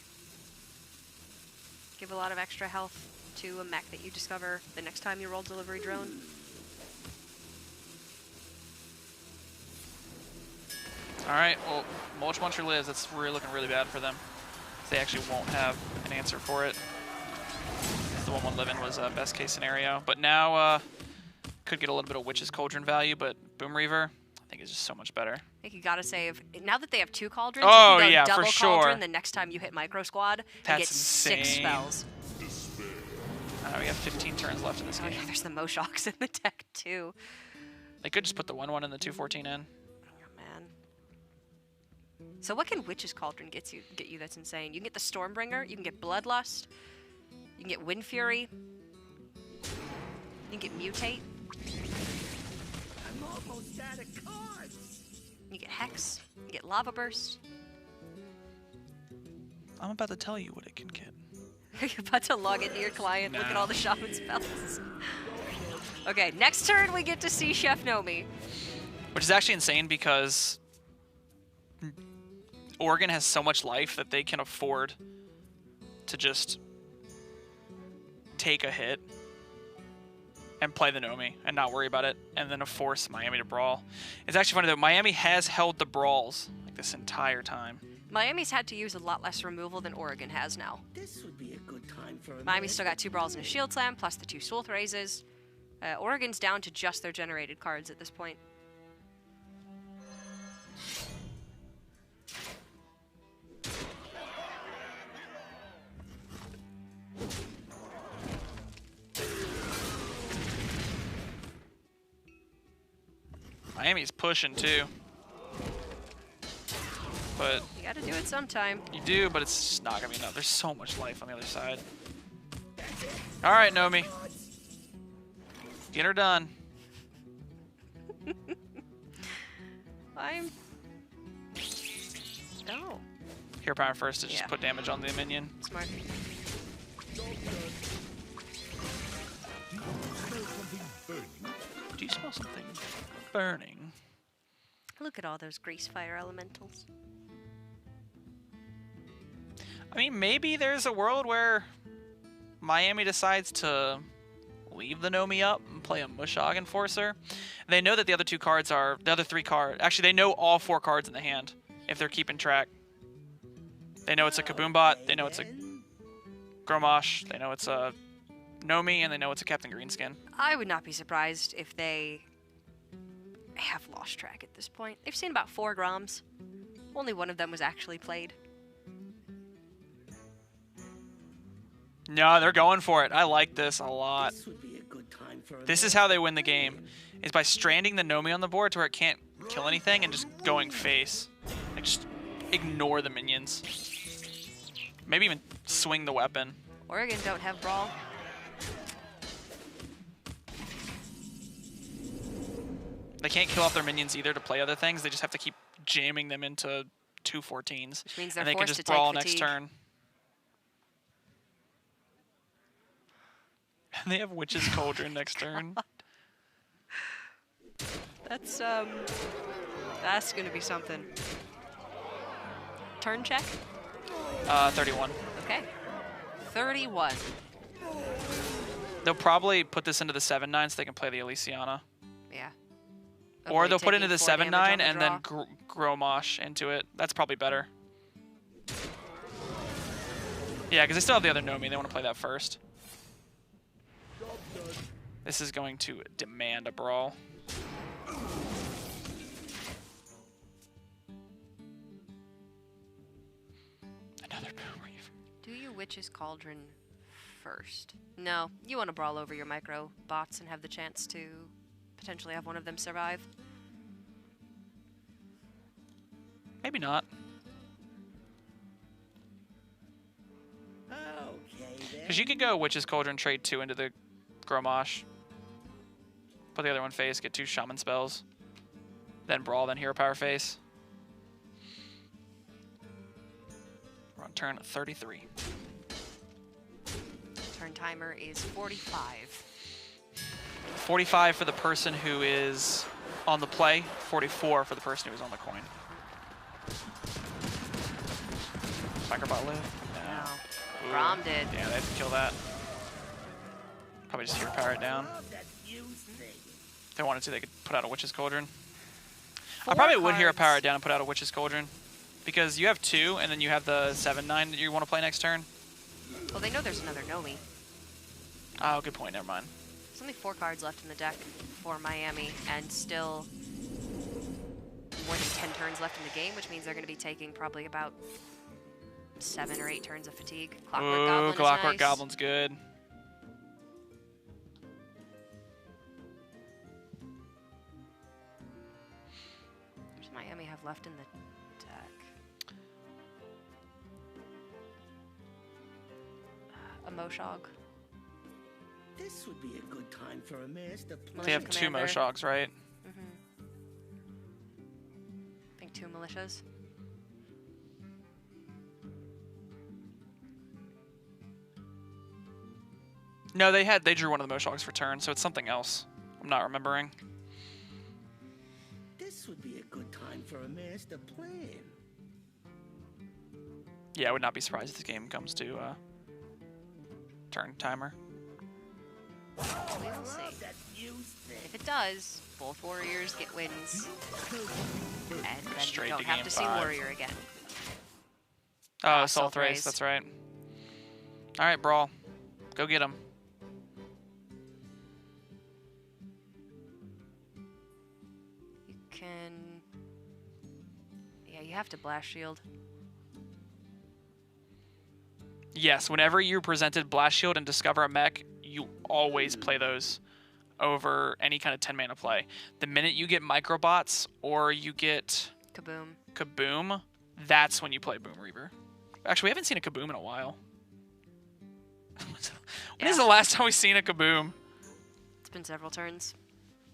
Give a lot of extra health to a mech that you discover the next time you roll Delivery Drone. Alright, well, Mulch Muncher lives. That's really looking really bad for them. They actually won't have an answer for it. The 1-1 living was a best case scenario. But now, could get a little bit of Witch's Cauldron value, but Boom Reaver, I think is just so much better. I think you gotta save. Now that they have 2 Cauldrons, Oh, you can go yeah, double for sure. Cauldron the next time you hit Micro Squad and That's get 6 insane. spells. We have 15 turns left in this Oh game. yeah, there's the Moshocks in the deck too. They could just put the 1-1 and the 2-14 in. Oh man. So what can Witch's Cauldron get you that's insane? You can get the Stormbringer, you can get Bloodlust, you can get Wind Fury, you can get Mutate, I'm almost out of cards. you get Hex, you get Lava Burst. I'm about to tell you what it can get. You're about to log into your client, look at all the shaman spells. Okay, next turn we get to see Chef Nomi. Which is actually insane because Oregon has so much life that they can afford to just take a hit and play the Nomi and not worry about it, and then force Miami to brawl. It's actually funny though, Miami has held the brawls like this entire time. Miami's had to use a lot less removal than Oregon has now. This would be a good time for a Miami's still got 2 brawls and a Shield Slam, plus the 2 Swolt Raises. Oregon's down to just their generated cards at this point. Miami's pushing too. But You gotta do it sometime. you do, but it's just not gonna be enough. There's so much life on the other side. All right, Nomi. Get her done. I'm... Oh, Hero power first to just Yeah. put damage on the minion. smart. Do you smell something burning? Look at all those grease fire elementals. I mean, maybe there's a world where Miami decides to leave the Nomi up and play a Mushog Enforcer. They know that the other 2 cards are... The other 3 cards... Actually, they know all 4 cards in the hand, if they're keeping track. They know it's a Kaboom Bot, they know it's a Gromosh, they know it's a Nomi, and they know it's a Captain Greenskin. I would not be surprised if they have lost track at this point. They've seen about 4 Groms. Only one of them was actually played. No, they're going for it. I like this a lot. This would be a good time for a This is how they win the game, is by stranding the Nomi on the board to where it can't kill anything and just going face. Like, just ignore the minions. Maybe even swing the weapon. Oregon don't have Brawl. They can't kill off their minions either to play other things. They just have to keep jamming them into 2 14s. Which means they're and they can forced just to take brawl next fatigue. turn. And they have Witch's Cauldron next turn. That's gonna be something. Turn check? 31. Okay. 31. They'll probably put this into the 7/9 so they can play the Elysiana. Yeah. Or Avoid they'll put it taking into the 4 damage on 7/9 the and then draw. Gromosh into it. That's probably better. Yeah, because they still have the other Nomi. They want to play that first. This is going to demand a brawl. Another Boom Reaver. Do you Witch's Cauldron first? No. You want to brawl over your micro bots and have the chance to potentially have one of them survive. Maybe not. Okay, then. Because you could go Witch's Cauldron, trade 2 into the Gromosh. Put the other one face, get 2 Shaman spells. Then Brawl, then Hero Power face. We're on turn 33. Turn timer is 45. 45 for the person who is on the play, 44 for the person who is on the coin. Microbot live? No. Ooh. Rom did. Yeah, they have to kill that. Probably just Hero Power it down. Love that fuse thing. If they wanted to, they could put out a Witch's Cauldron. I 4 probably would Hero cards. Power it down and put out a Witch's Cauldron. Because you have 2, and then you have the 7/9 that you want to play next turn. Well, they know there's another Nomi. Oh, good point, never mind. There's only 4 cards left in the deck for Miami, and still more than 10 turns left in the game, which means they're going to be taking probably about 7 or 8 turns of fatigue. Clockwork Ooh, Goblin Clockwork is nice. Goblin's good. What does Miami have left in the deck? A Moshog. This would be a good time for a master plan. They have 2 Commander. Moshogs, right? I think 2 militias. No, they drew one of the Moshogs for turn, so it's something else. I'm not remembering. This would be a good time for a master plan. Yeah, I would not be surprised if this game comes to turn timer. We will see. Love that fuse thing. If it does, both warriors get wins. And then Straight you don't to have game to see 5. warrior again. Oh, Assault Assault Race, Race. that's right. Alright, Brawl. Go get him. You can... Yeah, you have to Blast Shield. Yes, whenever you're presented Blast Shield and Discover a Mech, you always play those over any kind of 10 mana play. The minute you get Microbots or you get Kaboom. Kaboom, that's when you play Boom Reaver. Actually, we haven't seen a Kaboom in a while. When is the last time we've seen a Kaboom? It's been several turns.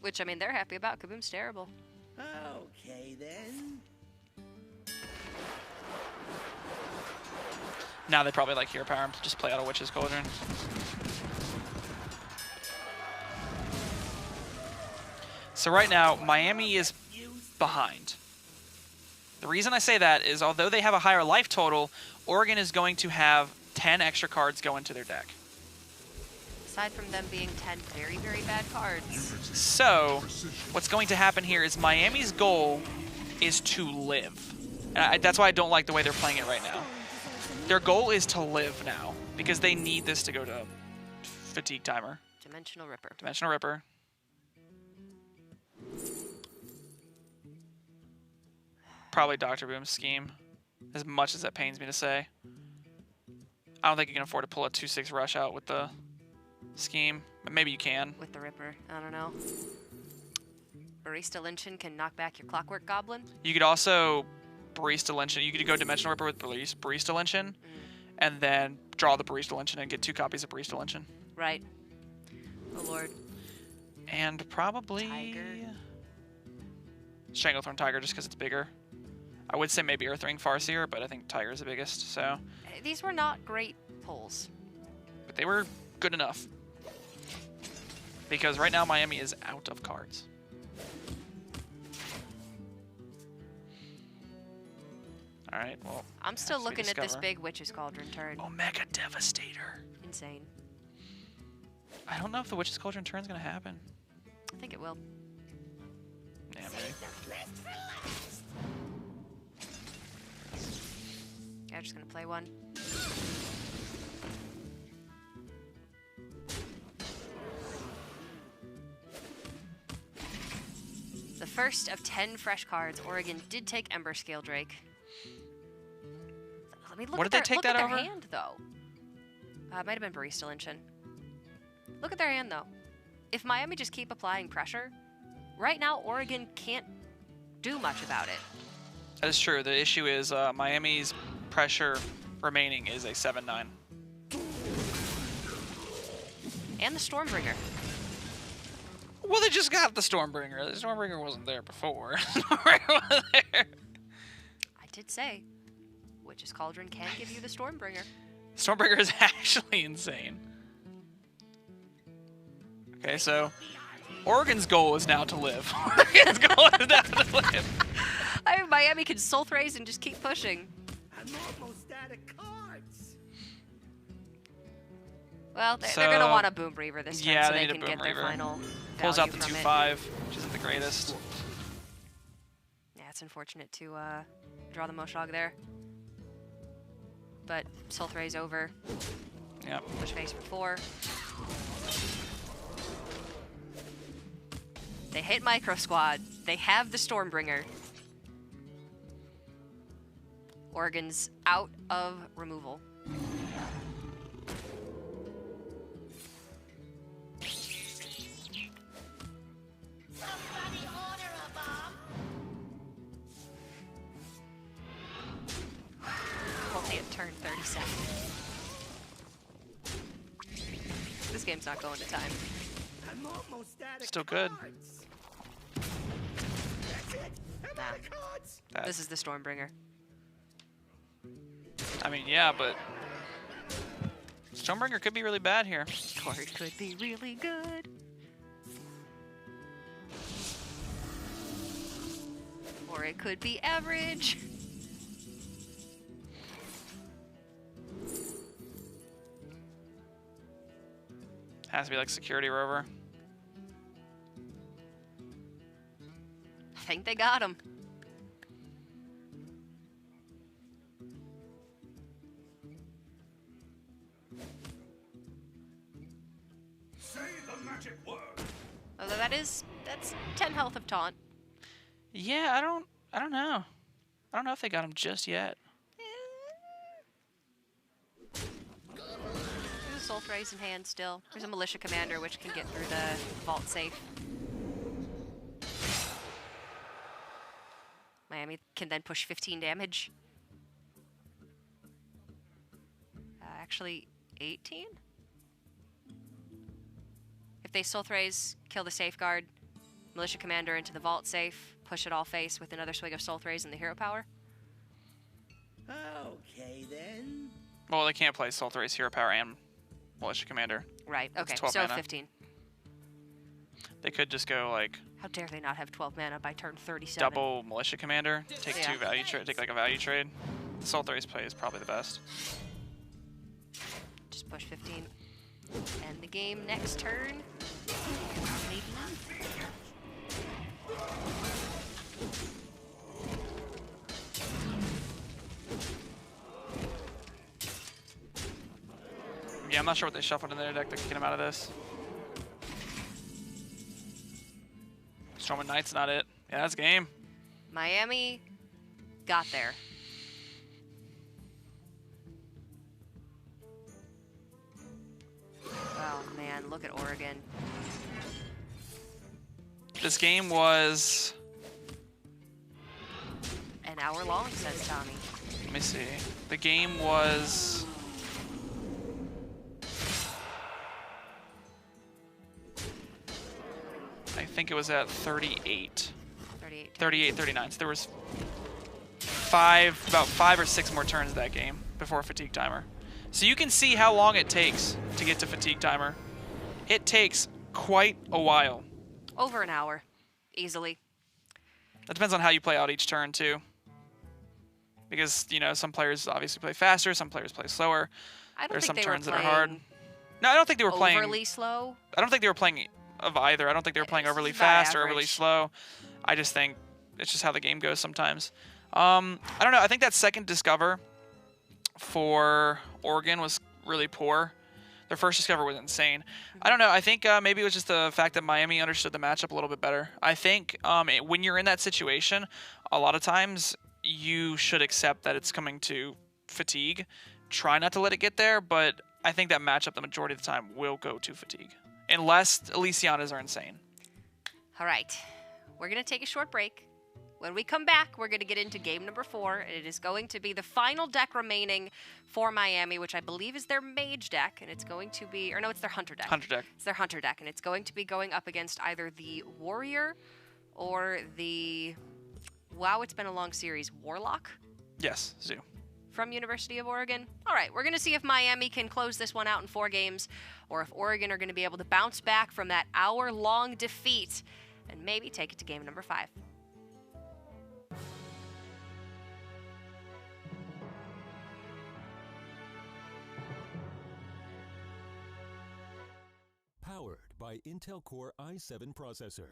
Which, I mean, they're happy about. Kaboom's terrible. Okay, then. Now they probably like Hero Power and just play out a Witch's Cauldron. So right now, Miami is behind. The reason I say that is although they have a higher life total, Oregon is going to have 10 extra cards go into their deck. Aside from them being 10 very, very bad cards. So, what's going to happen here is Miami's goal is to live. And that's why I don't like the way they're playing it right now. Their goal is to live now, because they need this to go to fatigue timer. Dimensional Ripper. Dimensional Ripper. Probably Dr. Boom's scheme, as much as that pains me to say. I don't think you can afford to pull a 2/6 rush out with the scheme, but maybe you can. With the Ripper, I don't know. Barista Lynchin can knock back your Clockwork Goblin. You could also Barista Lynchin. You could go Dimensional Ripper with Barista Lynchin, and then draw the Barista Lynchin and get 2 copies of Barista Lynchin. Right. Oh lord. And probably Tiger. Stranglethorn Tiger, just because it's bigger. I would say maybe Earthring Farseer, but I think Tiger is the biggest. So These were not great pulls. but they were good enough. Because right now Miami is out of cards. Alright, well. I'm still as we looking at this discover- big Witch's Cauldron turn. Omega Devastator. Insane. I don't know if the Witch's Cauldron turn's gonna happen. I think it will. Yeah, maybe. Yeah, I'm just gonna play one. The first of 10 fresh cards, Oregon did take Ember Scale Drake. Let me look What at did they their, take look that at over? their hand, though. It might have been Barista Lynchin. Look at their hand, though. If Miami just keep applying pressure, right now Oregon can't do much about it. That is true. The issue is Miami's pressure remaining is a 7/9. And the Stormbringer. Well, they just got the Stormbringer. The Stormbringer wasn't there before. Stormbringer wasn't there. I did say, Witch's Cauldron can give you the Stormbringer. Stormbringer is actually insane. Okay, so Oregon's goal is now to live. Oregon's goal is now to live. Miami can Soul Thraze and just keep pushing. I'm almost out of cards. Well, they're So- going to want a Boom Reaver this turn Yeah, so they they need a can Boom get their Reaver. final Pulls out value the from it. 2/5, which isn't the greatest. Yeah, it's unfortunate to draw the Moshog there. But Soul Thraze over. Yep. Push face for 4. They hit Micro Squad. They have the Stormbringer. Oregon's out of removal. Somebody order a bomb. Only at turn 37. This game's not going to time. I'm almost out of Still good. cards. That's it. I'm out of cards. This is the Stormbringer. I mean, yeah, but Stormbringer could be really bad here. Or it could be really good. Or it could be average. Has to be like Security Rover. I think they got him. Say the magic word. Although that's 10 health of taunt. Yeah, I don't know. I don't know if they got him just yet. There's a Soul Thraze in hand still. There's a Militia Commander which can get through the vault safe. Miami can then push 15 damage. Actually, 18? If they Soul Thraze, kill the Safeguard, Militia Commander into the vault safe, push it all face with another swing of Soul Thraze and the hero power. Okay then. Well, they can't play Soul Thrace, Hero Power, and Militia Commander. Right, okay, 12 so mana. 15. They could just go like How dare they not have 12 mana by turn 37? Double Militia Commander. Take Yeah. 2 value trade. Take like a value trade. The Soul Thrace play is probably the best. Just push 15. End the game next turn. Maybe. Yeah, I'm not sure what they shuffled in their deck that can get them out of this. Stormwind Knight's not it. Yeah, that's game. Miami got there. Oh man, look at Oregon. This game was... An hour long, says Tommy. Let me see. The game was... I think it was at 38. 38. 38, 39. So there was about 5 or 6 more turns that game before fatigue timer. So you can see how long it takes to get to fatigue timer. It takes quite a while. Over an hour, easily. That depends on how you play out each turn too. Because, you know, some players obviously play faster, some players play slower. I don't There's some think they were turns that are hard. playing No, I don't think they were playing overly slow. I don't think they were playing of either. I don't think they were playing It's overly just about fast or overly average. slow. I just think it's just how the game goes sometimes. I don't know. I think that second Discover for Oregon was really poor. Their first Discover was insane. I don't know. I think maybe it was just the fact that Miami understood the matchup a little bit better. I think when you're in that situation, a lot of times you should accept that it's coming to fatigue. Try not to let it get there, but I think that matchup the majority of the time will go to fatigue. Unless Elysianas are insane. All right, we're going to take a short break. When we come back, we're going to get into game number 4, and it is going to be the final deck remaining for Miami, which I believe is their Mage deck, and it's going to be, or no, it's their Hunter deck. Hunter deck. It's their Hunter deck, and it's going to be going up against either the Warrior or the, wow, it's been a long series, Warlock Yes, Zoo. from University of Oregon. All right, we're going to see if Miami can close this one out in 4 games, or if Oregon are going to be able to bounce back from that hour-long defeat and maybe take it to game number 5. Powered by Intel Core i7 processor.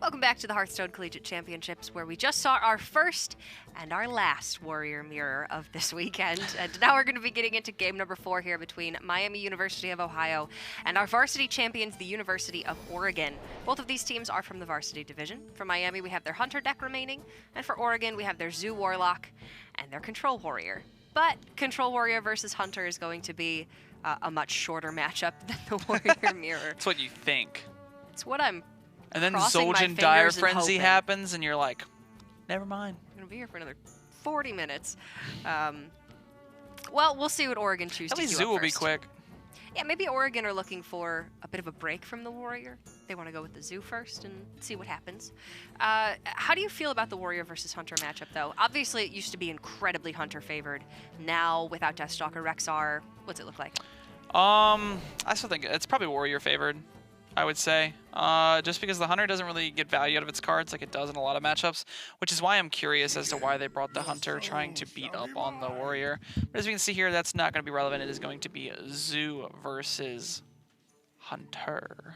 Welcome back to the Hearthstone Collegiate Championships, where we just saw our first and our last Warrior Mirror of this weekend. And now we're going to be getting into game number 4 here between Miami University of Ohio and our varsity champions, the University of Oregon. Both of these teams are from the varsity division. For Miami, we have their Hunter deck remaining, and for Oregon, we have their Zoo Warlock and their Control Warrior. But Control Warrior versus Hunter is going to be a much shorter matchup than the Warrior Mirror. That's what you think. It's what I'm And then crossing my Zul'jin Dire fingers and Frenzy hoping. happens, and you're like, never mind. I'm going to be here for another 40 minutes. Well, we'll see what Oregon chooses At to least do Zoo up will be first. quick. Yeah, maybe Oregon are looking for a bit of a break from the Warrior. They want to go with the Zoo first and see what happens. How do you feel about the Warrior versus Hunter matchup, though? Obviously, it used to be incredibly Hunter favored. Now, without Deathstalker Rexar, what's it look like? I still think it's probably Warrior favored, I would say. Just because the Hunter doesn't really get value out of its cards like it does in a lot of matchups, which is why I'm curious as to why they brought the Hunter trying to beat up on the Warrior. But as we can see here, that's not going to be relevant. It is going to be Zoo versus Hunter.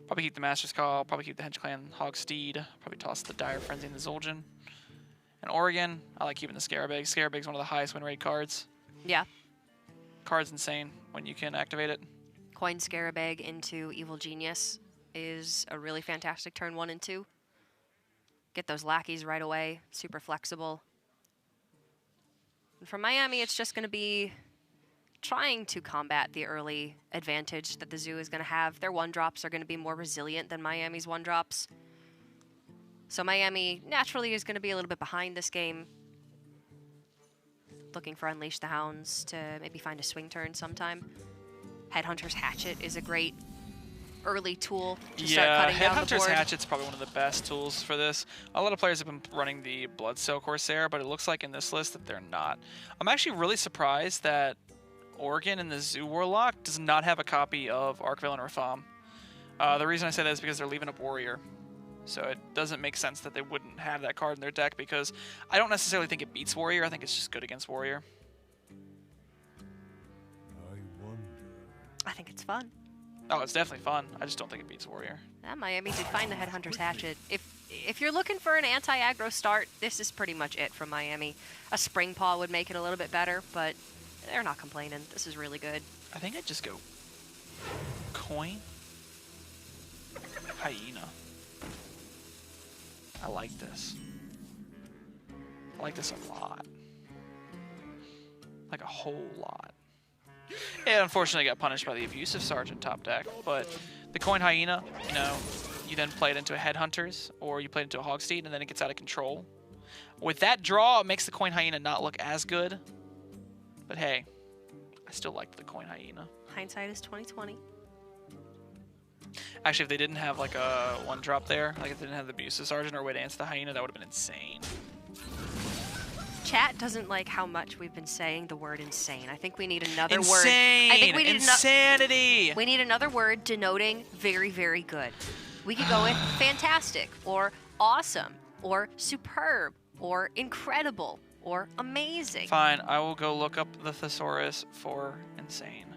Probably keep the Master's Call, probably keep the Hedge Clan Hogsteed, probably toss the Dire Frenzy and the Zul'jin. And Oregon, I like keeping the Scarabig. Scarabig's one of the highest win rate cards. Yeah. Card's insane when you can activate it. Coin Scarabeg into Evil Genius is a really fantastic turn 1 and 2. Get those lackeys right away. Super flexible. And for Miami, it's just going to be trying to combat the early advantage that the Zoo is going to have. Their 1-drops are going to be more resilient than Miami's 1-drops. So Miami naturally is going to be a little bit behind this game. Looking for Unleash the Hounds to maybe find a swing turn sometime. Headhunter's Hatchet is a great early tool to start cutting down the Headhunter's board. Hatchet's probably one of the best tools for this. A lot of players have been running the Bloodsail Corsair, but it looks like in this list that they're not. I'm actually really surprised that Oregon in the Zoo Warlock does not have a copy of Archvillain or Thom. The reason I say that is because they're leaving up Warrior. So it doesn't make sense that they wouldn't have that card in their deck, because I don't necessarily think it beats Warrior. I think it's just good against Warrior. I think it's fun. Oh, it's definitely fun. I just don't think it beats Warrior. Miami did find the Headhunter's Hatchet. If you're looking for an anti-aggro start, this is pretty much it from Miami. A Spring Paw would make it a little bit better, but they're not complaining. This is really good. I think I'd just go Coin Hyena. I like this. I like this a lot. Like a whole lot. It unfortunately got punished by the Abusive Sergeant top deck, but the Coin Hyena, you know, you then play it into a Headhunters, or you play it into a Hogsteed, and then it gets out of control. With that draw, it makes the Coin Hyena not look as good, but hey, I still liked the Coin Hyena. Hindsight is 20/20. Actually, if they didn't have like a 1-drop there, like if they didn't have the Abusive Sergeant or a way to answer the Hyena, that would have been insane. Chat doesn't like how much we've been saying the word insane. I think we need another word. Insane! I think we need Insanity! we need another word denoting very, very good. We could go with fantastic, or awesome, or superb, or incredible, or amazing. Fine, I will go look up the thesaurus for insane.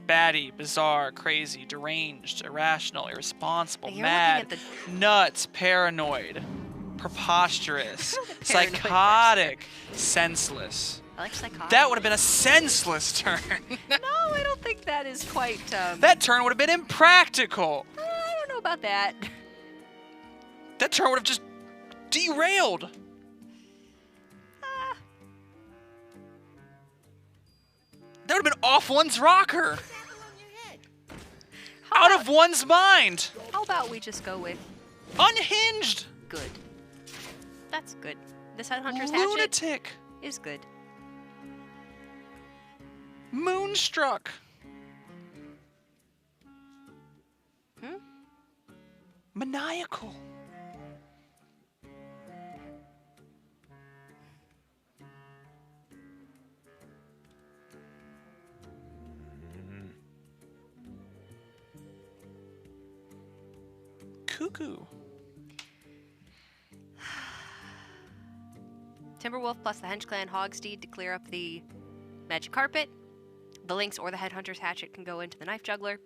Batty, bizarre, crazy, deranged, irrational, irresponsible, You're mad, looking at nuts, paranoid, preposterous, Paranoid psychotic, senseless. I like psychotic. That would have been a senseless turn. No, I don't think that is quite. That turn would have been impractical. I don't know about that. That turn would have just derailed. That would have been off one's rocker. Out of one's mind. How about we just go with Unhinged. good? That's good. This Headhunter's Hatchet Lunatic. is good. Moonstruck. Maniacal. Cuckoo. Timberwolf plus the Hench Clan Hogsteed to clear up the Magic Carpet. The Lynx or the Headhunter's Hatchet can go into the Knife Juggler.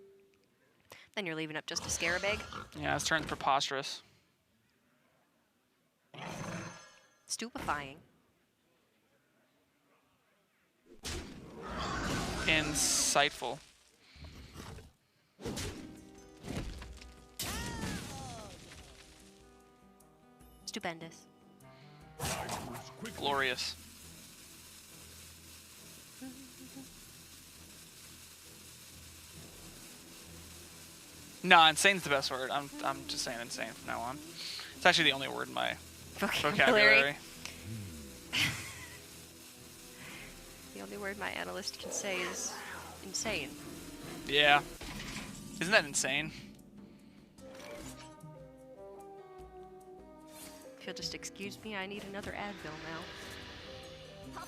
Then you're leaving up just a Scarabeg. Yeah, this turn's preposterous. Stupefying. Insightful. Stupendous. Glorious. No, insane's the best word. I'm just saying insane from now on. It's actually the only word in my vocabulary. The only word my analyst can say is insane. Yeah. Isn't that insane? If you'll just excuse me, I need another Advil now.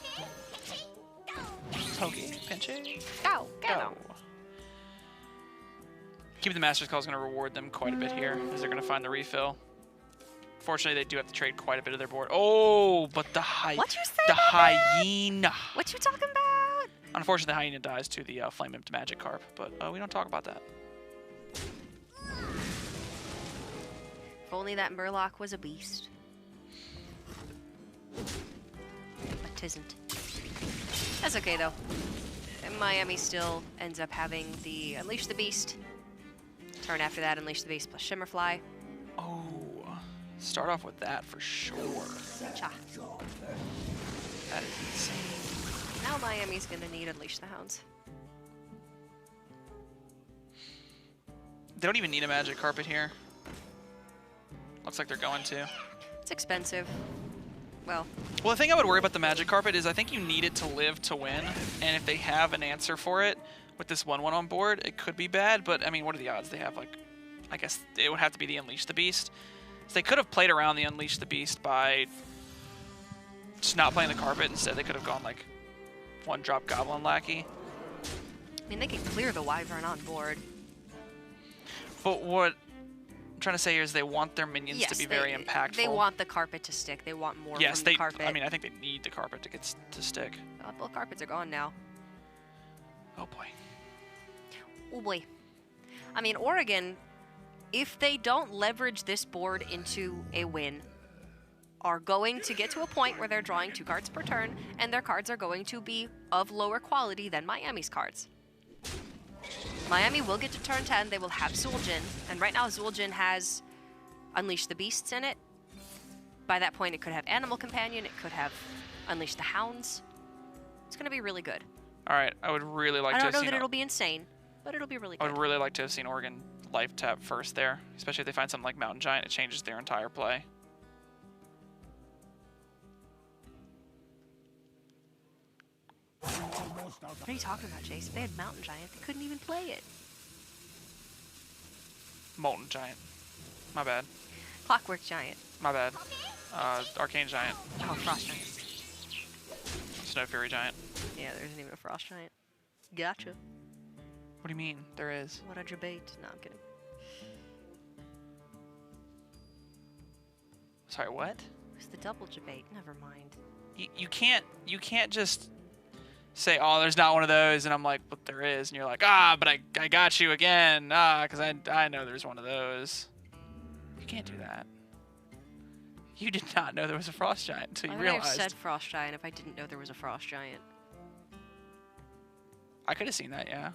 Togi, Pinche. Go, go. Go. Keeping the Master's Call is going to reward them quite a bit here, as they're going to find the refill. Fortunately, they do have to trade quite a bit of their board. Oh, but the What you say the about that? hyena. What you talking about? Unfortunately, the hyena dies to the Flame Imp Magic Carp, but we don't talk about that. If only that Murloc was a beast. But tisn't. That's okay, though. And Miami still ends up having the Unleash the Beast. Turn after that, Unleash the Beast plus Shimmerfly. Oh, start off with that for sure. Cha. That is insane. Now Miami's gonna need Unleash the Hounds. They don't even need a Magic Carpet here. Looks like they're going to. It's expensive. Well, the thing I would worry about the Magic Carpet is I think you need it to live to win, and if they have an answer for it with this 1/1 on board, it could be bad, but I mean, what are the odds? They have, like, I guess it would have to be the Unleash the Beast. So they could have played around the Unleash the Beast by just not playing the carpet. Instead, they could have gone, like, 1-drop Goblin Lackey. I mean, they can clear the Wyvern on board. But what I'm trying to say here is they want their minions to be very impactful. They want the carpet to stick. They want more yes, from they, the carpet. I mean, I think they need the carpet to get to stick. Both carpets are gone now. Oh, boy. Oh boy. I mean, Oregon, if they don't leverage this board into a win, are going to get to a point where they're drawing 2 cards per turn, and their cards are going to be of lower quality than Miami's cards. Miami will get to turn 10, they will have Zul'jin, and right now Zul'jin has Unleash the Beasts in it. By that point, it could have Animal Companion, it could have Unleash the Hounds. It's going to be really good. All right, I would really like to have I don't know seen that it'll be insane, but it'll be really good. I would really like to have seen Oregon life tap first there, especially if they find something like Mountain Giant. It changes their entire play. What are you talking about, Chase? If they had Mountain Giant, they couldn't even play it. Molten Giant. My bad. Clockwork Giant. My bad. Arcane Giant. Oh, Frost Giant. Snow Fury Giant. Yeah, there isn't even a Frost Giant. Gotcha. What do you mean? There is. What a debate. No, I'm kidding. Sorry, what? It was the double debate. Never mind. You can't just say, oh, there's not one of those, and I'm like, but there is, and you're like, but I got you again, because I know there's one of those. You can't do that. You did not know there was a Frost Giant until you Why would I have realized. said Frost Giant if I didn't know there was a Frost Giant? I could have seen that, yeah.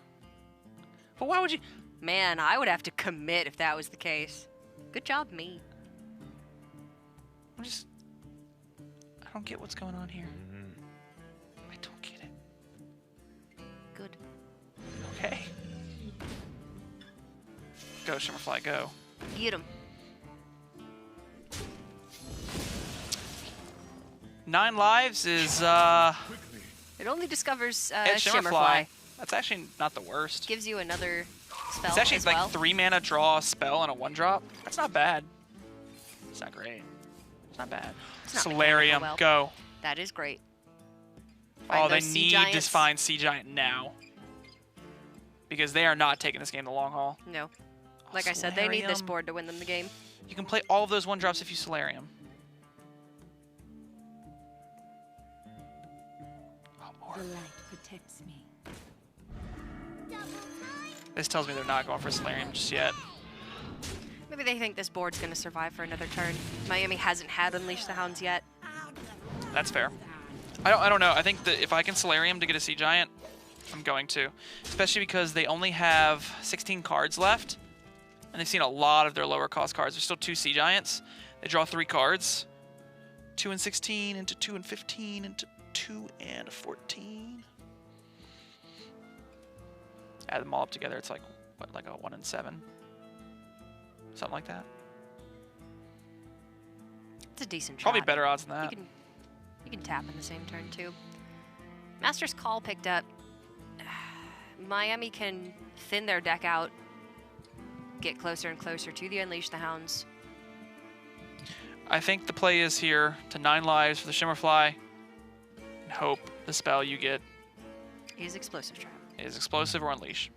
But why would you? Man, I would have to commit if that was the case. Good job, me. I don't get what's going on here. I don't get it. Good. Okay. Go, Shimmerfly, go. Get him. 9 lives is, It only discovers it's Shimmerfly. That's actually not the worst. Gives you another spell It's actually as like well. 3 mana, draw a spell, and a 1-drop. That's not bad. It's not great. It's not bad. It's not Solarium, mechanical well. go. That is great. Oh, Find they those sea need to giants. find Sea Giant now. Because they are not taking this game the long haul. No. Like I said, they need this Solarium. board to win them the game. You can play all of those 1-drops if you Solarium. Oh, more. The light protects me. This tells me they're not going for Solarium just yet. Maybe they think this board's going to survive for another turn. Miami hasn't had Unleash the Hounds yet. That's fair. I don't know. I think that if I can Solarium to get a Sea Giant, I'm going to. Especially because they only have 16 cards left. And they've seen a lot of their lower cost cards. There's still 2 Sea Giants. They draw 3 cards. 2 and 16 into 2 and 15 into 2 and 14. Add them all up together, it's like, what, like a 1 and 7? Something like that. It's a decent Probably shot. better odds than that. You can tap in the same turn, too. Master's Call picked up. Miami can thin their deck out, get closer and closer to the Unleash the Hounds. I think the play is here to 9 lives for the Shimmerfly, and hope the spell you get Is Explosive Trap. is Explosive or Unleash.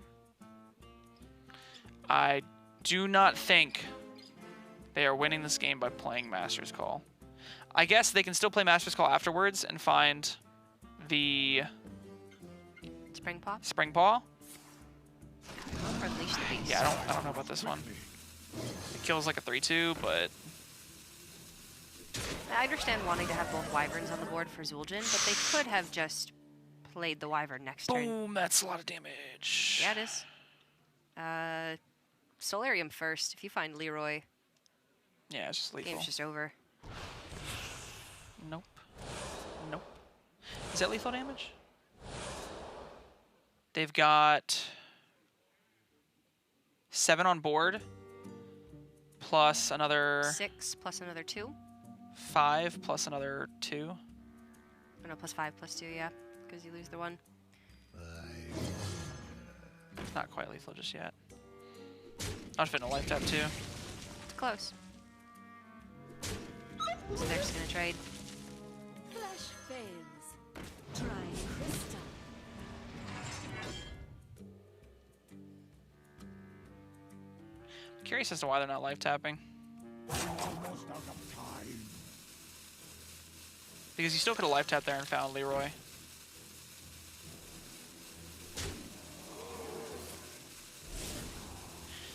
I do not think they are winning this game by playing Master's Call. I guess they can still play Master's Call afterwards and find the Spring Paw? Spring Paw. Or Unleash the Beast. Yeah, I don't know about this one. It kills like a 3/2, but I understand wanting to have both Wyverns on the board for Zul'jin, but they could have just played the Wyvern next turn. boom, that's a lot of damage. Yeah, it is. Solarium first. If you find Leroy, Yeah, it's just lethal. game's just over. Nope. Nope. Is that lethal damage? They've got 7 on board, plus another 6 plus another 2. 5, plus another 2. Oh, no, plus 5 plus 2, yeah. Because you lose the 1. It's not quite lethal just yet. I'll fit in a life tap too. It's close. So they're just going to trade. Flesh fails. Try crystal. Curious as to why they're not life tapping. Almost out of time. Because you still could have life tapped there and found Leroy.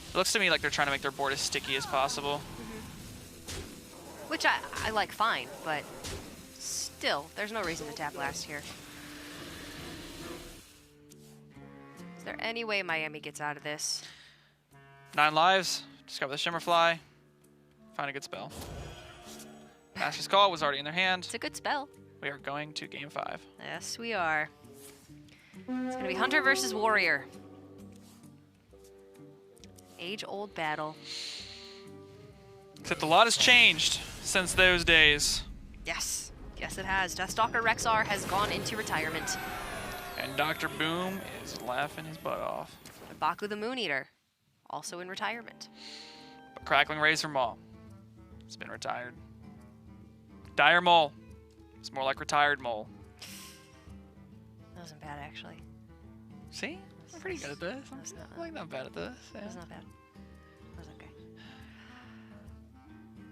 It looks to me like they're trying to make their board as sticky as possible. Which I like fine, but still, there's no reason to tap last here. Is there any way Miami gets out of this? 9 lives, discover the Shimmerfly, find a good spell. Master's Call was already in their hand. It's a good spell. We are going to game 5. Yes, we are. It's going to be Hunter versus Warrior. Age-old battle. Except a lot has changed since those days. Yes. Yes, it has. Deathstalker Rexar has gone into retirement. And Dr. Boom is laughing his butt off. And Baku the Moon Eater, also in retirement. But Crackling Razor Maul has been retired. Dire Mole. It's more like retired Mole. That wasn't bad, actually. See? I'm pretty good at this. That's not- I'm like not bad at this. Yeah. That was not bad. That was okay.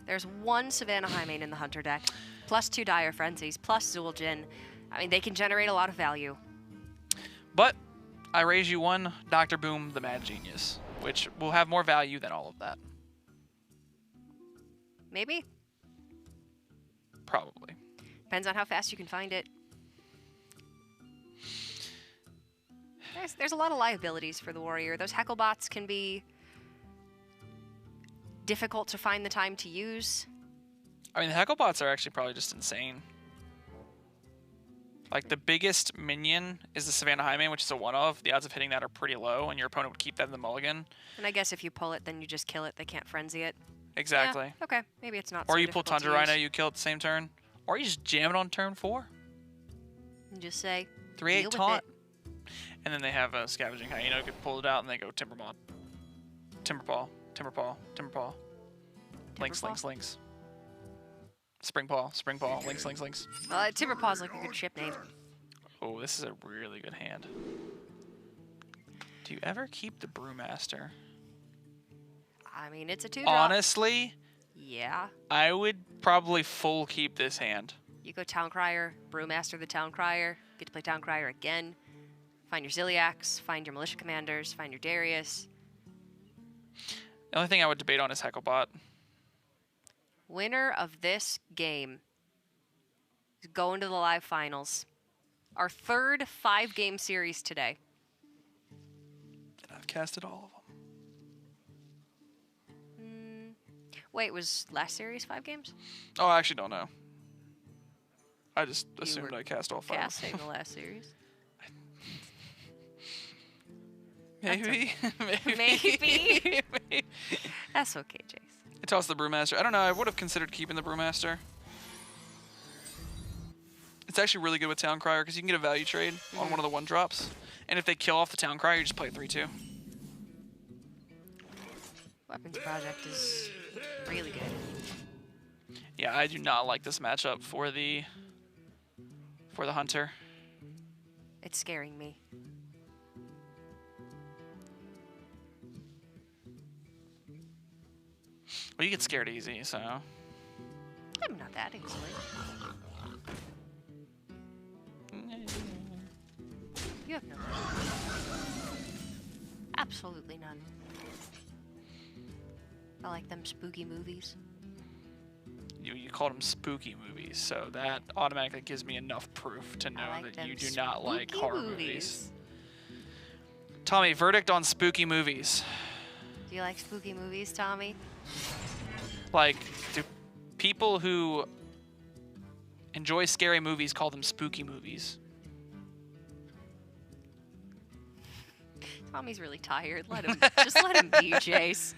There's 1 Savannah Highmane in the Hunter deck, plus 2 Dire Frenzies, plus Zul'jin. I mean, they can generate a lot of value. But I raise you 1 Dr. Boom the Mad Genius, which will have more value than all of that. Maybe? Probably. Depends on how fast you can find it. There's a lot of liabilities for the Warrior. Those Hecklebots can be difficult to find the time to use. I mean, the Hecklebots are actually probably just insane. Like, the biggest minion is the Savannah Highmane, which is a 1-of. The odds of hitting that are pretty low, and your opponent would keep that in the mulligan. And I guess if you pull it, then you just kill it. They can't frenzy it. Exactly. Yeah, okay, maybe it's not Or so you pull difficult to Tundra use. Rhino, you kill it the same turn. Or you just jam it on turn 4. And just say, 3-8 deal with taunt. it. And then they have a Scavenging Hyena who could pull it out, and they go Timberpaw. Timberpaw. Timberpaw. Timberpaw. Links, Timberpaw? links, links. Springpaw. Springpaw. Links, links, links. Timberpaw's like a good ship name. Oh, this is a really good hand. Do you ever keep the Brewmaster? I mean, it's a 2-drop. Honestly, Yeah. I would probably full keep this hand. You go Town Crier, Brewmaster the Town Crier, get to play Town Crier again. Find your Ziliacs, find your Militia Commanders, find your Darius. The only thing I would debate on is Hecklebot. Winner of this game is going to the live finals. Our third 5-game series today. And I've casted all of them. Wait, was last series 5 games? Oh, I actually don't know. I just You assumed were I cast all 5. Casting the last series. Maybe. Maybe. Maybe. That's okay, Jace. I tossed the Brewmaster. I don't know. I would have considered keeping the Brewmaster. It's actually really good with Town Crier because you can get a value trade on one of the 1-drops. And if they kill off the Town Crier, you just play 3-2. Weapons Project is really good. Yeah, I do not like this matchup for the Hunter. It's scaring me. Well, you get scared easy, so. I'm not that easily. You have no Absolutely none. I like them spooky movies. You called them spooky movies, so that automatically gives me enough proof to know like that them you do not like spooky horror movies. Tommy, verdict on spooky movies. Do you like spooky movies, Tommy? Like, do people who enjoy scary movies call them spooky movies? Tommy's really tired. Let him just let him be, Jace.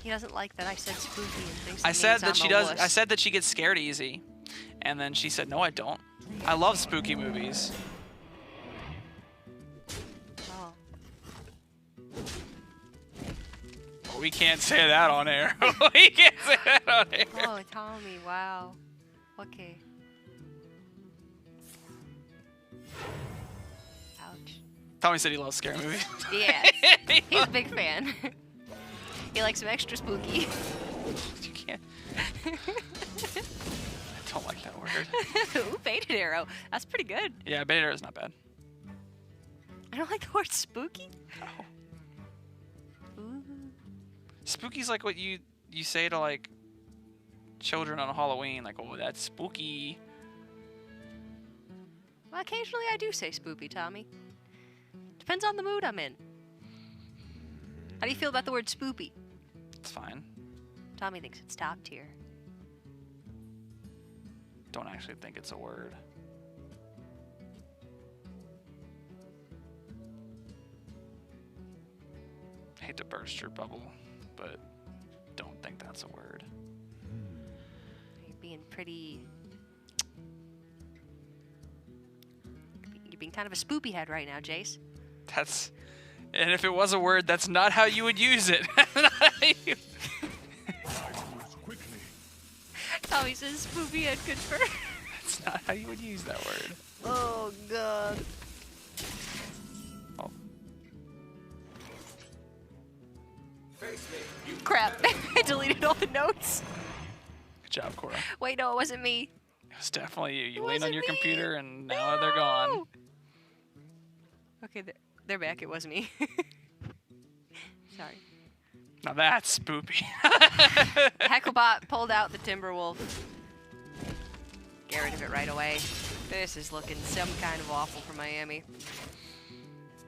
He doesn't like that I said spooky and thinks I said that she does. Wuss. I said that she gets scared easy, and then she said, "No, I don't. I love spooky movies." Oh. Oh, we can't say that on air. We can't say that on air. Oh, Tommy, wow. Okay. Ouch. Tommy said he loves scary movies. Yes. He's a big fan. He likes some extra spooky. You can't. I don't like that word. Ooh, baited arrow. That's pretty good. Yeah, beta arrow is not bad. I don't like the word spooky. No. Ooh. Spooky's like what you say to like children on Halloween, like, "Oh, that's spooky." Well, occasionally I do say spooky, Tommy. Depends on the mood I'm in. How do you feel about the word spoopy? It's fine. Tommy thinks it's top tier. Don't actually think it's a word. Hate to burst your bubble, but don't think that's a word. You're being pretty... You're being kind of a spoopy head right now, Jace. That's... And if it was a word, that's not how you would use it. Quickly. Tommy says spoopy head confirmed. That's not how you would use that word. Oh, God. Oh. Crap. I deleted all the notes. Good job, Cora. Wait, no, it wasn't me. It was definitely you. You It leaned on wasn't your me. computer, and now they're gone. No. Okay, they're back. It was me. Sorry. Now that's spoopy. Hecklebot pulled out the Timberwolf. Get rid of it right away. This is looking some kind of awful for Miami.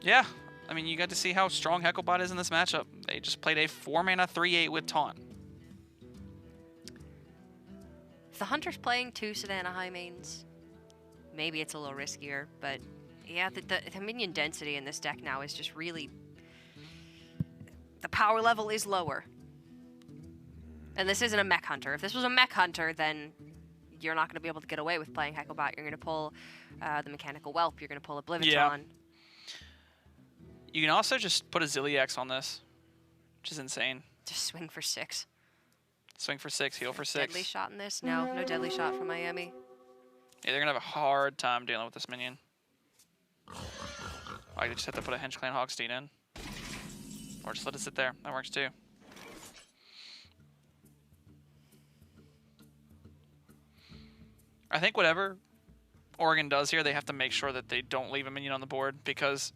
Yeah. I mean, you got to see how strong Hecklebot is in this matchup. They just played a 4-mana 3/8 with Taunt. If the Hunter's playing 2 Savannah High mains, maybe it's a little riskier, but yeah, the minion density in this deck now is just really... The power level is lower. And this isn't a mech hunter. If this was a mech hunter, then you're not going to be able to get away with playing Hecklebot. You're going to pull the Mechanical Whelp. You're going to pull a Bliviton. Yeah. You can also just put a Zilliax on this, which is insane. Just swing for 6. Swing for 6, heal for 6. Deadly shot in this? No, no deadly shot for Miami. Yeah, they're going to have a hard time dealing with this minion. I just have to put a Hench Clan Hogsteed in. Or just let it sit there. That works too. I think whatever Oregon does here, they have to make sure that they don't leave a minion on the board because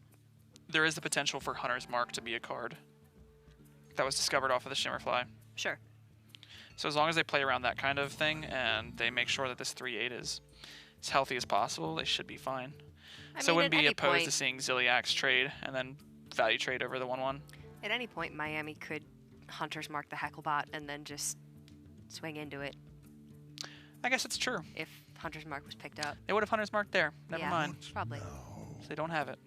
there is the potential for Hunter's Mark to be a card that was discovered off of the Shimmerfly. Sure. So as long as they play around that kind of thing and they make sure that this 3-8 is as healthy as possible, they should be fine. So I wouldn't be opposed to seeing Ziliax trade and then value trade over the 1-1. At any point, Miami could Hunter's Mark the Hecklebot and then just swing into it. I guess it's true. If Hunter's Mark was picked up. They would have Hunter's Mark there. Never mind. Probably. So they don't have it.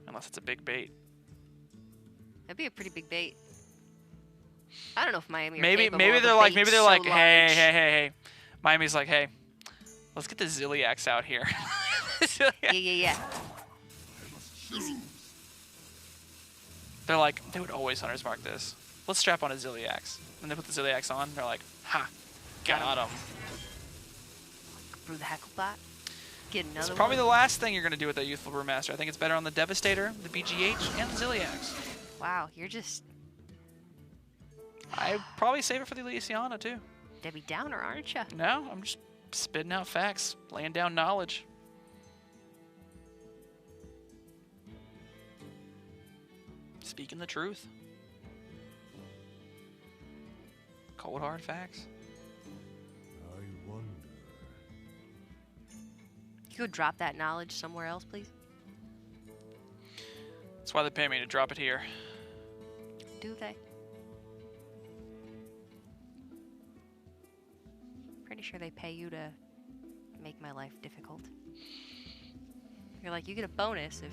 Unless it's a big bait. That'd be a pretty big bait. I don't know if Miami. Maybe they're like, hey. Miami's like, hey, let's get the Ziliax out here. Yeah. They're like, they would always Hunter's Mark this. Let's strap on a Ziliax. And they put the Ziliax on. They're like, ha, got him. Brew the Hecklebot. Get another. It's probably the last thing you're gonna do with that Youthful Brewmaster. I think it's better on the Devastator, the BGH, and the Ziliax. Wow, you're just. I'd probably save it for the Elysiana too. Debbie Downer, aren't you? No, I'm just spitting out facts, laying down knowledge. Speaking the truth. Cold hard facts. I wonder. You could drop that knowledge somewhere else, please. That's why they pay me to drop it here. Do they? Pretty sure they pay you to make my life difficult. You're like, you get a bonus if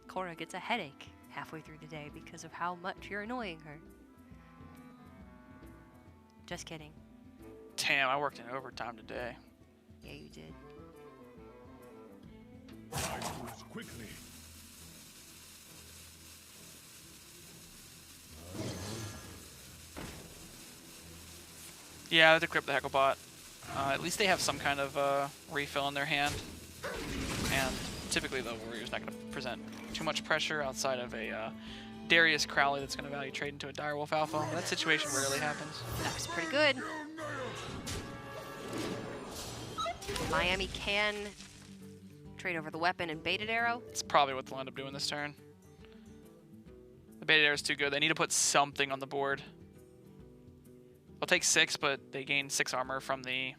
Cora gets a headache halfway through the day because of how much you're annoying her. Just kidding. Damn, I worked in overtime today. Yeah, you did. I moves quickly. Yeah, they equip the Hecklebot. At least they have some kind of refill in their hand. And typically the Warrior's not going to present too much pressure outside of a Darius Crowley that's going to value trade into a Direwolf Alpha. That situation rarely happens. That was pretty good. Miami can trade over the weapon and baited arrow. It's probably what they'll end up doing this turn. The baited arrow is too good. They need to put something on the board. They'll take 6, but they gain 6 armor from the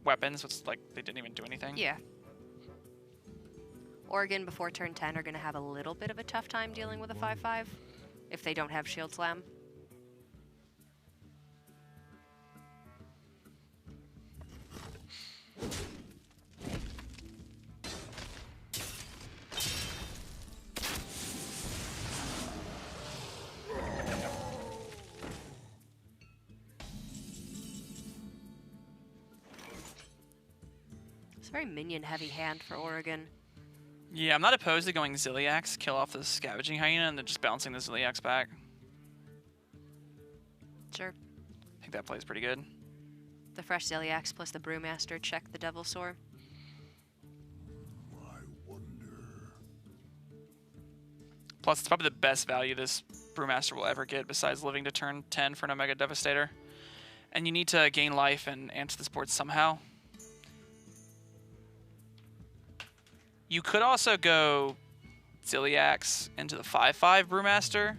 weapons, so it's like they didn't even do anything. Yeah. Oregon before turn 10 are going to have a little bit of a tough time dealing with a 5/5 if they don't have Shield Slam. It's a very minion-heavy hand for Oregon. Yeah, I'm not opposed to going Ziliax, kill off the Scavenging Hyena, and then just bouncing the Ziliax back. Sure. I think that plays pretty good. The fresh Ziliax plus the Brewmaster check the Devil Sore. I wonder. Plus, it's probably the best value this Brewmaster will ever get besides living to turn 10 for an Omega Devastator. And you need to gain life and answer this board somehow. You could also go Ziliax into the 5/5 Brewmaster,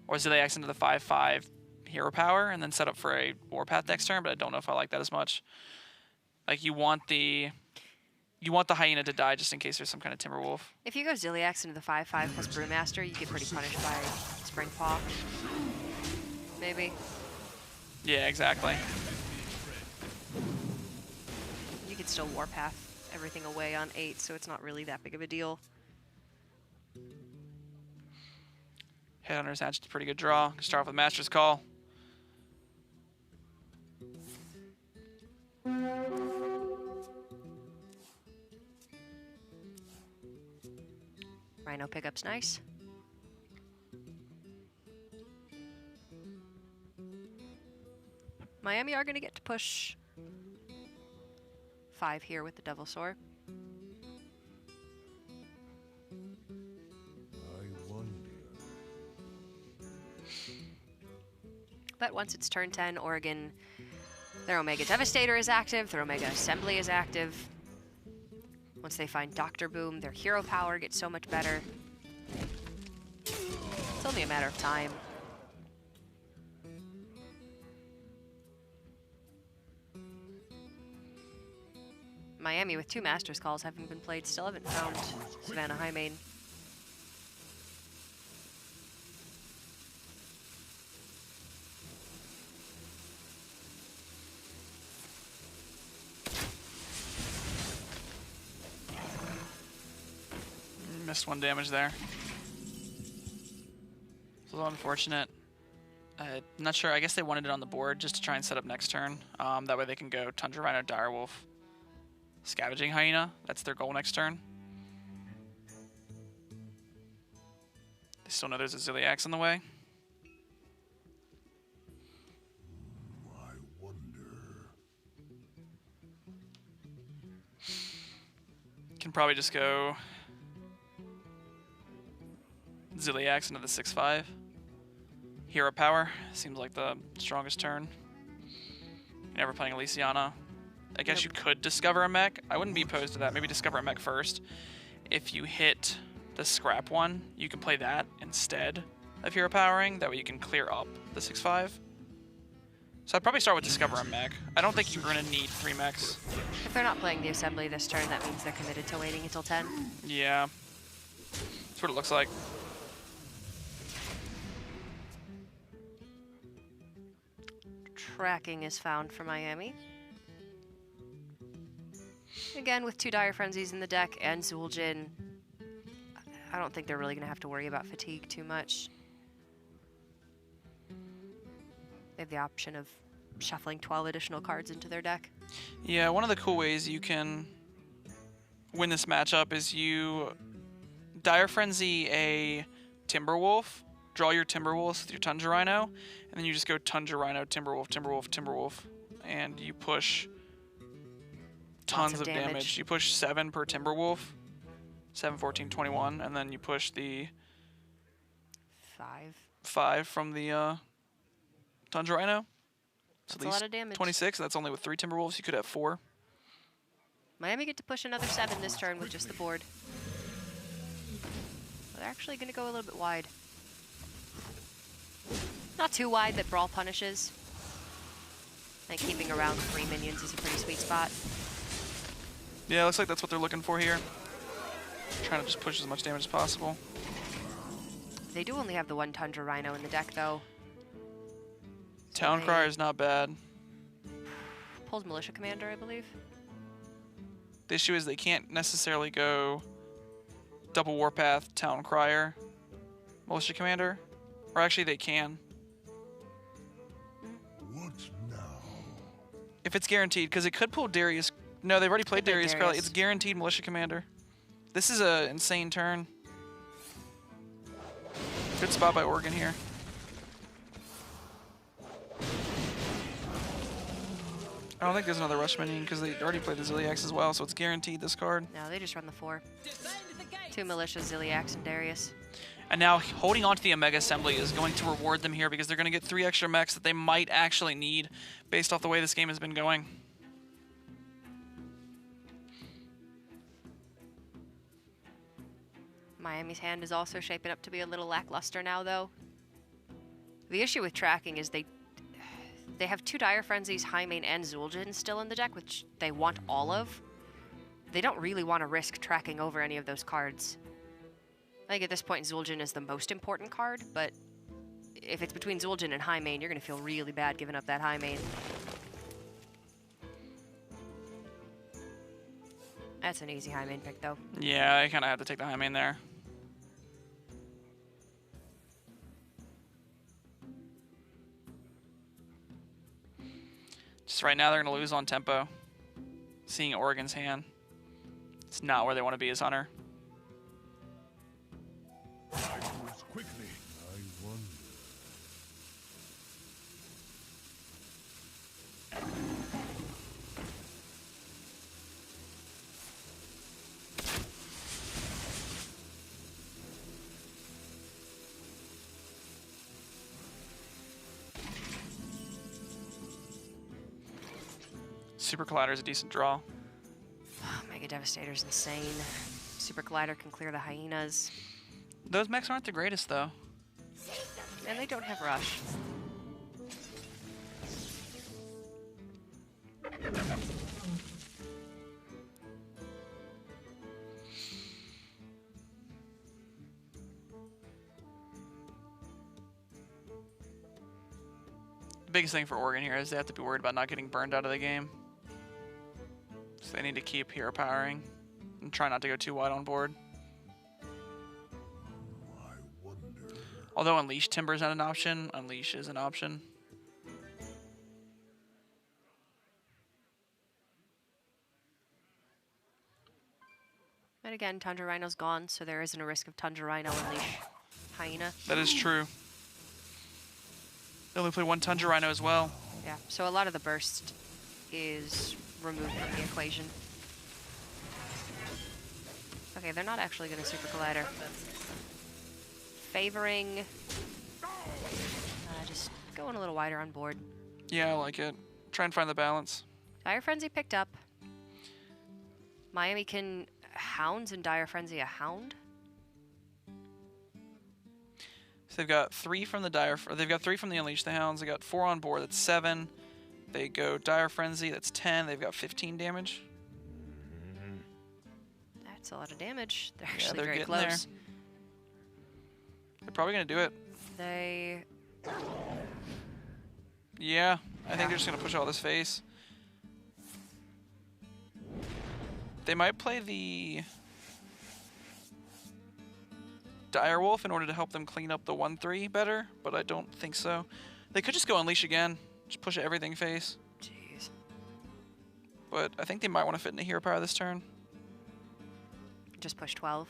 or Ziliax into the 5/5 Hero Power, and then set up for a Warpath next turn, but I don't know if I like that as much. Like, you want the Hyena to die just in case there's some kind of Timberwolf. If you go Ziliax into the 5/5 plus Brewmaster, you get pretty punished by Spring Paw. Maybe. Yeah, exactly. You could still Warpath everything away on 8, so it's not really that big of a deal. Headhunter's Hatch is a pretty good draw. Start off with Master's Call. Rhino pickup's nice. Miami are going to get to push 5 here with the Devil Sore. I wonder. But once it's turn 10, Oregon, their Omega Devastator is active, their Omega Assembly is active. Once they find Dr. Boom, their hero power gets so much better. It's only a matter of time. Miami with 2 Masters calls having been played still haven't found Savannah high main. Missed 1 damage there. It's a little unfortunate. I'm not sure. I guess they wanted it on the board just to try and set up next turn. That way they can go Tundra Rhino, Direwolf, Scavenging Hyena. That's their goal next turn. They still know there's a Ziliax in the way. I wonder. Can probably just go Ziliax into the 6/5. Hero Power seems like the strongest turn. Never playing Elysiana. I guess you could discover a mech. I wouldn't be opposed to that. Maybe discover a mech first. If you hit the scrap one, you can play that instead of Hero Powering. That way you can clear up the 6/5. So I'd probably start with discover a mech. I don't think you're going to need 3 mechs. If they're not playing the assembly this turn, that means they're committed to waiting until 10. Yeah. That's what it looks like. Tracking is found for Miami. Again, with 2 Dire Frenzies in the deck and Zul'jin, I don't think they're really going to have to worry about fatigue too much. They have the option of shuffling 12 additional cards into their deck. Yeah, one of the cool ways you can win this matchup is you Dire Frenzy a Timberwolf, draw your Timberwolves with your Tundra Rhino, and then you just go Tundra Rhino, Timberwolf, Timberwolf, Timberwolf, and you push tons of damage. You push 7 per Timberwolf, 7, 14, 21, and then you push the 5 from the Tundra Rhino. So That's a lot of damage. 26, that's only with 3 Timberwolves. You could have 4. Miami get to push another 7 this turn with just the board. They're actually going to go a little bit wide. Not too wide that Brawl punishes. And keeping around 3 minions is a pretty sweet spot. Yeah, looks like that's what they're looking for here. Trying to just push as much damage as possible. They do only have the 1 Tundra Rhino in the deck, though. Town Crier is not bad. Pulls Militia Commander, I believe. The issue is they can't necessarily go double Warpath, Town Crier, Militia Commander. Or actually, they can. What now? If it's guaranteed, because it could pull Darius. No, they've already played Darius Crowley. Darius. It's guaranteed Militia Commander. This is an insane turn. Good spot by Oregon here. I don't think there's another Rush minion because they already played the Ziliax as well, so it's guaranteed this card. No, they just run the 4. 2 Militia, Ziliax, and Darius. And now holding on to the Omega Assembly is going to reward them here because they're going to get 3 extra mechs that they might actually need based off the way this game has been going. Miami's hand is also shaping up to be a little lackluster now, though. The issue with tracking is they have 2 Dire Frenzies, Highmane, and Zul'jin still in the deck, which they want all of. They don't really want to risk tracking over any of those cards. I think at this point, Zul'jin is the most important card, but if it's between Zul'jin and Highmane, you're going to feel really bad giving up that Highmane. That's an easy Highmane pick, though. Yeah, I kind of have to take the Highmane there. Just right now, they're going to lose on tempo. Seeing Oregon's hand. It's not where they want to be as Hunter. I moves quickly. I wonder. Super Collider is a decent draw. Oh, Mega Devastator's insane. Super Collider can clear the hyenas. Those mechs aren't the greatest, though. And they don't have Rush. biggest thing for Oregon here is they have to be worried about not getting burned out of the game. So they need to keep hero powering and try not to go too wide on board. I wonder. Although Unleash Timber is not an option, Unleash is an option. But again, Tundra Rhino's gone, so there isn't a risk of Tundra Rhino Unleash Hyena. That is true. They only play one Tundra Rhino as well. Yeah, so a lot of the burst is removed from the equation. Okay, they're not actually going to Super Collider. Favoring... just going a little wider on board. Yeah, I like it. Try and find the balance. Dire Frenzy picked up. Miami can Hounds and Dire Frenzy a Hound? So they've got 3 from the they've got 3 from the Unleash the Hounds. They got 4 on board. That's 7. They go Dire Frenzy. That's 10. They've got 15 damage. That's a lot of damage. They're actually they're very getting close. there. They're probably gonna do it. They... Yeah, I think they're just gonna push all this face. They might play the Direwolf in order to help them clean up the 1-3 better, but I don't think so. They could just go Unleash again, just push everything face. Jeez. But I think they might want to fit in a hero power this turn. Just push 12.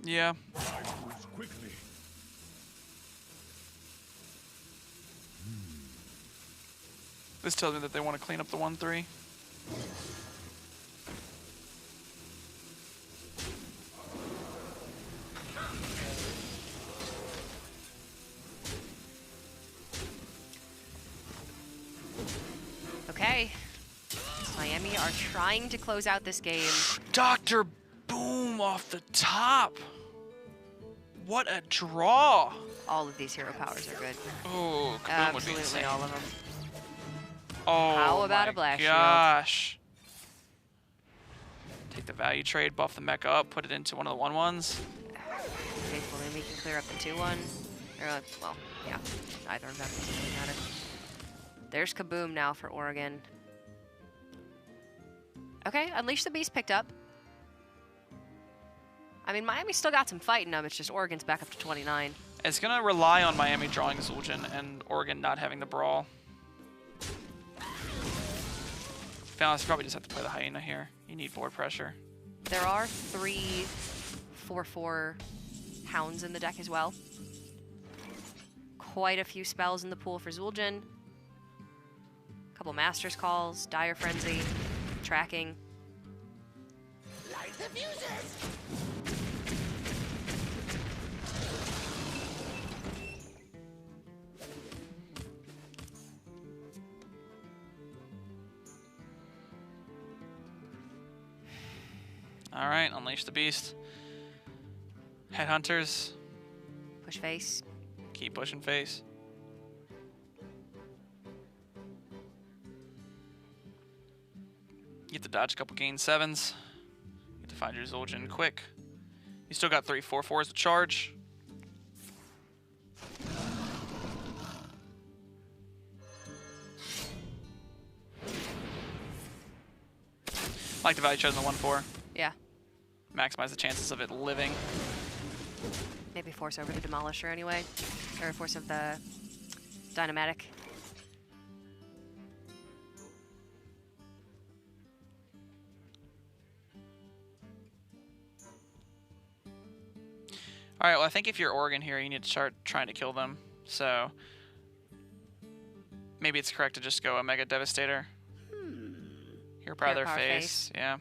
Yeah. I move quickly. This tells me that they want to clean up the 1-3. Okay. Miami are trying to close out this game. Dr. Boom off the top. What a draw. All of these hero powers are good. Oh, Kaboom would be Absolutely insane. all of them. Oh, How about my a blast shield? gosh. Take the value trade, buff the mecha up, put it into one of the 1/1s. Faithful Enemy can clear up the 2-1. Or, well, yeah, either of them doesn't really matter. There's Kaboom now for Oregon. Okay, Unleash the Beast picked up. I mean, Miami still got some fight in them. It's just Oregon's back up to 29. It's going to rely on Miami drawing Zul'jin and Oregon not having the brawl. To be honest, you probably just have to play the Hyena here. You need board pressure. There are 3 4/4 Hounds in the deck as well. Quite a few spells in the pool for Zul'jin. Couple Master's Calls, Dire Frenzy, Tracking. Light the fuses! All right, Unleash the Beast. Headhunters, Push face. keep pushing face. You get to dodge a couple gain 7s. You get to find your Zul'jin quick. You still got 3 4/4s to charge. I like the value trade on the 1/4. Yeah. Maximize the chances of it living. Maybe force over the Demolisher anyway. Or force of the Dynamatic. All right, well, I think if you're Oregon here, you need to start trying to kill them. So maybe it's correct to just go a Mega Devastator. Hero power their Hero power face. Yeah.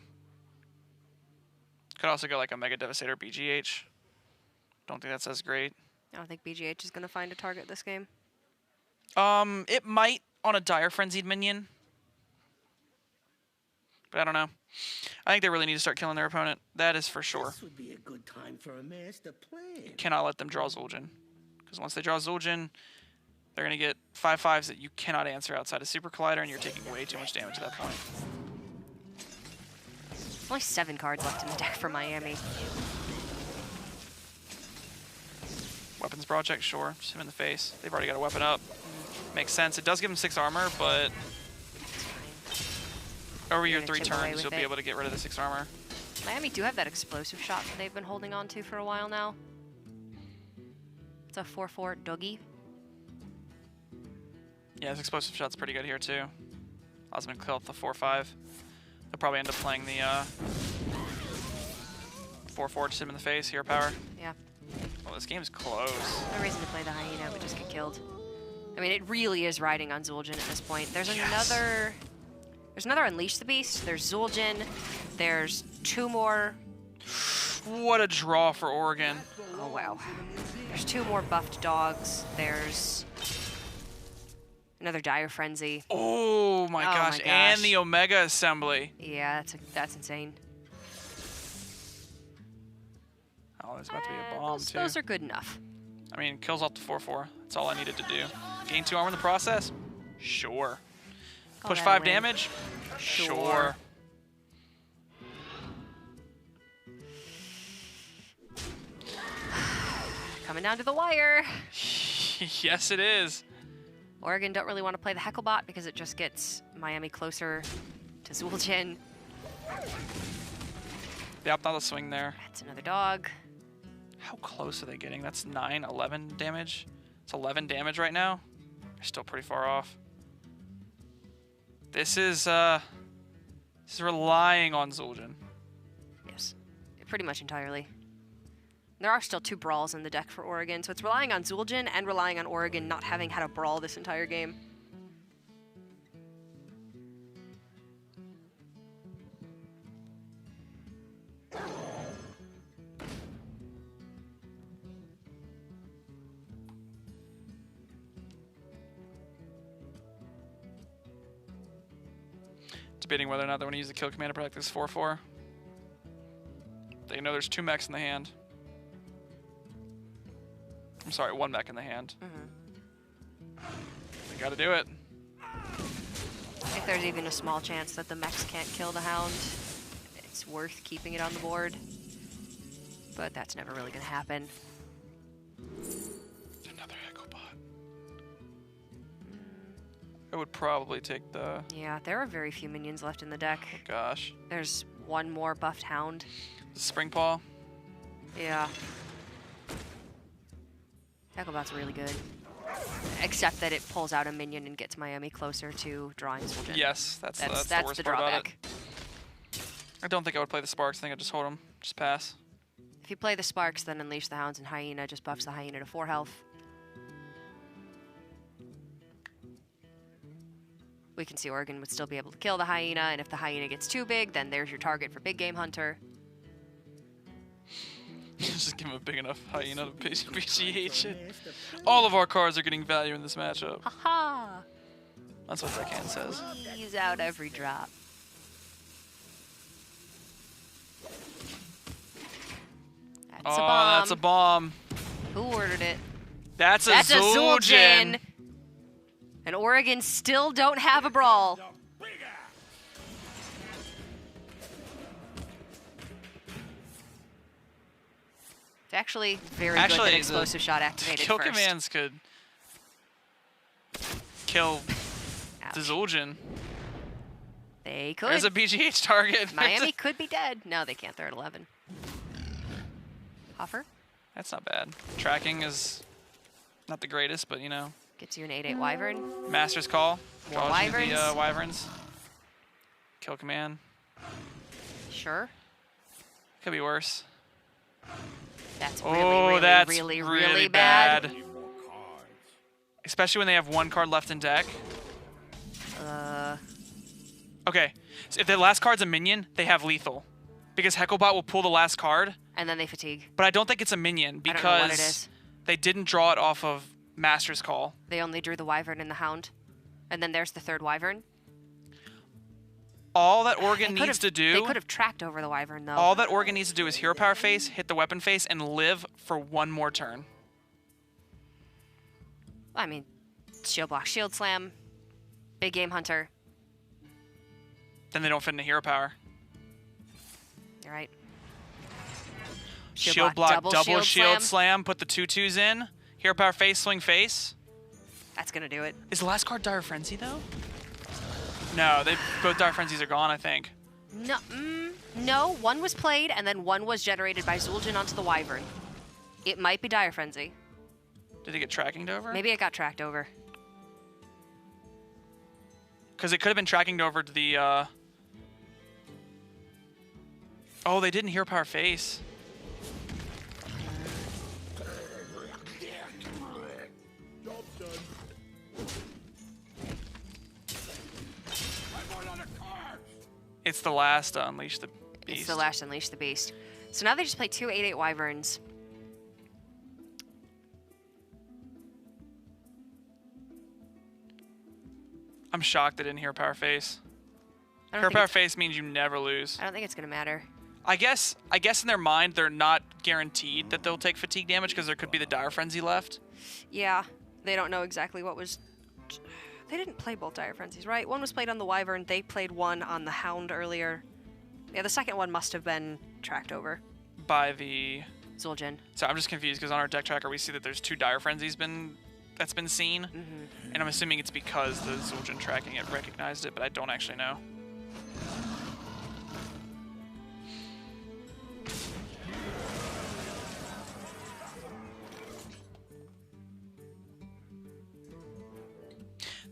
Could also go like a Mega Devastator BGH. Don't think that's as great. I don't think BGH is going to find a target this game. It might on a Dire Frenzied minion. But I don't know. I think they really need to start killing their opponent. That is for sure. This would be a good time for a master plan. Cannot let them draw Zul'jin. Because once they draw Zul'jin, they're going to get 5/5s that you cannot answer outside of Super Collider, and you're taking way too much damage at that point. Only 7 cards left in the deck for Miami. Weapons Project, sure. Just him in the face. They've already got a weapon up. Makes sense. It does give him 6 armor, but over your gonna 3 chip away turns, with you'll be it. able to get rid of the 6 armor. Miami do have that explosive shot that they've been holding on to for a while now. It's a 4/4 Dougie. Yeah, his explosive shot's pretty good here too. Osmond kill up the 4/5. They'll probably end up playing the 4/4 just hit him in the face, hero power. Yeah. Well, this game's close. No reason to play the hyena, but just get killed. I mean, it really is riding on Zul'jin at this point. There's another Unleash the Beast. There's Zul'jin. There's 2 more. What a draw for Oregon. Oh, wow. There's 2 more buffed dogs. There's another Dire Frenzy. Oh my gosh. And the Omega Assembly. Yeah, that's insane. Oh, there's about to be a bomb too. Those are good enough. I mean, kills off the 4/4. That's all I needed to do. Gain 2 armor in the process? Sure. Call Push that a 5 win. damage? Sure. Coming down to the wire. Yes, it is. Oregon don't really want to play the Hecklebot because it just gets Miami closer to Zul'jin. They opt not to swing there. That's another dog. How close are they getting? That's 9, 11 damage. It's 11 damage right now. They're still pretty far off. This is relying on Zul'jin. Yes, pretty much entirely. There are still 2 brawls in the deck for Oregon, so it's relying on Zul'jin and relying on Oregon not having had a brawl this entire game. Debating whether or not they want to use the kill command to protect this 4/4. They know there's 2 mechs in the hand. I'm sorry, 1 mech in the hand. They gotta do it. If there's even a small chance that the mechs can't kill the Hound, it's worth keeping it on the board. But that's never really going to happen. Another Echobot. I would probably take the... Yeah, there are very few minions left in the deck. Oh gosh. There's 1 more buffed Hound. Spring Paw. Yeah. Hecklebot's really good. Except that it pulls out a minion and gets Miami closer to drawing Zul'jin. Yes, that's the worst the part about drawback. it. I don't think I would play the Sparks. I think I'd just hold them. Just pass. If you play the Sparks, then Unleash the Hounds and Hyena just buffs the Hyena to 4 health. We can see Oregon would still be able to kill the Hyena, and if the Hyena gets too big, then there's your target for Big Game Hunter. Just give him a big enough hyena to appreciate it. All of our cards are getting value in this matchup. Haha! That's what that can says. Squeeze out every drop. That's a bomb. That's a bomb. Who ordered it? That's a That's a Zul'jin. Zul'jin! And Oregon still don't have a brawl. It's actually very good that explosive shot activated Kill first. commands could kill Ouch. the Zul'jin. They could. There's a BGH target. Miami could be dead. No, they can't. They're at 11. Hoffer That's not bad. Tracking is not the greatest, but you know. gets you an 8/8 Wyvern. Master's Call. More Draws you Wyverns. the Wyverns. Kill command. Sure. Could be worse. That's really, Oh, really, that's really, really bad. Need more cards. Especially when they have 1 card left in deck. Okay, so if the last card's a minion, they have lethal. Because Hecklebot will pull the last card, And then they fatigue. but I don't think it's a minion I don't know what it because is. they didn't draw it off of Master's Call. They only drew the Wyvern and the Hound. And then there's the 3rd Wyvern. All that Oregon They needs to do, They could have tracked over the Wyvern, though. all that Oregon needs to do is hero power face, hit the weapon face, and live for 1 more turn. I mean, shield block, shield slam, Big Game Hunter. Then they don't fit into hero power. You're right. Shield block, double shield slam, put the 2/2s in. Hero power face, swing face. That's going to do it. Is the last card Dire Frenzy, though? No, both Dire Frenzies are gone, I think. No, no, one was played, and then one was generated by Zul'jin onto the Wyvern. It might be Dire Frenzy. Did it get trackinged over? Maybe it got tracked over. Because it could have been trackinged over to the, Oh, they didn't Hero Power face. It's the last Unleash the Beast. It's the last Unleash the Beast. So now they just play 2 8/8 Wyverns. I'm shocked they didn't Hero Power face. I don't Hero think Power it's- face means you never lose. I don't think it's going to matter. I guess in their mind they're not guaranteed that they'll take fatigue damage because there could be the Dire Frenzy left. Yeah, they don't know exactly what was... They didn't play both Dire Frenzies, right? One was played on the Wyvern. They played one on the Hound earlier. Yeah, the second one must have been tracked over. By the... Zul'jin. So I'm just confused because on our deck tracker we see that there's 2 Dire Frenzies that's been seen. And I'm assuming it's because the Zul'jin tracking it recognized it, but I don't actually know.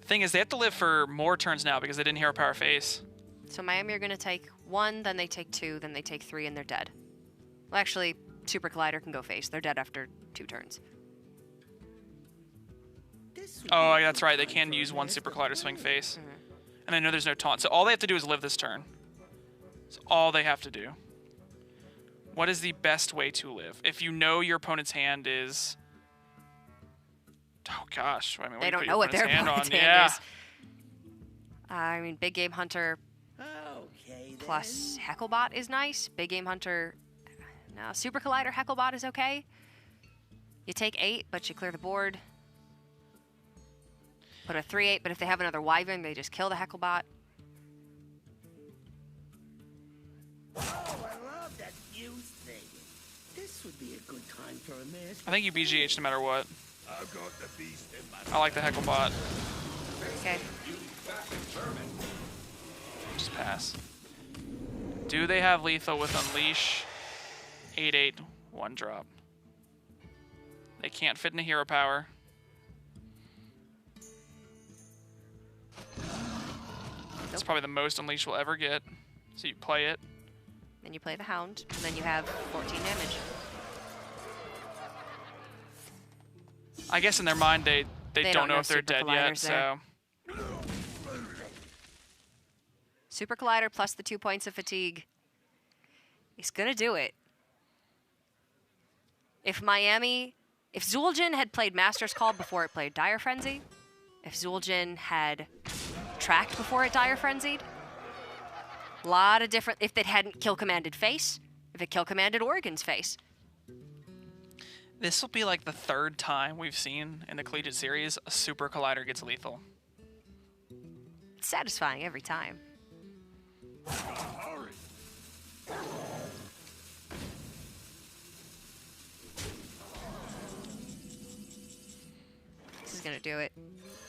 The thing is, they have to live for more turns now because they didn't Hero Power face. So Miami are going to take 1, then they take 2, then they take 3, and they're dead. Well, actually, Super Collider can go face. They're dead after 2 turns. Oh, that's right. They can use 1 Super Collider swing face. And I know there's no taunt. So all they have to do is live this turn. That's all they have to do. What is the best way to live? If you know your opponent's hand is... Oh, gosh. I mean, They do you don't put know your what their opponent's opponent's on? hand Yeah. is. I mean, Big Game Hunter Okay, plus Hecklebot is nice. Big Game Hunter... No, Super Collider Hecklebot is okay. You take 8, but you clear the board. Put a 3/8, but if they have another Wyvern, they just kill the Hecklebot. Oh, I love that fuse thing. This would be a good time for a mask. I think you BGH no matter what. I've got the beast in my I like the Hecklebot. Okay. Just pass. Do they have lethal with Unleash? 8/8, 1 drop. They can't fit into Hero Power. That's probably the most Unleash we'll ever get. So you play it. Then you play the Hound, and then you have 14 damage. I guess in their mind they don't know if they're Super dead Collider's yet, there. so Super Collider plus the 2 points of fatigue. He's gonna do it. If Zul'jin had played Master's Call before it played Dire Frenzy, if Zul'jin had tracked before it Dire Frenzied, a lot of different, if it hadn't kill commanded face, if it kill commanded Oregon's face. this will be like the 3rd time we've seen in the Collegiate series a Super Collider gets lethal. It's satisfying every time. hurry. This is gonna do it.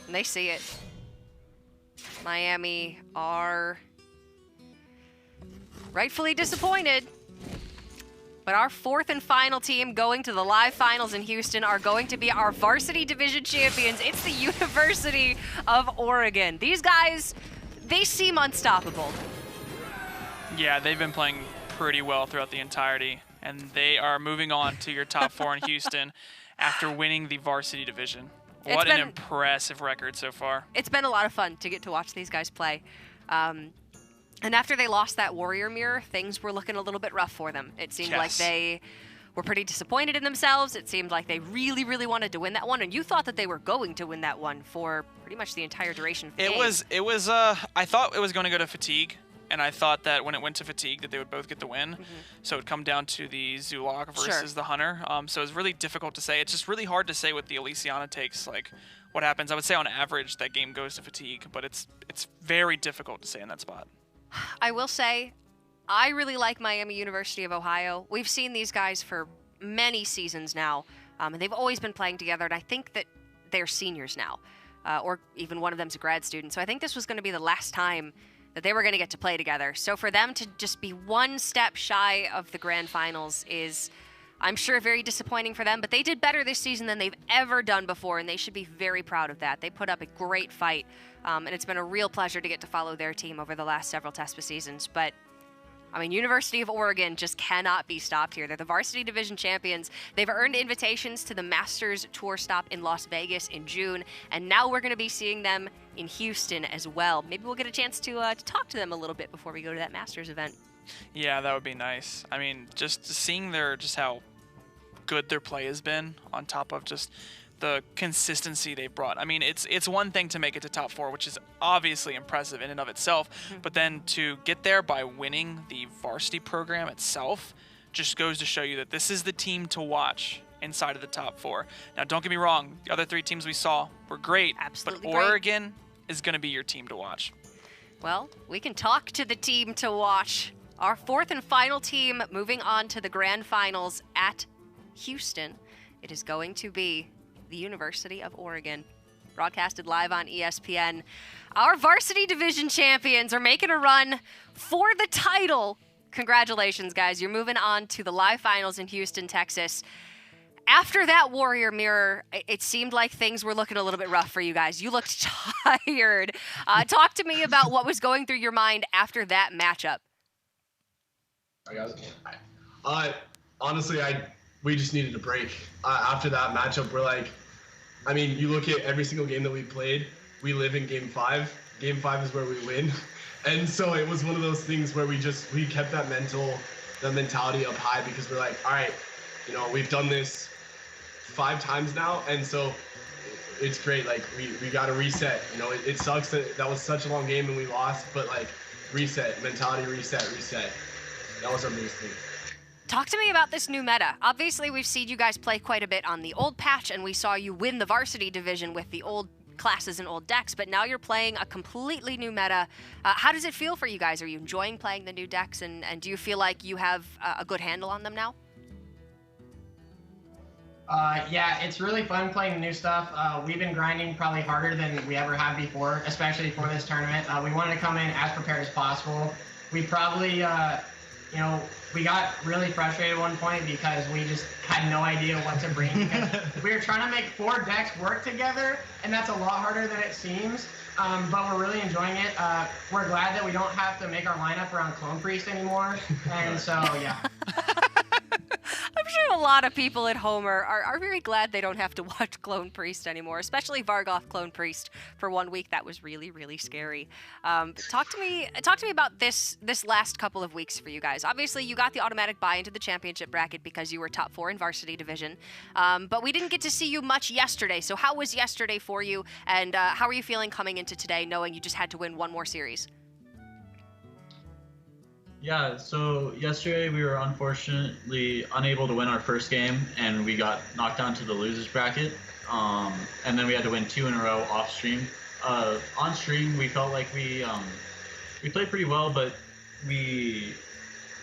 And they see it. Miami are rightfully disappointed. But our 4th and final team going to the live finals in Houston are going to be our varsity division champions. It's the University of Oregon. These guys, they seem unstoppable. Yeah, they've been playing pretty well throughout the entirety, and they are moving on to your top 4 in Houston after winning the varsity division. What an impressive record so far. It's been a lot of fun to get to watch these guys play. And after they lost that Warrior Mirror, things were looking a little bit rough for them. It seemed like they were pretty disappointed in themselves. It seemed like they really, really wanted to win that one, and you thought that they were going to win that one for pretty much the entire duration of the game. I thought it was going to go to fatigue, and I thought that when it went to fatigue that they would both get the win. So it would come down to the Zulok versus the Hunter. So it was really difficult to say. It's just really hard to say what the Elysiana takes, like what happens. I would say on average that game goes to fatigue, but it's very difficult to say in that spot. I will say, I really like Miami University of Ohio. We've seen these guys for many seasons now, and they've always been playing together, and I think that they're seniors now. or even one of them's a grad student. So I think this was going to be the last time that they were going to get to play together. So for them to just be one step shy of the grand finals is, I'm sure, very disappointing for them. But they did better this season than they've ever done before, and they should be very proud of that. They put up a great fight, and it's been a real pleasure to get to follow their team over the last several TESPA seasons. But I mean, University of Oregon just cannot be stopped here. They're the varsity division champions. They've earned invitations to the Masters Tour stop in Las Vegas in June, and now we're going to be seeing them in Houston as well. Maybe we'll get a chance to talk to them a little bit before we go to that Masters event. Yeah, that would be nice. I mean, just seeing just how good their play has been, on top of just the consistency they brought. I mean, it's one thing to make it to top 4, which is obviously impressive in and of itself, but then to get there by winning the varsity program itself just goes to show you that this is the team to watch inside of the top 4. Now, don't get me wrong, the other 3 teams we saw were great, Absolutely but great. Oregon is going to be your team to watch. Well, we can talk to the team to watch. Our 4th and final team moving on to the grand finals at Houston. It is going to be the University of Oregon. Broadcasted live on ESPN. Our varsity division champions are making a run for the title. Congratulations, guys. You're moving on to the live finals in Houston, Texas. After that Warrior Mirror, it seemed like things were looking a little bit rough for you guys. You looked tired. Talk to me about what was going through your mind after that matchup. Honestly, we just needed a break. After that matchup, we're like, I mean, you look at every single game that we played, we live in game 5. Game 5 is where we win. And so it was one of those things where we kept that mentality up high, because we're like, all right, we've done this 5 times now, and so it's great. Like, we got to reset. It sucks that was such a long game and we lost, but like, reset, mentality, reset. That was our biggest thing. Talk to me about this new meta. Obviously, we've seen you guys play quite a bit on the old patch, and we saw you win the varsity division with the old classes and old decks, but now you're playing a completely new meta. How does it feel for you guys? Are you enjoying playing the new decks, and do you feel like you have a good handle on them now? Yeah, it's really fun playing the new stuff. We've been grinding probably harder than we ever have before, especially for this tournament. We wanted to come in as prepared as possible. We probably, we got really frustrated at one point because we just had no idea what to bring. Because we were trying to make 4 decks work together, and that's a lot harder than it seems. But we're really enjoying it. We're glad that we don't have to make our lineup around Clone Priest anymore. And so, yeah. I'm sure a lot of people at home are very glad they don't have to watch Clone Priest anymore, especially Vargoth Clone Priest for 1 week. That was really, really scary. Talk to me about this last couple of weeks for you guys. Obviously, you got the automatic buy into the championship bracket because you were top 4 in varsity division, but we didn't get to see you much yesterday. So how was yesterday for you, and how are you feeling coming into today, knowing you just had to win one more series? Yeah, so yesterday we were unfortunately unable to win our first game, and we got knocked down to the losers bracket. And then we had to win 2 in a row off stream. On stream, we felt like we played pretty well, but we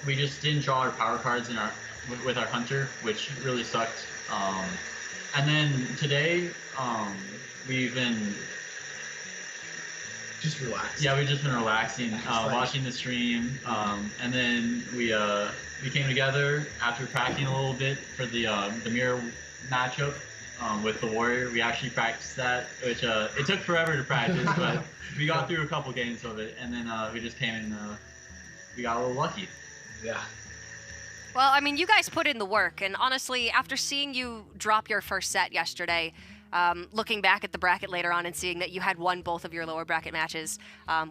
just didn't draw our power cards with our hunter, which really sucked. And then today, we've been just relaxing. Yeah, we've just been relaxing, watching the stream, and then we came together after practicing a little bit for the mirror matchup with the Warrior. We actually practiced that, which it took forever to practice, but we got through a couple games of it, and then we just came in. We got a little lucky. Yeah. Well, I mean, you guys put in the work, and honestly, after seeing you drop your first set yesterday, looking back at the bracket later on and seeing that you had won both of your lower bracket matches,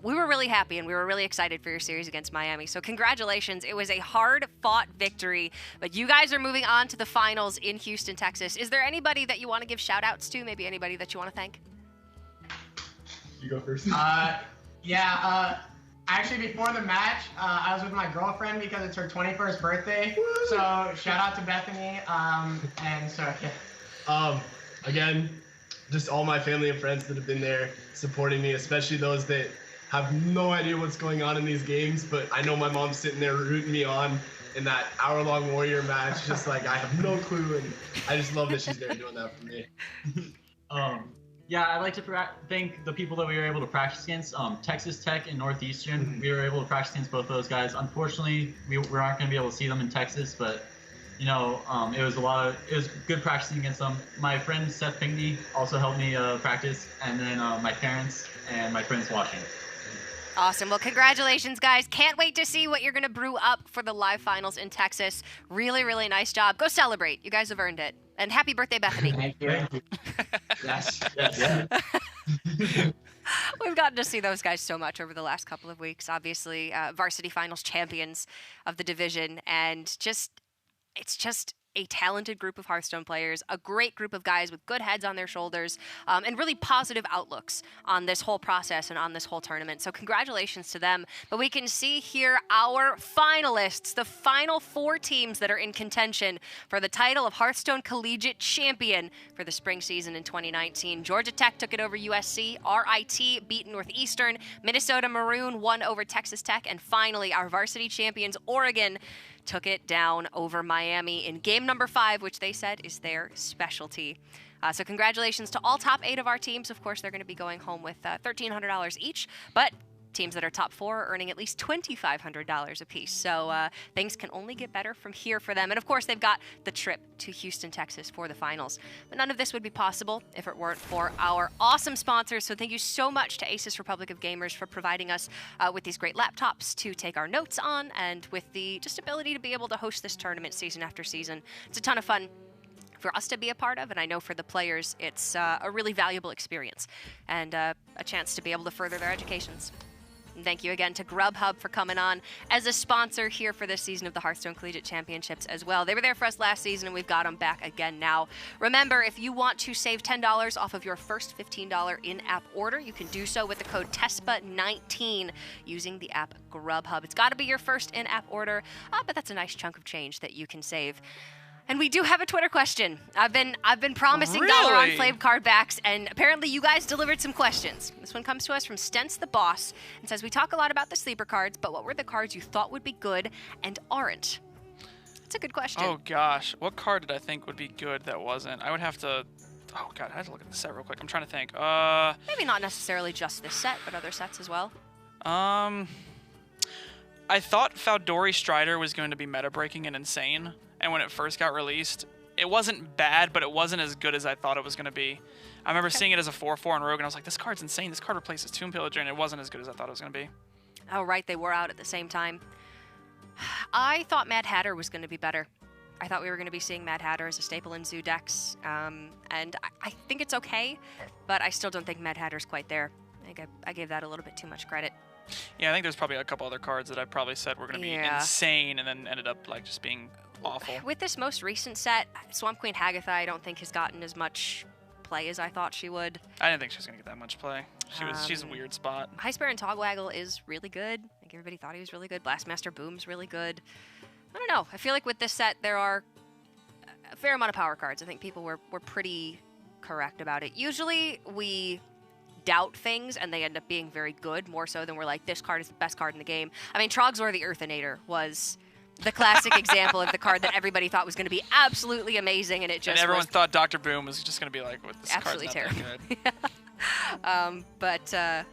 we were really happy and we were really excited for your series against Miami. So congratulations. It was a hard-fought victory, but you guys are moving on to the finals in Houston, Texas. Is there anybody that you want to give shout-outs to? Maybe anybody that you want to thank? You go first. Actually, before the match, I was with my girlfriend because it's her 21st birthday. So shout out to Bethany. And so, yeah. Again, just all my family and friends that have been there supporting me, especially those that have no idea what's going on in these games. But I know my mom's sitting there rooting me on in that hour-long Warrior match. Just like, I have no clue. And I just love that she's there doing that for me. Yeah, I'd like to thank the people that we were able to practice against. Texas Tech and Northeastern, we were able to practice against both those guys. Unfortunately, we aren't going to be able to see them in Texas, but it was good practicing against them. My friend Seth Pinckney also helped me practice, and then my parents and my friends watching. Awesome. Well, congratulations, guys. Can't wait to see what you're going to brew up for the live finals in Texas. Really, really nice job. Go celebrate. You guys have earned it. And happy birthday, Bethany. Thank you. Yes. We've gotten to see those guys so much over the last couple of weeks. Obviously, varsity finals champions of the division. And it's just a talented group of Hearthstone players, a great group of guys with good heads on their shoulders, and really positive outlooks on this whole process and on this whole tournament. So congratulations to them. But we can see here our finalists, the final 4 teams that are in contention for the title of Hearthstone Collegiate Champion for the spring season in 2019. Georgia Tech took it over USC, RIT beat Northeastern, Minnesota Maroon won over Texas Tech, and finally our varsity champions, Oregon, took it down over Miami in game number 5, which they said is their specialty. So congratulations to all top 8 of our teams. Of course, they're going to be going home with $1,300 each, but teams that are top 4 are earning at least $2,500 apiece. So things can only get better from here for them. And of course, they've got the trip to Houston, Texas for the finals. But none of this would be possible if it weren't for our awesome sponsors. So thank you so much to Asus Republic of Gamers for providing us with these great laptops to take our notes on, and with the just ability to be able to host this tournament season after season. It's a ton of fun for us to be a part of, and I know for the players, it's a really valuable experience and a chance to be able to further their educations. And thank you again to Grubhub for coming on as a sponsor here for this season of the Hearthstone Collegiate Championships as well. They were there for us last season, and we've got them back again now. Remember, if you want to save $10 off of your first $15 in-app order, you can do so with the code TESPA19 using the app Grubhub. It's got to be your first in-app order, but that's a nice chunk of change that you can save. And we do have a Twitter question. I've been promising dollar on Flame card backs, and apparently you guys delivered some questions. This one comes to us from Stents the Boss and says, we talk a lot about the sleeper cards, but what were the cards you thought would be good and aren't? That's a good question. Oh gosh, what card did I think would be good that wasn't? I would have to. Oh god, I have to look at the set real quick. I'm trying to think. Maybe not necessarily just this set, but other sets as well. I thought Faldori Strider was going to be meta breaking and insane. And when it first got released, it wasn't bad, but it wasn't as good as I thought it was going to be. I remember seeing it as a 4/4 in Rogue, and I was like, this card's insane. This card replaces Tomb Pillager, and it wasn't as good as I thought it was going to be. Oh, right. They were out at the same time. I thought Mad Hatter was going to be better. I thought we were going to be seeing Mad Hatter as a staple in Zoo decks. And I think it's okay, but I still don't think Mad Hatter's quite there. I think I gave that a little bit too much credit. Yeah, I think there's probably a couple other cards that I probably said were going to be insane, and then ended up like just being awful. With this most recent set, Swamp Queen Hagatha, I don't think has gotten as much play as I thought she would. I didn't think she was going to get that much play. She's a weird spot. Ice Baron Togwaggle is really good. I think everybody thought he was really good. Blastmaster Boom's really good. I don't know. I feel like with this set, there are a fair amount of power cards. I think people were pretty correct about it. Usually, we doubt things, and they end up being very good, more so than we're like, this card is the best card in the game. I mean, Trogzor the Earthinator was the classic example of the card that everybody thought was going to be absolutely amazing, and it just and everyone thought Dr. Boom was just going to be like, what, this absolutely card's not terrible. that good.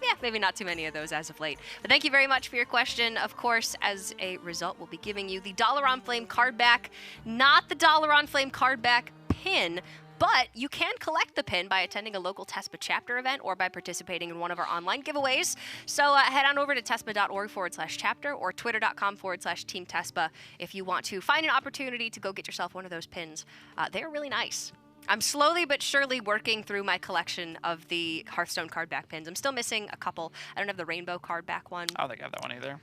Yeah, maybe not too many of those as of late. But thank you very much for your question. Of course, as a result, we'll be giving you the Dollar on Flame card back, not the Dollar on Flame card back pin, but you can collect the pin by attending a local TESPA chapter event or by participating in one of our online giveaways. So head on over to TESPA.org/chapter or Twitter.com/Team TESPA if you want to find an opportunity to go get yourself one of those pins. They're really nice. I'm slowly but surely working through my collection of the Hearthstone card back pins. I'm still missing a couple. I don't have the rainbow card back one. I don't think I have that one either.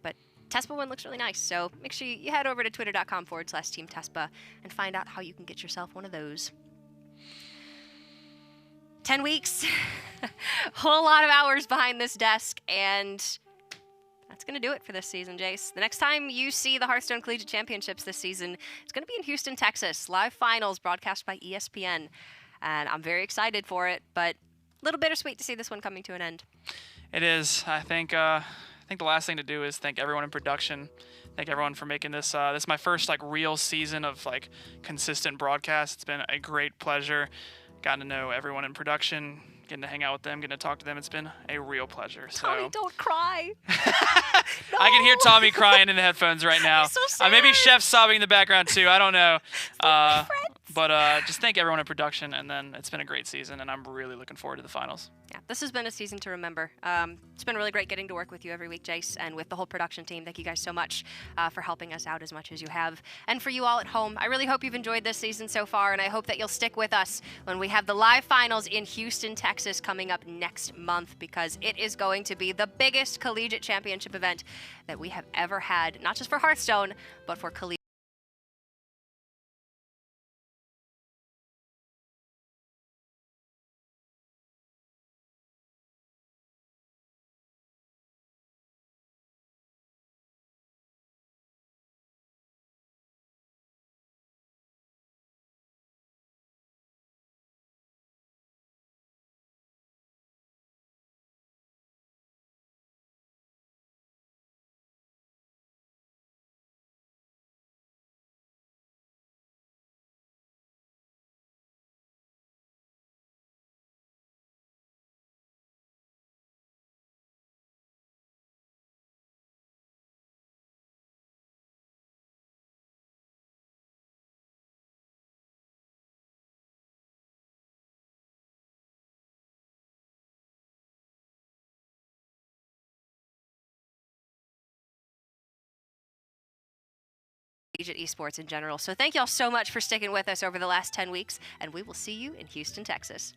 But TESPA one looks really nice. So make sure you head over to Twitter.com/Team TESPA and find out how you can get yourself one of those. 10 weeks, whole lot of hours behind this desk, and that's going to do it for this season, Jace. The next time you see the Hearthstone Collegiate Championships this season, it's going to be in Houston, Texas. Live finals broadcast by ESPN, and I'm very excited for it, but a little bittersweet to see this one coming to an end. It is. I think the last thing to do is thank everyone in production. Thank everyone for making this. This is my first real season of consistent broadcast. It's been a great pleasure. gotten to know everyone in production, getting to hang out with them, getting to talk to them. It's been a real pleasure. Tommy, So don't cry. I can hear Tommy crying in the headphones right now. So sad. Maybe Chef's sobbing in the background too. I don't know. But just thank everyone in production, and then it's been a great season, and I'm really looking forward to the finals. Yeah, this has been a season to remember. It's been really great getting to work with you every week, Jace, and with the whole production team. Thank you guys so much for helping us out as much as you have. And for you all at home, I really hope you've enjoyed this season so far, and I hope that you'll stick with us when we have the live finals in Houston, Texas coming up next month, because it is going to be the biggest collegiate championship event that we have ever had, not just for Hearthstone, but for collegiate. Esports in general. So thank y'all so much for sticking with us over the last 10 weeks, and we will see you in Houston, Texas.